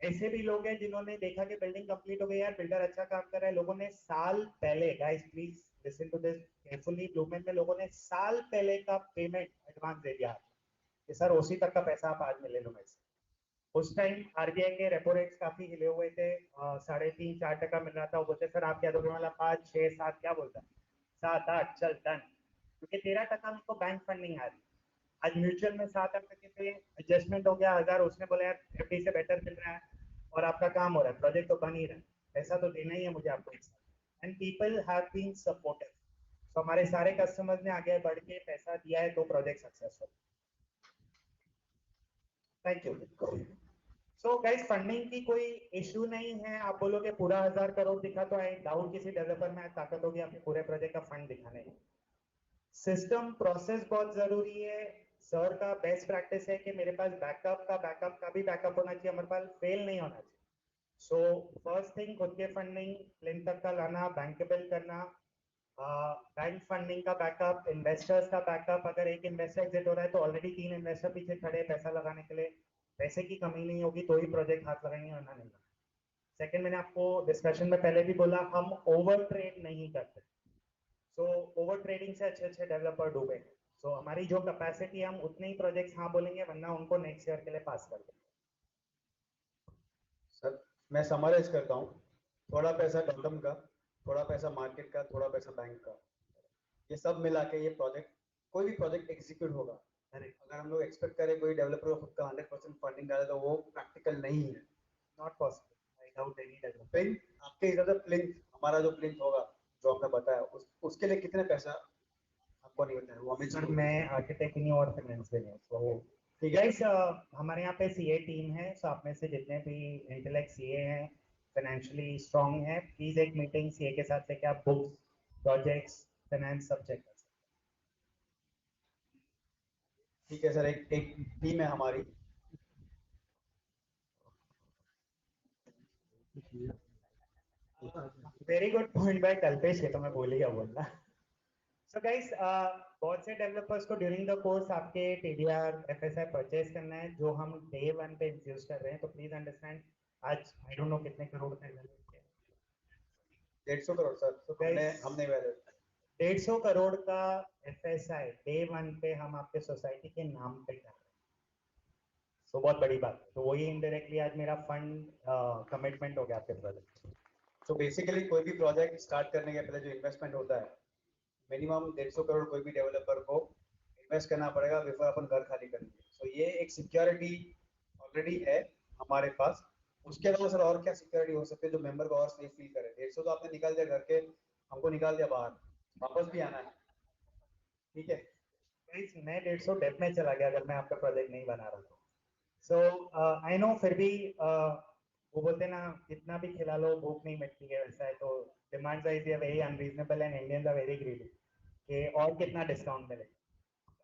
B: ऐसे भी लोग हैं जिन्होंने देखा कि बिल्डिंग कंप्लीट हो गई, यार बिल्डर अच्छा काम कर रहा है, लोगों ने साल पहले, guys please listen to this carefully, Bloomen में लोगों ने साल पहले का पेमेंट एडवांस दे दिया कि सर ओसी तक का पैसा आप आज में ले लो मेरे से। उस टाइम आरबीआई के रेपो रेट्स काफी हिले हुए थे, 3.5-4% मिल रहा था। वो बोलते सर आप क्या दोगे, वाला 5, 6, 7 क्या बोलता है, 7, 8 चल डन, क्योंकि 13% उनको बैंक फंडिंग आ रही। आज म्यूचुअल में 7 पे एडजस्टमेंट हो गया 1000, उसने बोला यार एफडी से बेटर मिल रहा है और आपका काम हो रहा है, प्रोजेक्ट तो बन ही रहा है, पैसा तो देना ही है मुझे आपको एक साथ। And people have been supportive, तो हमारे सारे कस्टमर्स ने आगे बढ़ के पैसा दिया है, तो project successful. Thank you. So guys, funding की कोई इशू नहीं है। आप बोलोगे पूरा 1000 करोड़ दिखा, तो आई डाउट किसी डेवलपर में ताकत होगी आपके पूरे प्रोजेक्ट का फंड दिखाने की। सिस्टम प्रोसेस बहुत जरूरी है। सर का बेस्ट प्रैक्टिस है कि मेरे पास बैकअप का भी बैकअप होना चाहिए, हमारे पास फेल नहीं होना चाहिए। सो फर्स्ट थिंग, खुद के फंडिंग प्लेन तक का लाना, बैंकेबल करना, बैंक फंडिंग का बैकअप, इन्वेस्टर्स का बैकअप। अगर एक इन्वेस्टर एग्जिट हो रहा है तो ऑलरेडी 3 इन्वेस्टर पीछे खड़े हैं पैसा लगाने के लिए, पैसे की कमी नहीं होगी तो ही प्रोजेक्ट हाथ लगाएंगे, वरना नहीं। सेकंड, मैंने आपको डिस्कशन में पहले भी बोला, हम ओवर ट्रेड नहीं करते। सो ओवर ट्रेडिंग से अच्छे अच्छे डेवलपर डूबे। सो हमारी जो कैपेसिटी है, हम उतने ही प्रोजेक्ट्स हाँ बोलेंगे, वरना उनको नेक्स्ट ईयर के लिए पास कर देंगे।
A: सर मैं समराइज करता हूँ, थोड़ा पैसा डॉटम का, थोड़ा पैसा मार्केट का, थोड़ा पैसा बैंक का, ये सब मिला के ये प्रोजेक्ट, कोई भी प्रोजेक्ट एग्जीक्यूट होगा। अगर हम लोग एक्सपेक्ट करें कोई डेवलपर खुद का 100% फंडिंग डाले तो वो प्रैक्टिकल नहीं है, not possible. I doubt any developer. आपके हिसाब से प्लिंथ, हमारा जो प्लिंथ होगा जो आपने बताया, उसके लिए कितने पैसा आपको नहीं बताया, वो हमें
B: सर मैं आर्किटेक्ट नहीं और फाइनेंस में हूँ। तो
A: ठीक है।
B: गाइस, हमारे यहाँ पे सीए टीम है, सो आप में से जितने भी इंटेलेक्ट सीए हैं, फाइनेंशियली स्ट्रांग है, प्लीज एक मीटिंग सीए के साथ लेके आप बुक्स, प्रोजेक्ट्स, फाइनेंस सब चेक कर सकते हैं।
A: ठीक है सर, एक टीम है हमारी।
B: Very good point by Kalpesh, ये तो मैं भूल ही गया बोलना। सो गाइस, बहुत से डेवलपर्स को ड्यूरिंग द कोर्स आपके टीडीआर एफएसआई परचेज करना है, जो हम डे 1 पे इंट्रोड्यूस कर रहे हैं। तो प्लीज अंडरस्टैंड, आज आई डोंट नो कितने करोड़ का
A: 150 करोड़ सर,
B: So
A: हमने
B: guys,
A: हमने वैल्यू
B: 150 करोड़ का एफएसआई डे 1 पे हम आपके सोसाइटी के नाम पे कर रहे हैं। सो बहुत बड़ी बात है, तो वही इनडायरेक्टली आज मेरा फंड कमिटमेंट हो गया आपके प्रोजेक्ट।
A: तो बेसिकली कोई भी प्रोजेक्ट स्टार्ट करने के पहले जो इन्वेस्टमेंट होता है मिनिमम 150 करोड़ कोई भी डेवलपर को इन्वेस्ट करना पड़ेगा बिफोर अपन घर खाली करेंगे। सो ये एक सिक्योरिटी ऑलरेडी है हमारे पास। उसके अलावा सर और क्या सिक्योरिटी हो सकती है जो मेंबर को और सेफ फील करे? 150 तो आपने निकाल दिया घर के, हमको निकाल दिया बाहर, वापस भी आना है, ठीक है?
B: Guys, मैं 150 डेप में चला गया अगर मैं आपका प्रोजेक्ट नहीं बना रहा तो। सो आई नो, फिर भी वो बोलते हैं ना, कितना भी खिला लो भूख नहीं मिटती है, वैसा है। तो demand is very unreasonable and Indians are very greedy कि और कितना डिस्काउंट मिले।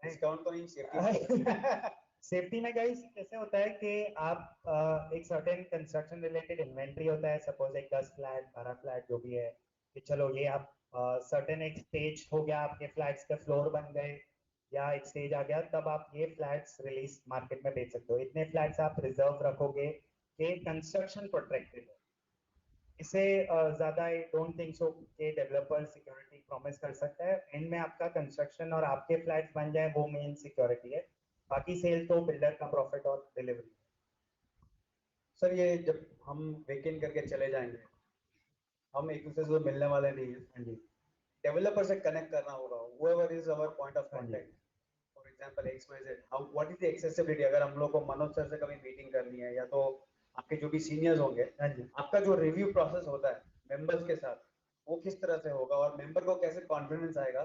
A: डिस्काउंट तो नहीं, सेफ्टी।
B: सेफ्टी में गाइस कैसे होता है कि आप एक सर्टेन कंस्ट्रक्शन रिलेटेड इन्वेंट्री होता है, सपोज एक 10 फ्लैट 12 फ्लैट जो भी है, कि चलो ये आप सर्टेन एक स्टेज हो गया, आपके फ्लैट्स के फ्लोर बन गए या एक स्टेज आ गया, तब आप ये फ्लैट्स रिलीज मार्केट में बेच सकते हो। इतने फ्लैट्स आप रिजर्व रखोगे कि कंस्ट्रक्शन प्रोटेक्टेड है। इसे ज्यादा आई डोंट थिंक सो कि डेवलपर सिक्योरिटी प्रॉमिस कर सकता है। एंड में आपका कंस्ट्रक्शन और आपके फ्लैट्स बन जाए वो मेन सिक्योरिटी है, बाकी सेल तो बिल्डर का प्रॉफिट और डिलीवरी।
A: सर ये जब हम वेकेंट करके चले जाएंगे, हम एक दूसरे से तो मिलने वाले नहीं है।
B: हाँ जी,
A: डेवलपर से कनेक्ट करना होगा, whoever is our point of
B: हाँ जी,
A: contact, for example XYZ, how what is the accessibility? अगर हम लोग को मनोज सर से कभी मीटिंग करनी है या तो आपके जो भी सीनियर्स होंगे,
B: हाँ जी।
A: आपका जो रिव्यू प्रोसेस होता है मेंबर्स के साथ, वो किस तरह से होगा और मेंबर को कैसे कॉन्फिडेंस आएगा?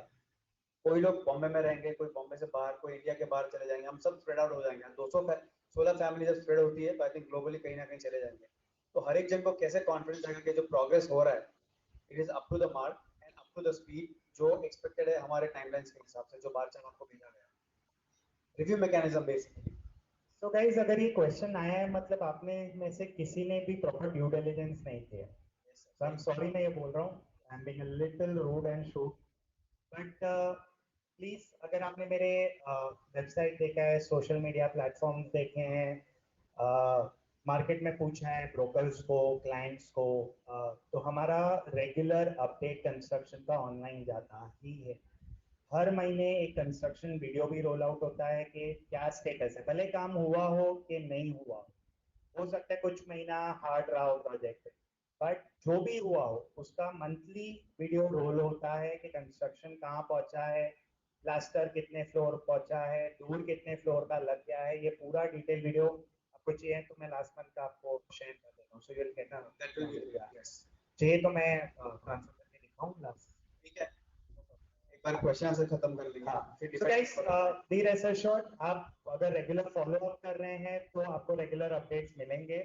A: कोई लोग बॉम्बे में रहेंगे, कोई बॉम्बे से बाहर, कोई इंडिया के बाहर चले जाएंगे, हम सब स्प्रेड आउट हो जाएंगे। 216 फैमिली जब स्प्रेड होती है तो आई थिंक ग्लोबली कहीं ना कहीं चले जाएंगे। तो हर एक जन को कैसे कॉन्फिडेंस आएगा कि जो प्रोग्रेस हो रहा है it is up to the mark and up to the speed जो एक्सपेक्टेड है हमारे टाइमलाइंस के हिसाब से, जो बार चार आपको भेजा गया review mechanism basically.
B: So guys, अगर ये क्वेश्चन आया है मतलब आपने में से किसी ने भी प्रॉपर ड्यू डिलिजेंस नहीं किया। सो आई एम सॉरी, मैं ये बोल रहा हूँ, I am being a little rude and shoot, but please अगर आपने मेरे वेबसाइट देखा है, सोशल मीडिया प्लेटफॉर्म्स देखे हैं, मार्केट में पूछा है ब्रोकर्स को, क्लाइंट्स को, तो हमारा रेगुलर अपडेट कंस्ट्रक्शन का ऑनलाइन जाता ही है। हर महीने एक कंस्ट्रक्शन वीडियो भी रोल आउट होता है कि क्या स्टेटस है, भले काम हुआ हो कि नहीं हुआ हो सकता है कुछ महीना हार्ड रहा हो प्रोजेक्ट, बट जो भी हुआ हो उसका मंथली वीडियो रोल होता है कि कंस्ट्रक्शन कहाँ पहुंचा है, प्लास्टर कितने फ्लोर पहुंचा है, दूर कितने फ्लोर का लग गया है, ये पूरा डिटेल वीडियो आपको चाहिए तो मैं लास्ट मंथ का आपको शेयर कर देता हूँ। So you will get
A: that will be yes,
B: चाहिए तो मैं ट्रांसफर करके दिखाऊँ लास्ट।
A: ठीक है, एक बार क्वेश्चन आंसर खत्म कर लेंगे।
B: हाँ,
A: फिर
B: so guys, be rest assured, आप अगर रेगुलर फॉलो अप कर रहे हैं तो आपको रेगुलर अपडेट्स मिलेंगे।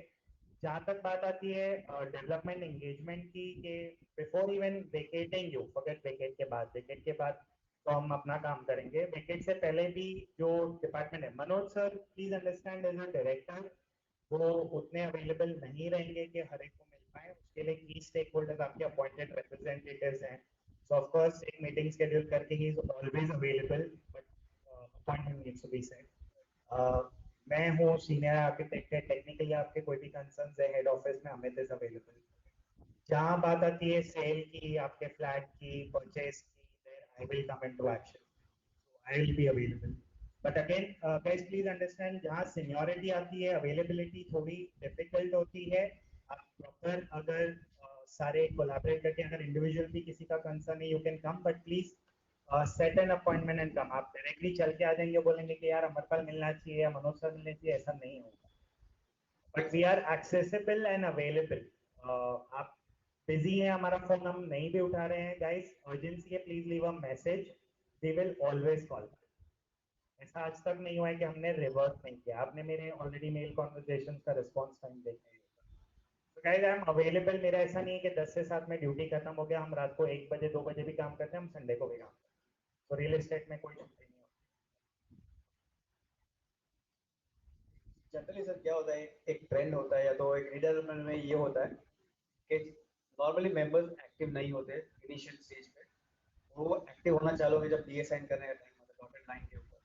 B: जहाँ तक बात आती है डेवलपमेंट एंगेजमेंट की, कि before even vacating you, forget vacate के बाद तो हम अपना काम करेंगे। वेकेट से पहले भी जो डिपार्टमेंट है, Manoj sir please understand as a director, वो उतने अवेलेबल नहीं रहेंगे कि हर एक को मिल पाए। उसके लिए की स्टेक होल्डर्स आपके अपॉइंटेड रिप्रेजेंटेटिव्स हैं। So of course, एक मीटिंग शेड्यूल करके he is always available, but appointment needs to be set. मैं हूँ सीनियर आर्किटेक्ट है, टेक्निकली आपके कोई भी कंसर्न्स है हेड ऑफिस में, अमित इज अवेलेबल। जहाँ बात आती है सेल की, आपके फ्लैट की, परचेज की, there I will come into action, I will be available. But again guys please understand, जहाँ सीनियरिटी आती है अवेलेबिलिटी थोड़ी डिफिकल्ट होती है। आप प्रॉपर अगर सारे कोलैबोरेट करके, अगर इंडिविजुअल भी किसी का कंसर्न है you can come, but please set an appointment and come. आप डायरेक्टली चल के आ जाएंगे, बोलेंगे कि यार अमरपाल मिलना चाहिए या मनोज सर मिलना चाहिए, ऐसा नहीं होगा। But we are accessible and available. आप बिजी हैं, हमारा फोन हम नहीं भी उठा रहे हैं, गाइस अर्जेंसी है, please leave a message, we will always call. ऐसा आज तक नहीं हुआ है कि हमने रिवर्स नहीं किया। आपने मेरे ऑलरेडी मेल कॉन्वर्सेशन का रिस्पॉन्स टाइम देखा है। Guys I am available. मेरा ऐसा नहीं है कि 10 से 7 में ड्यूटी खत्म हो गया, हम रात को 1 बजे 2 बजे भी काम करते हैं, हम संडे को भी काम करते हैं। तो रियल एस्टेट में कोई छुट्टी नहीं होती।
A: जनरली सर क्या होता है, एक ट्रेंड होता है या तो एक रीडेवलपमेंट में ये होता है कि नॉर्मली मेंबर्स एक्टिव नहीं होते इनिशियल स्टेज पे, वो एक्टिव होना चालू होंगे जब डीए साइन करने का टाइम होता है डॉटेड लाइन के ऊपर।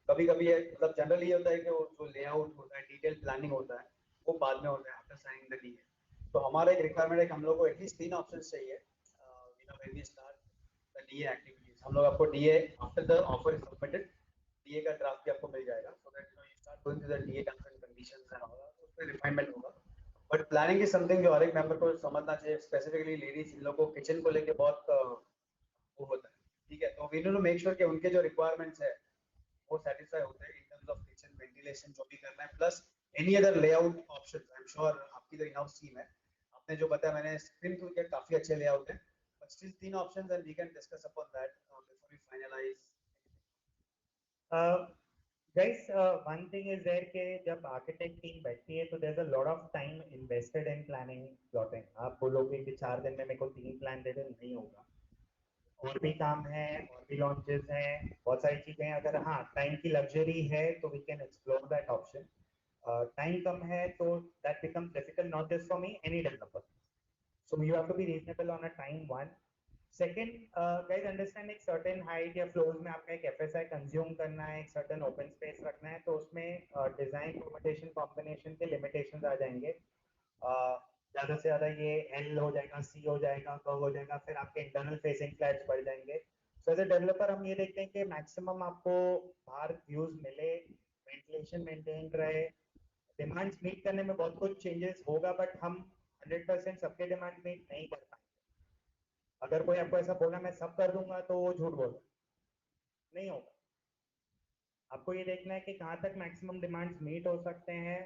A: कभी कभी मतलब जनरली ये होता है कि वो जो लेआउट होता है, डिटेल प्लानिंग होता है, वो बाद में होता है आफ्टर साइनिंग द डीए। तो हमारा एक रिक्वायरमेंट है कि हम लोग को एटलीस्ट 3 ऑप्शंस चाहिए when we start the DA activities. हम लोग आपको DA after the offer is submitted, DA का ड्राफ्ट भी आपको मिल जाएगा, so that you start going to the DA terms and conditions and all, उस पे रिफाइनमेंट होगा। बट प्लानिंग इज समथिंग जो हर एक मेंबर को समझना चाहिए, स्पेसिफिकली लेडीज, इन लोगों को किचन को लेके बहुत वो होता है ठीक है, तो we need to make sure कि उनके जो रिक्वायरमेंट्स है वो सेटिस्फाई होते हैं in terms of kitchen ventilation जो भी करना है, plus any other layout options. I am sure आपकी जो इन हाउस टीम है, आपने जो बताया, मैंने स्क्रीन थ्रू किया, काफी अच्छे लेआउट हैं, but still 3 options and we can discuss upon that before we finalise.
B: Guys, one thing is there कि जब आर्किटेक्ट टीम बैठती है तो there's a lot of time invested in planning plotting. आप बोलोगे कि 4 दिन में मेरे को 3 प्लान दे दे, नहीं होगा, और भी काम है, और भी लॉन्चेस हैं, बहुत सारी चीजें हैं। अगर हाँ टाइम की लग्जरी है तो we can explore that option. Time कम है तो that becomes difficult, not just for me, any developer. So you have to be reasonable on a time one. Second, guys understand एक सर्टेन हाइट या floors में आपका एक FSI consume करना है, एक सर्टेन ओपन स्पेस रखना है, तो उसमें डिजाइन परमुटेशन कॉम्बिनेशन के लिमिटेशंस आ जाएंगे। ज्यादा से ज्यादा ये एल हो जाएगा, सी हो जाएगा, कर्व हो जाएगा, फिर आपके इंटरनल फेसिंग फ्लैट्स बढ़ जाएंगे। सो एज अ डेवलपर हम ये देखते हैं कि मैक्सिमम आपको बाहर व्यूज मिले, वेंटिलेशन मेंटेन रहे। डिमांड्स मीट करने में बहुत कुछ चेंजेस होगा, बट हम 100% सबके डिमांड मीट नहीं कर पाएंगे। अगर कोई आपको ऐसा बोला मैं सब कर दूंगा तो वो झूठ बोल, नहीं होगा। आपको ये देखना है कि कहाँ तक मैक्सिमम डिमांड्स मीट हो सकते हैं।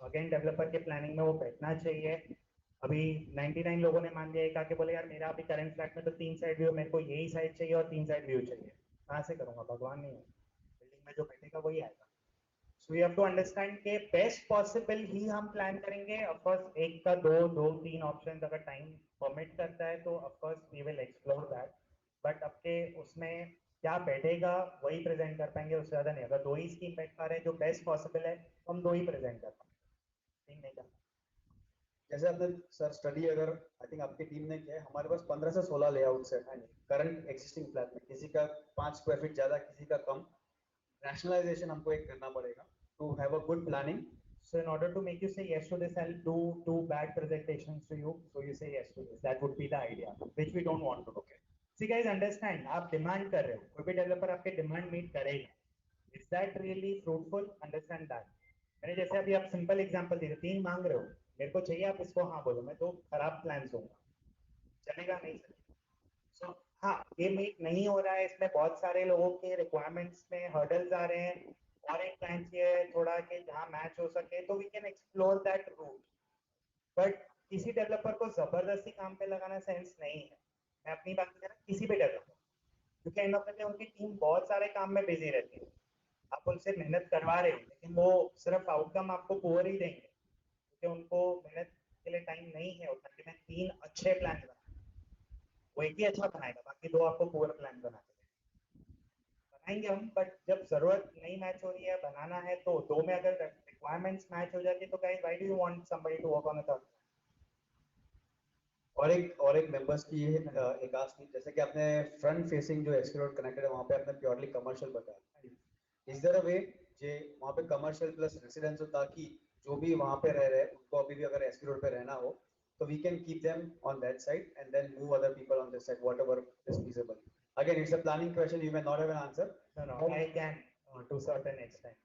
B: अगेन डेवलपर के प्लानिंग में वो बैठना चाहिए। अभी 99 लोगों ने मान लिया, एक आके बोले यार मेरा अभी करंट फ्लैट में तो 3 साइड व्यू, मेरे को यही साइड चाहिए और 3 साइड व्यू चाहिए, कहाँ से करूंगा? भगवान नहीं है, बिल्डिंग में जो बैठेगा वही आएगा। So you have to understand के बेस्ट पॉसिबल ही हम प्लान करेंगे। ऑफ कोर्स एक का दो 3 ऑप्शंस अगर टाइम परमिट करता है तो of course we will explore that, but आपके उसमें क्या बैठेगा वही प्रेजेंट कर पाएंगे, उससे ज्यादा नहीं। अगर 2 ही स्कीम बैठ पा रहे हैं जो बेस्ट पॉसिबल है तो हम 2 ही प्रेजेंट कर पाएंगे, नहीं कर।
A: जैसे आपने सर स्टडी अगर आई थिंक आपकी टीम ने किया है, हमारे पास 15 से 16 लेआउट्स है करंट एक्सिस्टिंग फ्लैट में, किसी का 5 स्क्वायर फीट ज्यादा, किसी का कम। रैशनलाइजेशन हमको एक करना पड़ेगा to have a good planning.
B: So in order to make you say yes to this, I'll do 2 bad presentations to you, so you say yes to this. That would be the idea, which we don't want to do. Okay. See guys, understand, आप demand कर रहे हो, कोई भी developer आपके demand meet करेगा। Is that really fruitful? Understand that. मैंने जैसे अभी आप सिंपल एग्जांपल दिए, 3 मांग रहे हो, मेरे को चाहिए, आप इसको हाँ बोलो, मैं तो खराब प्लान दूंगा, चलेगा नहीं सर। सो हाँ, ये मीट नहीं हो रहा है, इसमें बहुत सारे लोगों के रिक्वायरमेंट्स में हर्डल्स आ रहे हैं, और एक प्लान चाहिए थोड़ा कि जहाँ मैच हो सके, तो we can explore that route. But किसी डेवलपर को जबरदस्ती काम पे लगाना सेंस नहीं है। मैं अपनी बात कर रहा हूँ, किसी भी डेवलपर, क्योंकि एंड ऑफ द डे उनकी टीम बहुत सारे काम में बिजी रहती है। आप उनसे मेहनत करवा रहे हो, लेकिन वो सिर्फ आउटकम आपको पुअर ही देंगे, क्योंकि उनको मेहनत के लिए टाइम नहीं है उतना कि मैं 3 अच्छे प्लान बनाऊं। वो एक ही अच्छा बनाएगा, बाकी 2 आपको पुअर प्लान बना के बनाएंगे हम। बट जब जरूरत नहीं मैच हो रही है, बनाना है, तो 2 में अगर रिक्वायरमेंट्स मैच हो जाती है तो guys why do you want somebody to work on a third?
A: और एक मेंबर्स की ये एक आस्क थी, जैसे कि आपने फ्रंट फेसिंग जो एक्सक्लूड कनेक्टेड है वहां पे आपने प्योरली कमर्शियल बताया, इज देयर अ वे जे वहां पे कमर्शियल प्लस रेजिडेंस हो, ताकि जो भी वहां पे रह रहे हैं उनको अभी भी अगर एक्सक्लूड पे रहना हो तो we can keep them on that side and then move other people on this side whatever is feasible. Again it's a planning question, you may not have an answer.
B: No, I can to certain extent.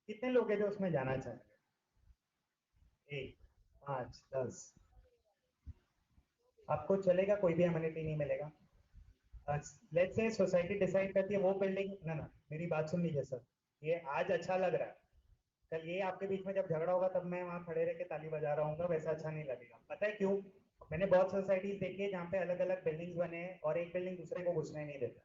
B: कितने लोग हैं जो उसमें जाना चाहते हैं? 1 5 10? आपको चलेगा, कोई भी एमिनिटी नहीं मिलेगा। लेट्स से सोसाइटी डिसाइड करती है वो बिल्डिंग, ना ना मेरी बात सुन लीजिए सर, ये आज अच्छा लग रहा है, कल ये आपके बीच में जब झगड़ा होगा तब मैं वहां खड़े रह के ताली बजा रहा हूँ, वैसा अच्छा नहीं लगेगा। पता है क्यों? मैंने बहुत सोसाइटीज देखी है जहाँ पे अलग अलग बिल्डिंग्स बने हैं और एक बिल्डिंग दूसरे को घुसने नहीं देता।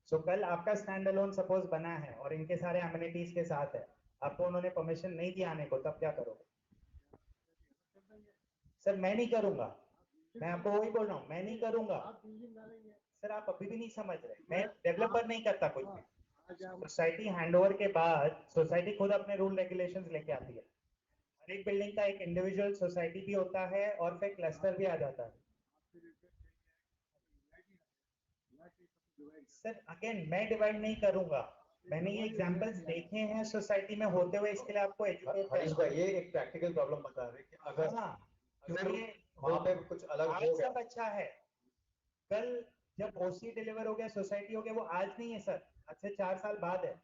B: सो कल आपका स्टैंड अलोन सपोज बना है और इनके सारे एमिनिटीज के साथ है, आपको उन्होंने परमिशन नहीं दिया आने को, तब क्या करोगे? सर मैं नहीं करूंगा, मैं आपको वही बोल रहा हूँ, मैं नहीं करूंगा। सर आप अभी भी नहीं समझ रहे, मैं डेवलपर नहीं करता कुछ भी। सोसाइटी हैंडओवर के बाद सोसाइटी खुद अपने रूल रेगुलेशंस लेके आती है। हर एक बिल्डिंग का एक इंडिविजुअल सोसाइटी भी होता है और फिर क्लस्टर भी आ जाता है। सर अगेन मैं डिवाइड नहीं करूंगा, मैंने ये एग्जांपल्स देखे हैं सोसाइटी में होते हुए, इसके लिए आपको एजुकेट
A: हरीश भाई ये एक प्रैक्टिकल प्रॉब्लम बता रहे हैं कि अगर
B: अगर ये
A: वहां पे कुछ अलग
B: आज
A: हो गया,
B: सब अच्छा है, कल जब ओसी डिलीवर हो गया, सोसाइटी हो गया, वो आज नहीं है सर, आज से 4 साल बाद है।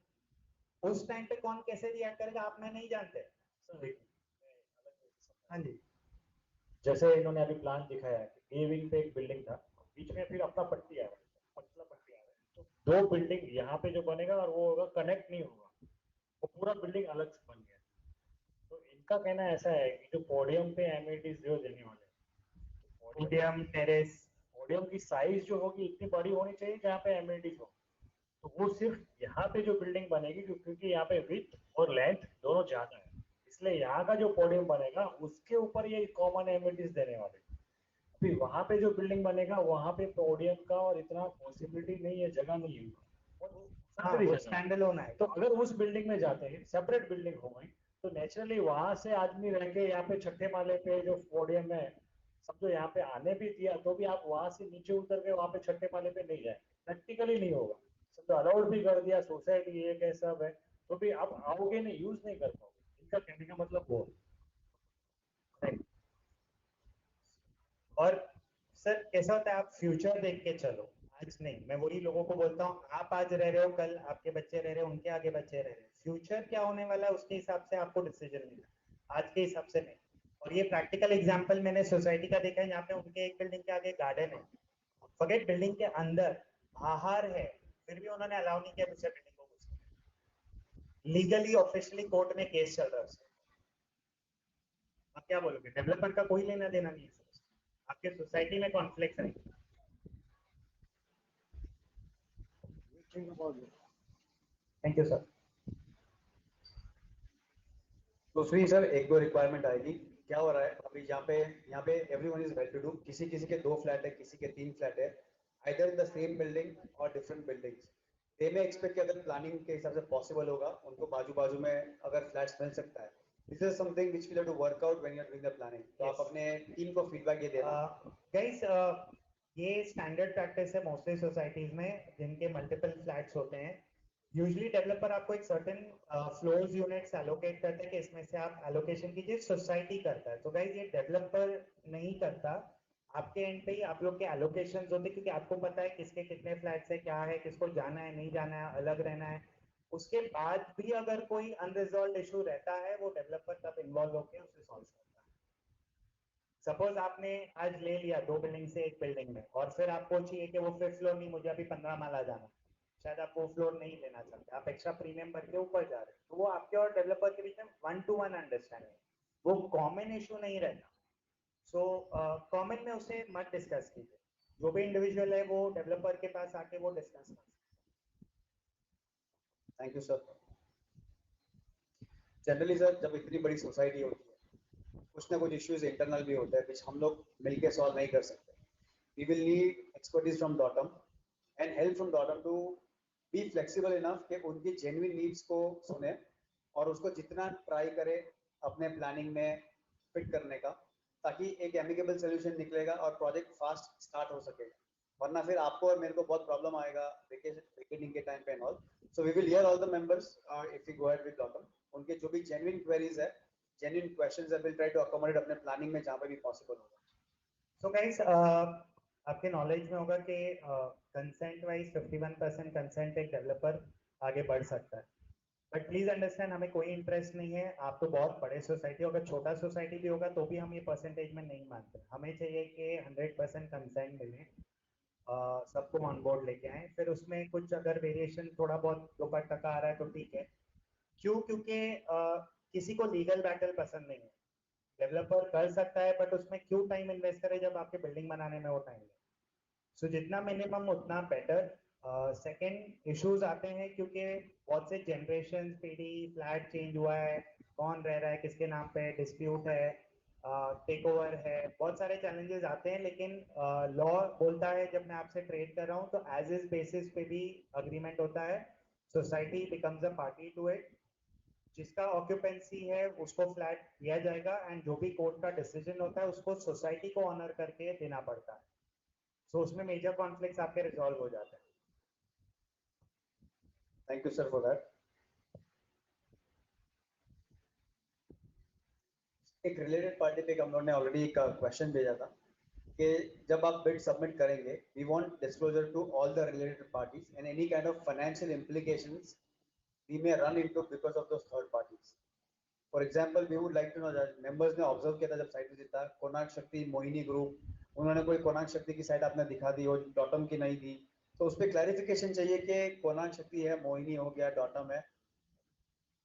B: उस टाइम पे कौन कैसे रिएक्ट करेगा आप मैं नहीं जानते। हाँ जी,
C: जैसे इन्होंने अभी प्लान दिखाया है, ए विंग पे एक बिल्डिंग था, बीच में फिर अपना पट्टी आया, दो बिल्डिंग यहाँ पे जो बनेगा और वो होगा कनेक्ट नहीं होगा, वो पूरा बिल्डिंग अलग से बन गया। तो इनका कहना ऐसा है कि जो पोडियम पे एमिनिटीज जो देने वाले हैं,
B: पोडियम टेरेस,
C: पोडियम की साइज जो होगी इतनी बड़ी होनी चाहिए जहाँ पे एमिनिटीज हो। तो वो सिर्फ यहाँ पे जो बिल्डिंग बनेगी क्योंकि यहाँ पे विड्थ और लेंथ दोनों ज्यादा है, इसलिए यहाँ का जो पोडियम बनेगा उसके ऊपर ये कॉमन एमिनिटीज देने वाले। फिर वहां पे जो बिल्डिंग बनेगा वहां पे पोडियम का और इतना पॉसिबिलिटी नहीं है, जगह नहीं है,
B: हाँ वो स्टैंड अलोन है।
C: तो अगर उस बिल्डिंग में जाते हैं, सेपरेट बिल्डिंग हो गई, तो नेचुरली वहां से आदमी रह के यहाँ पे छठे माले पे जो पोडियम है, समझो यहाँ पे आने भी दिया तो भी आप वहां से नीचे उतर के वहां पे छठे माले पे नहीं जाए, प्रैक्टिकली नहीं होगा। समझो अलाउड भी कर दिया, सोसाइटी एक है सब है, तो भी आप आओगे नहीं, यूज नहीं कर पाओगे। इनका कहने का मतलब वो है।
B: और सर कैसा होता है, आप फ्यूचर देख के चलो, आज नहीं। मैं वही लोगों को बोलता हूँ, आप आज रह रहे हो, कल आपके बच्चे रह रहे हो, उनके आगे बच्चे रह रहे हैं। फ्यूचर क्या होने वाला है उसके हिसाब से आपको डिसीजन लेना, आज के हिसाब से नहीं। और ये प्रैक्टिकल एग्जांपल मैंने सोसाइटी का देखा है, जहाँ पे उनके एक बिल्डिंग के आगे गार्डन है, फॉरगेट बिल्डिंग के अंदर, बाहर है, फिर भी उन्होंने अलाउ नहीं किया दूसरे बिल्डिंग को घुसने। लीगली ऑफिशियली कोर्ट में केस चल रहा है उसका। आप क्या बोलोगे? डेवलपर का कोई लेना देना नहीं है, आपके सोसाइटी में कॉन्फ्लिक्ट है। Thank you sir.
A: दूसरी सर एक दो रिक्वायरमेंट आएगी। क्या हो रहा है अभी यहाँ पे everyone is well to do, किसी किसी के 2 फ्लैट है, किसी के 3 फ्लैट है, either in the same building और डिफरेंट बिल्डिंग्स। दे में एक्सपेक्ट कि अगर प्लानिंग के हिसाब से पॉसिबल होगा उनको बाजू बाजू में अगर फ्लैट्स मिल सकता है। This is something which will have to work out when you are doing the planning. तो आप अपने टीम को फीडबैक ये देना।
B: गाइस ये स्टैंडर्ड प्रैक्टिस है मोस्टली सोसाइटीज में जिनके मल्टीपल फ्लैट्स होते हैं। यूजुअली डेवलपर आपको एक सर्टेन फ्लोर्स यूनिट्स एलोकेट करते हैं कि इसमें से आप एलोकेशन कीजिए, सोसाइटी करता है। तो गाइस ये डेवलपर नहीं करता, आपके एंड पे ही आप लोग के एलोकेशंस होते हैं, क्योंकि आपको पता है किसके कितने फ्लैट्स है, क्या है, किसको जाना है नहीं जाना है, अलग रहना है। उसके बाद भी अगर कोई अनरिजॉल्व इशू रहता है, वो डेवलपर तब इन्वॉल्व होकर उसे सॉल्व करता है। सपोज आपने आज ले लिया 2 बिल्डिंग से एक बिल्डिंग में, और फिर आपको चाहिए कि वो 5th फ्लोर नहीं, मुझे अभी 15 माला जाना, शायद आप वो फ्लोर नहीं लेना चाहते, आप एक्स्ट्रा प्रीमियम भर के ऊपर जा रहे हैं, तो वो आपके और डेवलपर के बीच में 1-to-1 अंडरस्टैंडिंग, वो कॉमन इशू नहीं रहता। सो कॉमन में उसे मत डिस्कस कीजिए, जो भी इंडिविजुअल है वो डेवलपर के पास आके वो डिस्कस कर सकते।
A: Thank you sir. Generally sir जब इतनी बड़ी सोसाइटी होती है कुछ ना कुछ इश्यूज इंटरनल भी होते हैं which हम लोग मिलके सॉल्व नहीं कर सकते। We will need expertise from Dotum and help from Dotum to be flexible enough कि उनकी genuine needs को सुने और उसको जितना ट्राई करे अपने प्लानिंग में फिट करने का, ताकि एक एमिकेबल सोल्यूशन निकलेगा और प्रोजेक्ट फास्ट स्टार्ट हो सकेगा। वरना फिर आपको और मेरे को बहुत प्रॉब्लम आएगा वेकेटिंग के टाइम पे and all. So we will hear all the members if you go ahead with Dotum, उनके जो भी जेन्युइन क्वेरीज है, जेन्युइन क्वेश्चंस है, विल ट्राई टू अकोमोडेट अपने प्लानिंग में जहां पे भी पॉसिबल होगा।
B: सो गाइस आपके नॉलेज में होगा कि कंसेंट वाइज 51% कंसेंट एक डेवलपर आगे बढ़ सकता है, बट प्लीज अंडरस्टैंड हमें कोई इंटरेस्ट नहीं है। आप तो बहुत बड़े सोसाइटी, अगर छोटा सोसाइटी भी होगा तो भी हम ये परसेंटेज में नहीं मानते। हमें चाहिए कि 100% कंसेंट मिले, सबको ऑन बोर्ड लेके आए, फिर उसमें कुछ अगर वेरिएशन थोड़ा बहुत 2% आ रहा है तो ठीक है। क्यों? क्योंकि किसी को लीगल बैटल पसंद नहीं है। डेवलपर कर सकता है बट उसमें क्यों टाइम इन्वेस्ट करे जब आपके बिल्डिंग बनाने में वो टाइम लगे। सो जितना मिनिमम उतना बेटर। सेकंड इश्यूज आते हैं क्योंकि बहुत से जनरेशन पीढ़ी फ्लैट चेंज हुआ है, कौन रह रहा है किसके नाम पे, डिस्प्यूट है, टेक ओवर है, बहुत सारे चैलेंजेस आते हैं। लेकिन लॉ बोलता है जब मैं आपसे ट्रेड कर रहा हूँ तो एज इज बेसिस पे भी अग्रीमेंट होता है, society becomes a party to it, जिसका ऑक्यूपेंसी है उसको फ्लैट दिया जाएगा, एंड जो भी कोर्ट का डिसीजन होता है उसको सोसाइटी को ऑनर करके देना पड़ता है। सो उसमें मेजर कॉन्फ्लिक्ट्स आपके रिजॉल्व हो जाते हैं।
A: Thank you sir for that. एक रिलेटेड पार्टी पे हम लोगों ने ऑलरेडी एक क्वेश्चन भेजा था कि जब आप बिड सबमिट करेंगे, we want disclosure to all the related parties and any kind of financial implications we may run into because of those third parties. For example, we would like to know that members ने observe किया था जब site visit था, कोणार्क शक्ति Mohini group, उन्होंने कोई कोणार्क शक्ति की साइट आपने दिखा दी और डॉटम की नहीं दी, तो उस पर क्लैरिफिकेशन चाहिए कि कोणार्क शक्ति है, मोहिनी हो गया, डॉटम है,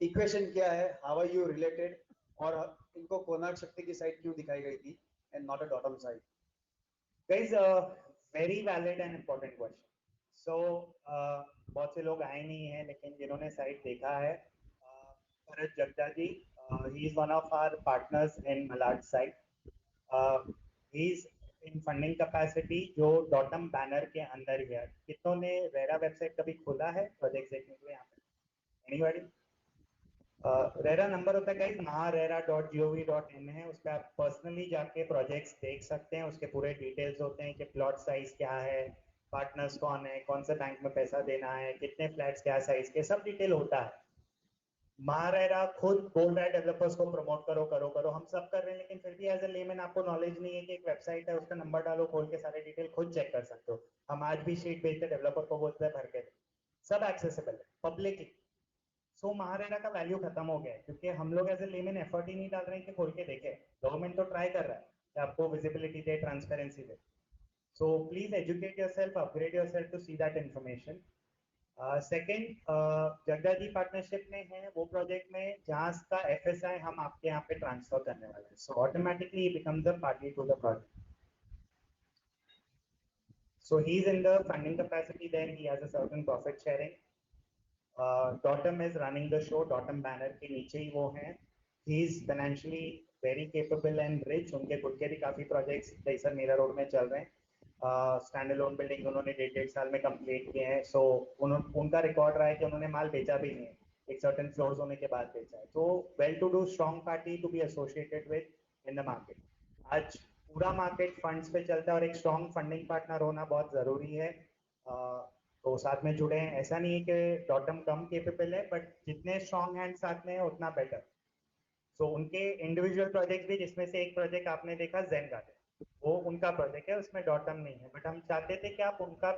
A: इक्वेशन क्या है, हाउ आर यू रिलेटेड, और इनको कोणार्क शक्ति की साइड क्यों दिखाई गई थी and not a datum side?
B: Guys, very valid and important question. So बहुत से लोग आए नहीं हैं, लेकिन जिन्होंने साइट देखा है, भरत जगदा जी, he is one of our partners in Malad site. He is in funding capacity जो डॉटम बैनर के अंदर ही है। कितनों ने रेरा वेबसाइट कभी खोला है प्रोजेक्ट देखने के लिए यहाँ पे? Anybody? रेरा नंबर होता है गाइस maharera.gov.in है, उस पर आप पर्सनली जाके प्रोजेक्ट्स देख सकते हैं। उसके पूरे डिटेल्स होते हैं कि प्लॉट साइज क्या है, पार्टनर्स कौन है, कौन से बैंक में पैसा देना है, कितने फ्लैट्स क्या साइज के, सब डिटेल होता है। महारेरा खुद बोल रहा है डेवलपर्स को प्रमोट करो करो करो, हम सब कर रहे हैं, लेकिन फिर भी एज ए लेमैन आपको नॉलेज नहीं है कि एक वेबसाइट है, उसका नंबर डालो, खोल के सारे डिटेल खुद चेक कर सकते हो। हम आज भी शीट भेजते डेवलपर को, बोलते हैं भर के, सब एक्सेसिबल है पब्लिकली। सो महारेरा का वैल्यू खत्म हो गया है, क्योंकि हम लोग एज ए लेमैन एफर्ट ही नहीं डाल रहे हैं कि खोल के देखें। गवर्नमेंट तो ट्राई कर रहा है कि आपको विजिबिलिटी दे, ट्रांसपेरेंसी दे। So please educate yourself, upgrade yourself to see that information. Second, Jagda ji partnership में है वो प्रोजेक्ट में जहां का एफएसआई हम आपके यहाँ पे ट्रांसफर करने वाले हैं, so automatically becomes a party to the project. So he is in the funding capacity, then he has a certain profit sharing. Dotum is running the show, Dotum banner के नीचे ही वो हैं। He is financially very capable and rich. उनके खुद के भी काफी projects जैसे मेरा रोड में चल रहे हैं। स्टैंड अलोन बिल्डिंग उन्होंने 1.5 साल में कंप्लीट किए हैं। सो उनका रिकॉर्ड रहा है कि उन्होंने माल बेचा भी नहीं है, एक सर्टेन फ्लोर्स होने के बाद बेचा है। तो well to do strong party to be associated with in the market. आज पूरा मार्केट फंड्स पे चलता है और एक स्ट्रॉन्ग फंडिंग पार्टनर होना बहुत जरूरी है। तो साथ में जुड़े हैं, ऐसा नहीं है कि डॉटम कम केपेबल है, बट जितने स्ट्रॉन्ग हैंड साथ में है उतना बेटर। सो उनके इंडिविजुअल प्रोजेक्ट भी, जिसमें से एक प्रोजेक्ट आपने देखा ज़ेन गार्डन, वो उनका प्रोजेक्ट है, उसमें डॉटम नहीं है, बट हम चाहते थे कि आप उनका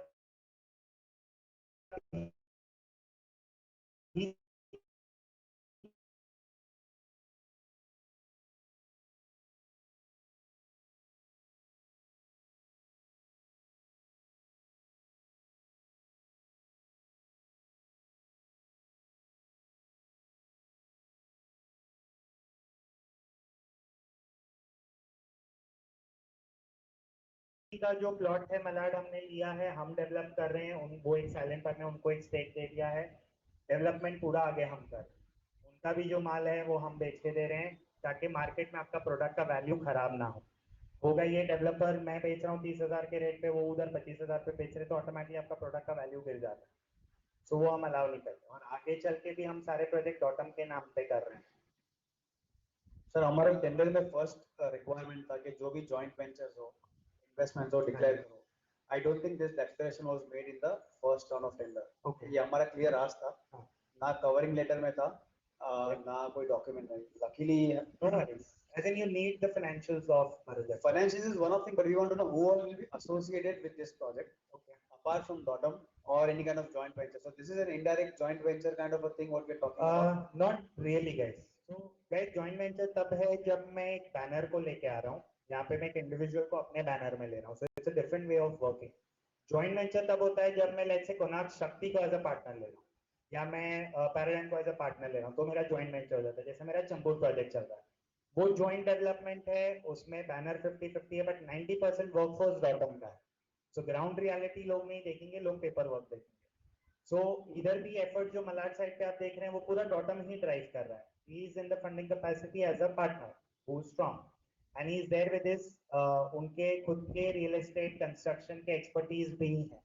B: का जो प्लॉट है मलाड हमने लिया है, हम डेवलप कर रहे हैं, वो एक साइलेंट पार्टनर, उनको एक स्टेक दे दिया है। डेवलपमेंट पूरा आगे हम कर रहे हैं, उनका भी जो माल है वो हम बेच के दे रहे हैं, ताकि मार्केट में आपका प्रोडक्ट का वैल्यू खराब ना हो। होगा ये डेवलपर मैं बेच रहा हूँ 30,000 के रेट पे, वो उधर 25,000 पे बेच रहे, तो ऑटोमेटिकली आपका प्रोडक्ट का वैल्यू गिर जाता है। सो वो हम अलाउ नहीं करते, और आगे चल के भी हम सारे प्रोजेक्ट डॉटम के नाम पे कर रहे हैं।
A: सर हमारे टेंडर में फर्स्ट रिक्वायरमेंट था कि जो भी जॉइंट वेंचर्स हो, इन्वेस्टमेंट्स हो, डिक्लेयर करो। आई don't think this declaration was made in the first round of tender.
B: Okay,
A: ये हमारा क्लियर आस्क था, ना कवरिंग लेटर में था, ना कोई डॉक्यूमेंट में। Luckily
B: no worries, as in you need the financials of Bharat.
A: financials is one of thing, but we want to know who all will be associated with this project,
B: Okay.
A: apart from Dotum or any kind of joint venture. So this is an indirect joint venture kind of a thing what we're talking about.
B: Not really guys. So guys, joint venture तब है जब मैं एक banner को लेके आ रहा हूँ, यहाँ पे मैं एक इंडिविजुअल को अपने बैनर में ले रहा हूँ। So it's a different way of working. Joint venture तब होता है जब मैं लेट्स से कोणार्क शक्ति को एज अ पार्टनर ले रहा हूँ, या मैं पैराडाइम को एज अ पार्टनर ले रहा हूँ, तो मेरा जॉइंट वेंचर हो जाता है। जैसे मेरा चंबूर प्रोजेक्ट चल रहा है, वो जॉइंट डेवलपमेंट है, उसमें बैनर 50-50 है, बट 90% वर्कफोर्स डॉटम का है। सो ग्राउंड रियलिटी लोग नहीं देखेंगे, लोग पेपर वर्क देखेंगे। सो इधर भी एफर्ट जो मलाड साइड पे आप देख रहे हैं, वो पूरा डॉटम ही ड्राइव कर रहा है। He is in the funding capacity as a partner who is strong, and he is there with his उनके खुद के रियल एस्टेट कंस्ट्रक्शन के एक्सपर्टीज भी है।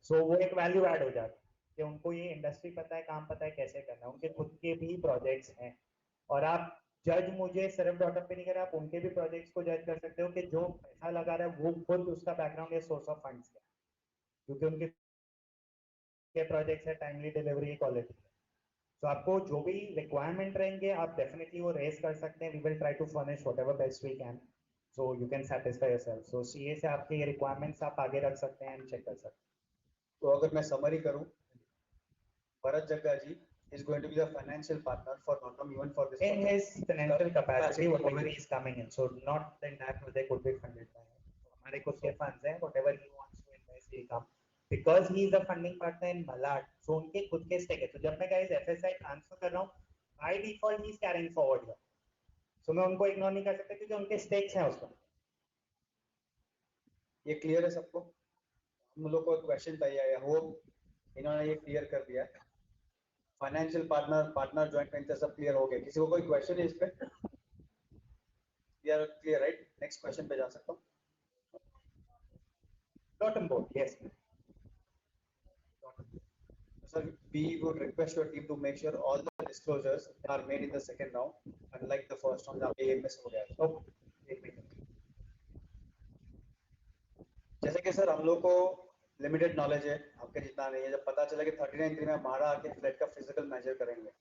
B: सो वो एक वैल्यू ऐड हो जाता है कि उनको ये इंडस्ट्री पता है, काम पता है, कैसे करना है, उनके खुद के भी प्रोजेक्ट्स हैं। और आप जज मुझे सिर्फ डॉटम पे नहीं कर रहे, आप उनके भी प्रोजेक्ट्स को जज कर सकते हो कि जो पैसा लगा रहा है वो खुद उसका बैकग्राउंड या सोर्स ऑफ फंड्स क्या है, क्योंकि उनके प्रोजेक्ट्स है, टाइमली डिलीवरी, क्वालिटी। तो आपको जो भी रिक्वायरमेंट रहेंगे आप डेफिनेटली वो रेज कर सकते हैं। We will try to furnish whatever best we can, so you can satisfy yourself. So CA से आपके ये रिक्वायरमेंट्स आप आगे रख सकते हैं एंड चेक कर सकते हैं।
A: तो अगर मैं समरी करूं, भरत जग्गा जी is going to be the financial partner for Dotum even for this
B: in
A: project.
B: his financial capacity whatever he is coming in, so not the entire project would be funded by him. So हमारे खुद के funds हैं, whatever he wants to invest he come, because he is a funding partner in Malad, so उनके खुद के stake है। तो जब मैं गाइस एफएसआई ट्रांसफर कर रहा हूँ, by default he is carrying forward here, so मैं उनको इग्नोर नहीं कर सकता क्योंकि उनके स्टेक्स हैं उसमें।
A: ये क्लियर है सबको? हम लोग को क्वेश्चन चाहिए, आई होप इन्होंने ये क्लियर कर दिया। फाइनेंशियल पार्टनर जॉइंट वेंचर सब क्लियर हो गया। किसी को कोई क्वेश्चन है इस पे? Clear right? नेक्स्ट क्वेश्चन पे जा सकता हूँ।
B: Totem board, yes.
A: Sir, we would request your team to make sure all the disclosures are made in the second round, unlike the first round जहाँ पे ये miss हो गया।
B: So, एक मिनट।
A: जैसे कि सर हम लोग को लिमिटेड नॉलेज है, आपके जितना नहीं है। जब पता चला कि 39 में हमारा आके फ्लैट का फिजिकल मेजर करेंगे,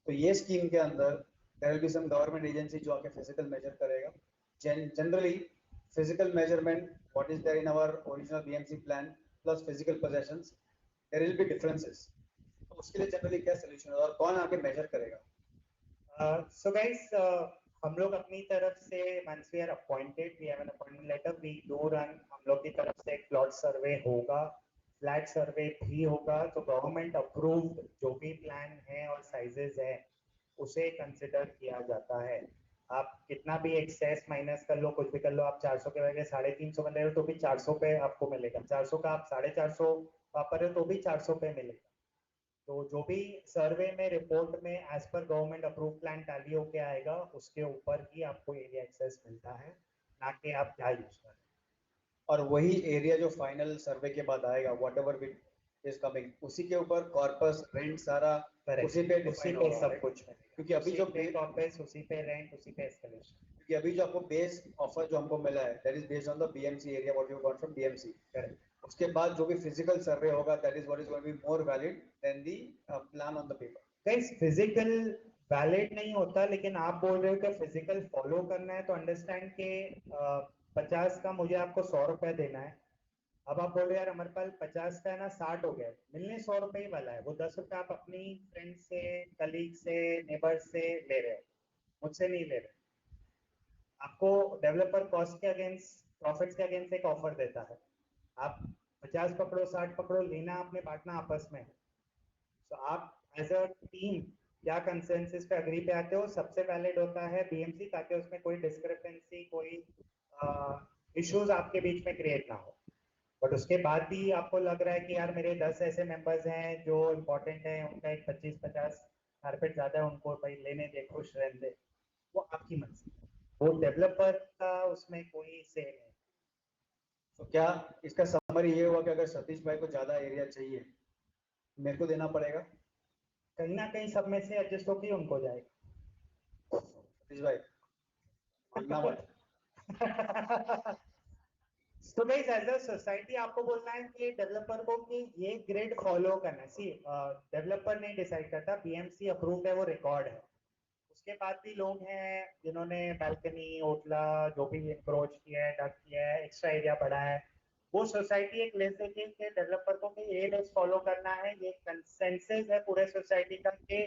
A: तो ये स्कीम के अंदर there will be some government agency जो आके फिजिकल मेजर करेगा। Generally physical measurement what is there in our original BMC plan plus physical possessions, there will be differences. तो उसके लिए जनरली क्या सॉल्यूशन है और कौन आके मेजर करेगा?
B: So guys, हम लोग अपनी तरफ से once we are appointed, we have an appointment letter, we do run, हम लोग की तरफ से एक प्लॉट सर्वे होगा, फ्लैट सर्वे भी होगा। तो गवर्नमेंट अप्रूव्ड जो भी प्लान है और साइजेस है उसे कंसिडर किया जाता है। आप कितना भी एक्सेस माइनस कर लो, कुछ भी कर लो, आप 400 के बजाय 350 बन रहे हो तो भी 400 पे आपको मिलेगा, 400 का आप 450 वापर रहे हो तो भी 400 पे मिलेगा। तो जो भी सर्वे में रिपोर्ट में as per government approve plan tally होके आएगा उसके ऊपर ही आपको एरिया एक्सेस मिलता है, ना कि आप क्या यूज कर रहे हैं।
A: और वही एरिया जो फाइनल सर्वे के बाद आएगा व्हाटएवर बिट इज कमिंग, उसी के ऊपर कॉर्पस रेंट सारा उसी पे
B: सब कुछ मिलेगा।
A: क्योंकि अभी जो
B: कॉर्पस उसी पे रेंट उसी पे एस्केलेशन,
A: क्योंकि अभी जो आपको बेस ऑफर जो हमको मिला है that is based on the BMC area what you got from BMC. उसके बाद जो भी फिजिकल सर्वे होगा that is what is going to be more valid than the plan on the paper.
B: Guys physical valid नहीं होता, लेकिन आप बोल रहे हो कि फिजिकल फॉलो करना है तो अंडरस्टैंड के 50 का मुझे आपको 100 रुपए देना है। अब आप बोल रहे हो यार हमारे पास 50 का है ना 60 हो गया, मिलने 100 रुपए ही वाला है, वो 10 रुपए आप अपनी फ्रेंड से, कलीग से, नेबर से ले रहे हो, मुझसे नहीं ले रहे। आपको डेवलपर कॉस्ट के अगेंस्ट, प्रॉफिट्स के अगेंस्ट एक ऑफर देता है, आप 50 पकड़ो 60 पकड़ो, लेना आपने बांटना आपस में। तो आप एज अ टीम क्या कंसेंसस पे अग्री पे आते हो, सबसे वैलिड होता है बीएमसी, ताकि उसमें कोई डिस्क्रिपेंसी, कोई इश्यूज आपके बीच में क्रिएट ना हो। बट उसके बाद भी आपको लग रहा है कि यार मेरे 10 ऐसे मेंबर्स हैं जो इम्पोर्टेंट हैं, उनका एक 25-50 कारपेट ज्यादा है, उनको भाई लेने दे, खुश रहने दे, वो आपकी मर्जी, वो डेवलपर का उसमें कोई से नहीं।
A: तो क्या इसका समरी ये हुआ कि अगर सतीश भाई को ज्यादा एरिया चाहिए मेरे को देना पड़ेगा?
B: कहीं ना कहीं सब में से एडजस्ट होकर उनको जाएगा।
A: सतीश भाई बोलना मत।
B: तो भाई एज अ सोसाइटी आपको बोलना है कि डेवलपर को कि ये ग्रिड फॉलो करना है। सी डेवलपर नहीं डिसाइड करता, बीएमसी अप्रूव्ड है, वो रिकॉर्ड है। उसके बाद भी लोग हैं जिन्होंने बैल्कनी, ओटला, जो भी इंक्रोच किया है, डक किया है, एक्स्ट्रा एरिया बढ़ा है, वो सोसाइटी एक लिस्ट देती है कि डेवलपर को कि ये लिस्ट फॉलो करना है, ये कंसेंसस है पूरे सोसाइटी का कि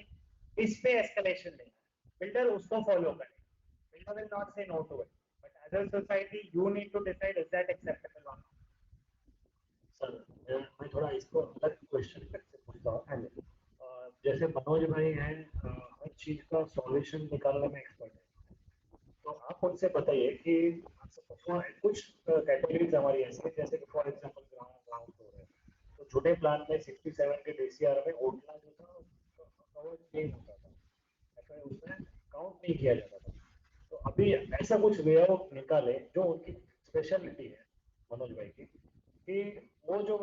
B: इस पे एस्केलेशन देना है, बिल्डर उसको फॉलो करे, builder will not say no to it, but as a society you need to decide is that acceptable और नॉट।
C: सर मैं थोड़ा इसको अलग क्वेश्चन से पूछता हूँ। जैसे मनोज भाई हैं, हर चीज का सॉल्यूशन निकालने में एक्सपर्ट है, तो आप उनसे बताइए कि कुछ कैटेगरीज हमारी ऐसी है, जैसे कि फॉर एग्जांपल ग्राउंड फ्लोर है, तो छोटे प्लान में 67 के डीसीआर में ओटला जो था कवर नहीं होता था, ऐसा उसमें काउंट नहीं किया जाता था। तो अभी ऐसा कुछ वे आउट निकाले जो उनकी स्पेशलिटी है मनोज भाई की, कि वो जो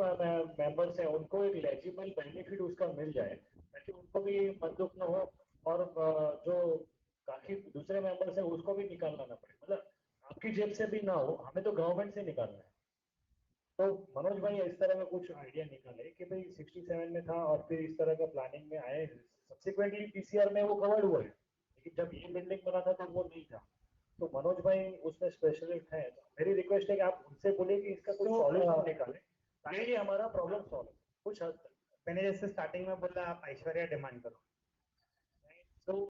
C: मेंबर्स हैं उनको एक एलिजिबल बेनिफिट उसका मिल जाए, ताकि उनको भी मन दुख न हो, और जो बाकी दूसरे मेंबर्स हैं उसको भी निकालना ना पड़े, मतलब आपकी जेब से भी ना हो, हमें तो गवर्नमेंट से निकालना है। तो मनोज भाई इस तरह का कुछ आइडिया निकाले कि भाई 67 में था और फिर इस तरह का प्लानिंग में आए, सब्सिक्वेंटली पीसीआर में वो कवर्ड हुआ है, लेकिन जब ये बिल्डिंग बना था तो वो नहीं था। तो मनोज भाई उसमें स्पेशलिस्ट हैं, तो मेरी रिक्वेस्ट है कि आप उनसे बोलिए कि इसका कुछ सॉल्यूशन निकालें ताकि हमारा प्रॉब्लम सॉल्व कुछ हद तक।
B: मैंने जैसे स्टार्टिंग में बोला आप ऐश्वर्या डिमांड करो, तो